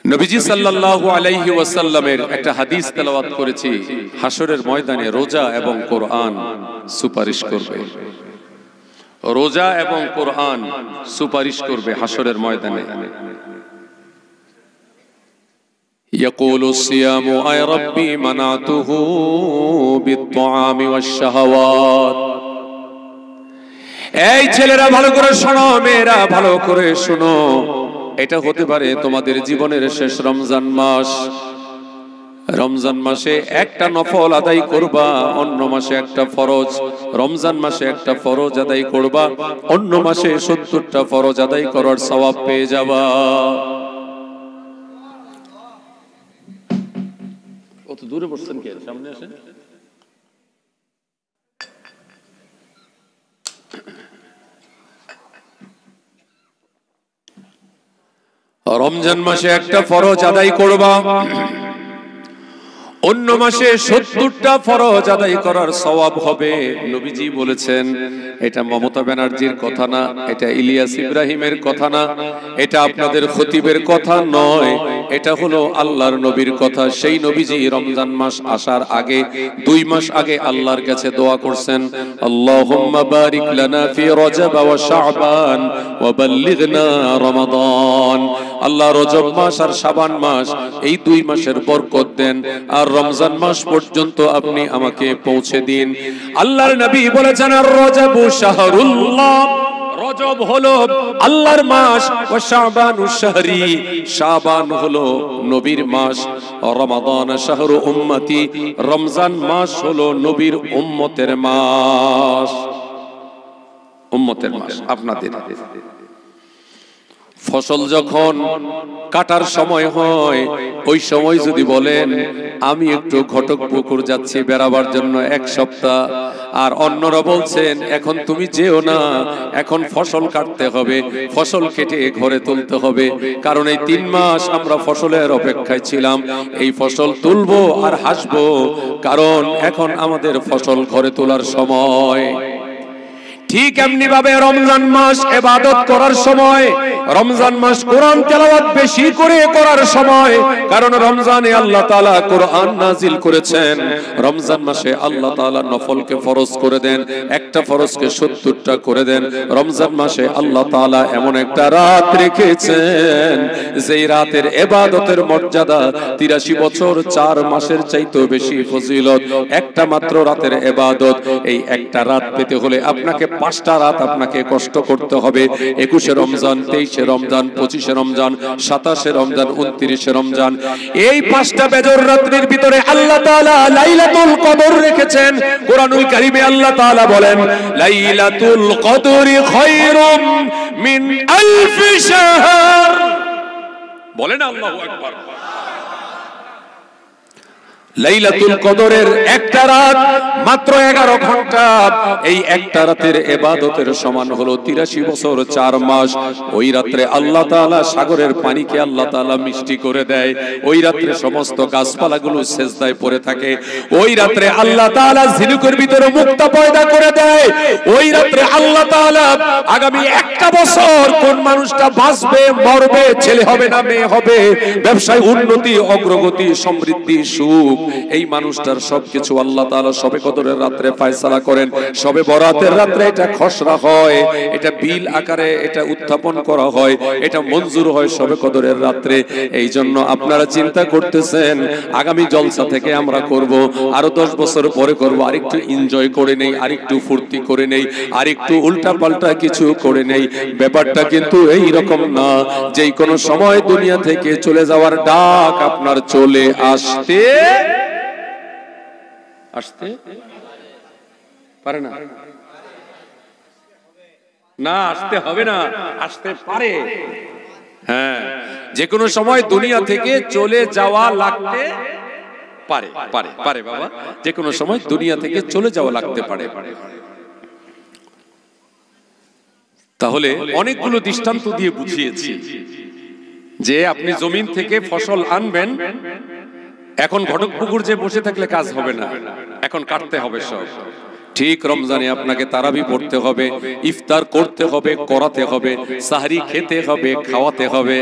নবীজি সাল্লাল্লাহু আলাইহি ওয়াসাল্লামের একটা হাদিস তেলাওয়াত করেছি, হাসরের ময়দানে রোজা এবং কোরআন সুপারিশ করবে। রোজা এবং কোরআন সুপারিশ করবে হাসরের ময়দানে। ইয়াকুলু সিয়ামু আয় রাব্বি মানাতুহু বিত-তাআমি ওয়াশ-শাহাওয়াত। এই ছেলেরা ভালো করে শোনো, মেয়েরা ভালো করে শোনো, এটা হতে পারে তোমাদের জীবনের শেষ রমজান মাস। রমজান মাসে একটা নফল আদায় করবা, অন্য মাসে একটা ফরজ। রমজান মাসে একটা ফরজ আদায় করবা, অন্য মাসে 70টা ফরজ আদায় করার সওয়াব পেয়ে যাবা। ও কত দূরে বসছেন, কে সামনে আসেন। রমজান মাসে একটা ফরজ আদায় করবা, অন্য মাসে 70টা ফরজ আদায় করার সওয়াব হবে। নবীজি বলেছেন, এটা মমতা ব্যানার্জির কথা না, এটা ইলিয়াস ইব্রাহিমের কথা না, এটা আপনাদের খতিবের কথা নয়, এটা হলো আল্লাহর নবীর কথা। সেই নবীজি রমজান মাস আসার আগে 2 মাস আগে আল্লাহর কাছে দোয়া করছেন, আল্লাহুম্মা বারিক লানা ফি রজব ওয়া শাবান ওয়া বাল্লিগনা রমাদান। আল্লাহ রজব মাস আর শাবান মাস এই 2 মাসের বরকত দেন, আর রমজান মাস পর্যন্ত আপনি আমাকে পৌঁছে দিন। আল্লাহর নবী বলেছেন, আর রজবু শাহরুল্লাহ, রজব হলো আল্লাহর মাস, ওয়া শাবানু শাহরি, শাবান হলো নবীর মাস, রমাদান শাহরু উম্মতি, রমজান মাস হলো নবীর উম্মতের মাস। উম্মতের মাস আপনাদের। ফসল যখন কাটার সময় হয়, ওই সময় যদি বলেন আমি একটু ঘটকপুকুর যাচ্ছি বেড়াবার জন্য 1 সপ্তাহ, আর অন্যরা বলছেন এখন তুমি যেও না, এখন ফসল কাটতে হবে, ফসল কেটে ঘরে তুলতে হবে, কারণ এই 3 মাস আমরা ফসলের অপেক্ষায় ছিলাম, এই ফসল তুলবো আর হাসবো, কারণ এখন আমাদের ফসল ঘরে তোলার সময়। ঠিক এমনি ভাবে রমজান মাস ইবাদত করার সময়, রমজান মাস কোরআন তেলাওয়াত বেশি করে করার সময়, কারণ রমজানে আল্লাহ তাআলা কোরআন নাজিল করেছেন। রমজান মাসে আল্লাহ তাআলা নফলকে ফরজ করে দেন, একটা ফরজকে 70টা করে দেন। রমজান মাসে আল্লাহ তাআলা এমন একটা রাত রেখেছেন, যেই রাতের ইবাদতের মর্যাদা 83 বছর 4 মাসের চাইতেও বেশি ফজিলত। একটা মাত্র রাতের ইবাদত, এই একটা রাত পেতে হলে আপনাকে 5টা রাত আপনাকে কষ্ট করতে হবে। 21 রমজান, 23 রমজান, 25 রমজান, 27 রমজান, 29 রমজান, এই 5টা বেজর রাত্রির ভিতরে আল্লাহ তাআলা লাইলাতুল কদর রেখেছেন। কোরআনুল কারীমে আল্লাহ তাআলা বলেন, লাইলাতুল কদরি খায়রুম মিন আলফি শাহর। বলেন আল্লাহু আকবার। লাইলাতুল কদরের একটা রাত মাত্র 11 ঘন্টা, এই একটা রাতের ইবাদতের সমান হলো 83 বছর 4 মাস। ওই রাতে আল্লাহ তাআলা সাগরের পানিকে আল্লাহ তাআলা মিষ্টি করে দেয়, ওই রাতে সমস্ত গাছপালাগুলো সেজদায় পড়ে থাকে, ওই রাতে আল্লাহ তাআলা ঝিনুকের ভিতরে মুক্তা পয়দা করে দেয়, ওই রাতে আল্লাহ তাআলা আগামী একটা বছর কোন মানুষটা বাঁচবে, মরবে, ছেলে হবে না মেয়ে হবে, ব্যবসায় উন্নতি, অগ্রগতি, সমৃদ্ধি, সুখ, এই মানুষটার সবকিছু আল্লাহ তাআলা শবে কদরের রাতে ফয়সালা করেন। শবে বরাতের রাতে এটা খসড়া হয়, এটা বিল আকারে এটা উত্থাপন করা হয়, এটা মঞ্জুর হয় শবে কদরের রাতে। এই জন্য আপনারা চিন্তা করতেছেন আগামী জলসা থেকে আমরা করব, আরো 10 বছর পরে করব, আরেকটু এনজয় করে নেই, আরেকটু ফুর্তি করে নেই, আরেকটু উল্টা পাল্টা কিছু করে নেই। ব্যাপারটা কিন্তু এই রকম না, যেই কোনো সময় দুনিয়া থেকে চলে যাওয়ার ডাক আপনার চলে আসতে পারে না, না আসতে হবে না, আসতে পারে। হ্যাঁ, যে কোনো সময় দুনিয়া থেকে চলে যাওয়া লাগতে পারে, পারে পারে বাবা, যে কোনো সময় দুনিয়া থেকে চলে যাওয়া লাগতে পারে। তাহলে অনেকগুলো দৃষ্টান্ত দিয়ে বুঝিয়েছি যে আপনি জমিন থেকে ফসল আনবেন, এখন ঘটকপুকুর যে বসে থাকলে কাজ হবে না, এখন কাটতে হবে সব। ঠিক রমজানে আপনাকে তারাবি পড়তে হবে, ইফতার করতে হবে, করাতে হবে, সাহরি খেতে হবে, খাওয়াতে হবে।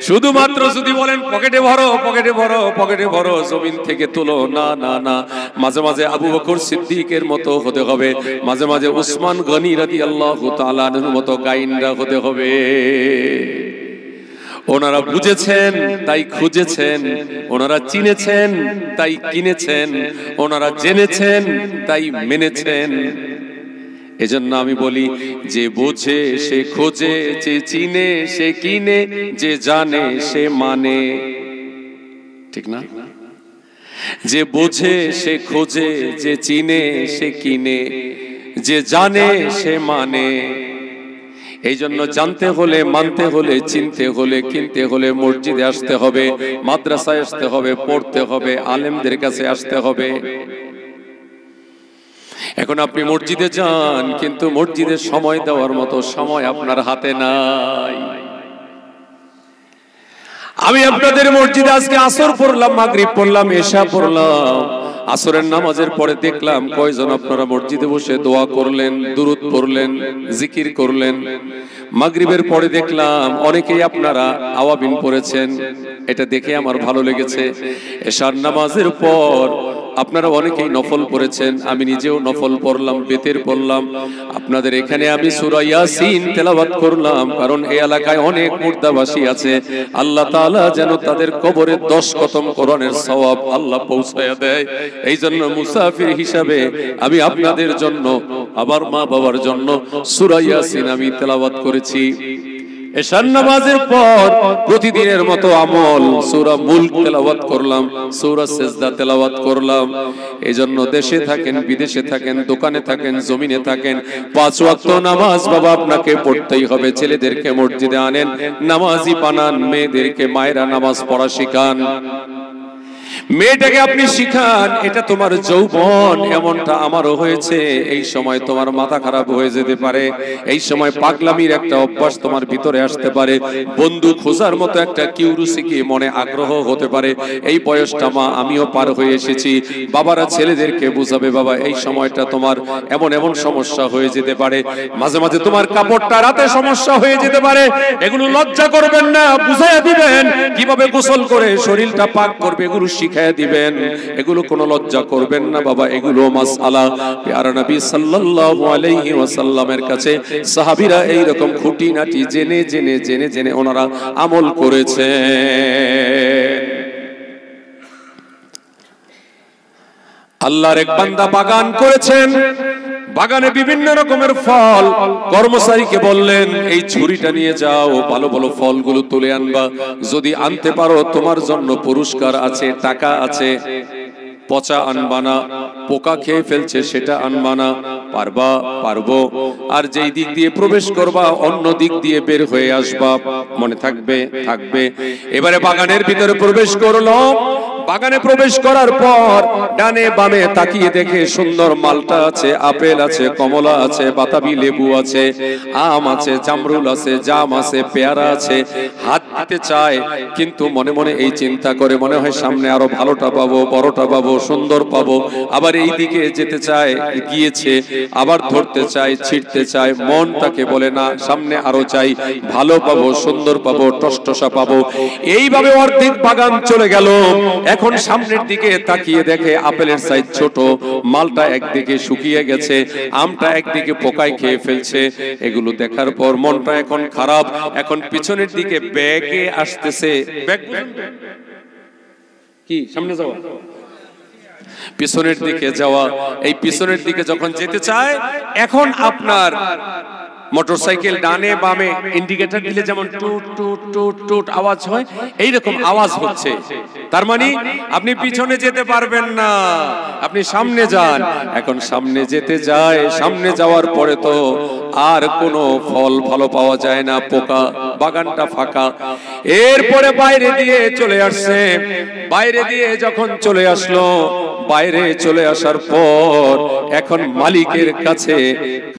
শুধুমাত্র যদি বলেন পকেটে ভরো, পকেটে ভরো, পকেটে ভরো, জমিন থেকে তুলো, না না না, মাঝে মাঝে আবু বকর সিদ্দিকের মতো হতে হবে, মাঝে মাঝে উসমান গনি রাদিয়াল্লাহু তাআলা আনহুর মতো গাইনরা হতে হবে। ওনারা বুঝেছেন তাই খুঁজেছেন, ওনারা চিনেছেন তাই কিনেছেন, ওনারা জেনেছেন তাই মেনেছেন। এজন্য আমি বলি, যে বোঝে সে খোঁজে, যে চিনে সে কিনে, যে জানে সে মানে। ঠিক না? যে বোঝে সে খোঁজে, যে চিনে সে কিনে, যে জানে সে মানে। এই জন্য জানতে হলে, মানতে হলে, চিনতে হলে, কিনতে হলে মসজিদে আসতে হবে, মাদ্রাসায় আসতে হবে, পড়তে হবে, আলেমদের কাছে আসতে হবে। এখন আপনি মসজিদে যান, কিন্তু মসজিদে সময় দেওয়ার মতো সময় আপনার হাতে নাই। আমি আপনাদের মসজিদে আজকে আসর পড়লাম, মাগরিব পড়লাম, এশা পড়লাম, আসরের নামাজের পরে দেখলাম কয়জন আপনারা মসজিদে বসে দোয়া করলেন, দুরূদ পড়লেন, জিকির করলেন। মাগরিবের পরে দেখলাম অনেকেই আপনারা আওয়াবিন পড়েছেন, এটা দেখে আমার ভালো লেগেছে। এশার নামাজের পর আপনারা অনেকেই নফল পড়েছেন, আমি নিজেও নফল পড়লাম, বেতের পড়লাম। আপনাদের এখানে আমি সূরা ইয়াসিন তেলাওয়াত করলাম, কারণ এই এলাকায় অনেক মুর্দাবাসী আছে। আল্লাহ তাআলা যেন তাদের কবরে 10 খতম কোরআনের সওয়াব আল্লাহ পৌঁছায়া দেয়। এই জন্য মুসাফির হিসাবে আমি আপনাদের জন্য, আবার মা বাবার জন্য সূরা ইয়াসিন আমি তেলাওয়াত করেছি। এশার নামাজের পর প্রতিদিনের মতো আমল সূরা মুলক তেলাওয়াত করলাম, সূরা সিজদা তেলাওয়াত করলাম। এজন্য দেশে থাকেন, বিদেশে থাকেন, দোকানে থাকেন, জমিনে থাকেন, 5 ওয়াক্ত নামাজ বাবা আপনাকে পড়তেই হবে। ছেলেদেরকে মসজিদে আনেন, নামাজি বানান, মেয়েদেরকে মায়েরা নামাজ পড়া শিখান। মেয়েটাকে আপনি শিখান, এটা তোমার যৌবন, এমনটা আমারও হয়েছে। এই সময় তোমার মাথা খারাপ হয়ে যেতে পারে, এই সময় পাগলামির একটা অভ্যাস তোমার ভিতরে আসতে পারে, বন্ধু খোঁজার মতো একটা কিউরিওসিটি মনে আগ্রহ হতে পারে। এই বয়সটা মা আমিও পার হয়ে এসেছি। বাবারা ছেলেদেরকে বুঝাবে, বাবা এই সময়টা তোমার এমন এমন সমস্যা হয়ে যেতে পারে, মাঝে মাঝে তোমার কাপড়টা রাতে সমস্যা হয়ে যেতে পারে, এগুলো লজ্জা করবেন না, বুঝাইয়া দিবেন কিভাবে গোসল করে শরীরটা পাক করবে, এগুলো শিখাইয়া দিবেন। এগুলো কোনো লজ্জা করবেন না বাবা, এগুলো মাসআলা। প্যারা নবী সাল্লাল্লাহু আলাইহি ওয়াসাল্লামের কাছে সাহাবীরা এই রকম খুঁটিনাটি জেনে জেনে জেনে জেনে ওনারা আমল করেছেন। আল্লাহর এক বান্দা বাগান করেছেন, বাগানে বিভিন্ন রকমের ফল। কর্মচারীকে বললেন, এই ঝুড়িটা নিয়ে যাও, ভালো ভালো ফলগুলো তুলে আনবা, যদি আনতে পারো তোমার জন্য পুরস্কার আছে, টাকা আছে। পচা আনবা না, পোকা খেয়ে ফেলছে সেটা আনবা না, পারবা? পারবো। আর যেই দিক দিয়ে প্রবেশ করবা অন্য দিক দিয়ে বের হয়ে আসবা, মনে থাকবে? থাকবে। এবারে বাগানের ভিতরে প্রবেশ করলো। বাগানে প্রবেশ করার পর ডানে বামে তাকিয়ে দেখে সুন্দর মালটা আছে, আপেল আছে, কমলা আছে, বাতাবি লেবু আছে, আম আছে, জামরুল আছে, জাম আছে, পেয়ারা আছে। হাত দিতে চায়, কিন্তু মনে মনে এই চিন্তা করে, মনে হয় সামনে আরো ভালোটা পাবো, বড়টা পাবো, সুন্দর পাবো। আবার এই দিকে যেতে চায়, গিয়েছে, আবার ধরতে চায়, ছিঁড়তে চায়। মন তাকে বলে না, সামনে আরো চাই, ভালো পাবো, সুন্দর পাবো, টসটসা পাবো। এইভাবে অর্ধেক বাগান চলে গেল। এখন সামনের দিকে তাকিয়ে দেখে আপেলের সাইজ ছোট, মালটা একদিকে শুকিয়ে গেছে, আমটা একদিকে পোকায় খেয়ে ফেলছে। এগুলো দেখার পর মনটা এখন খারাপ। এখন পিছনের দিকে ব্যাগে আসতেছে, ব্যাগ কি সামনে যাওয়া, পিছনের দিকে যাওয়া। এই পিছনের দিকে যখন যেতে চায়, এখন আপনার মোটরসাইকেল ডানে বামে ইন্ডিকেটর দিলে যেমন টুট টুট টুট টুট আওয়াজ হয়, এইরকম আওয়াজ হচ্ছে। তার মানে আপনি পিছনে যেতে পারবেন না, আপনি সামনে যান। এখন সামনে যেতে যায়, সামনে যাওয়ার পরে তো আর কোনো ফল ভালো পাওয়া যায় না, পোকা, বাগানটা ফাঁকা। এরপরে বাইরে দিয়ে চলে আসছে। বাইরে দিয়ে যখন চলে আসলো, বাইরে চলে আসার পর এখন মালিকের কাছে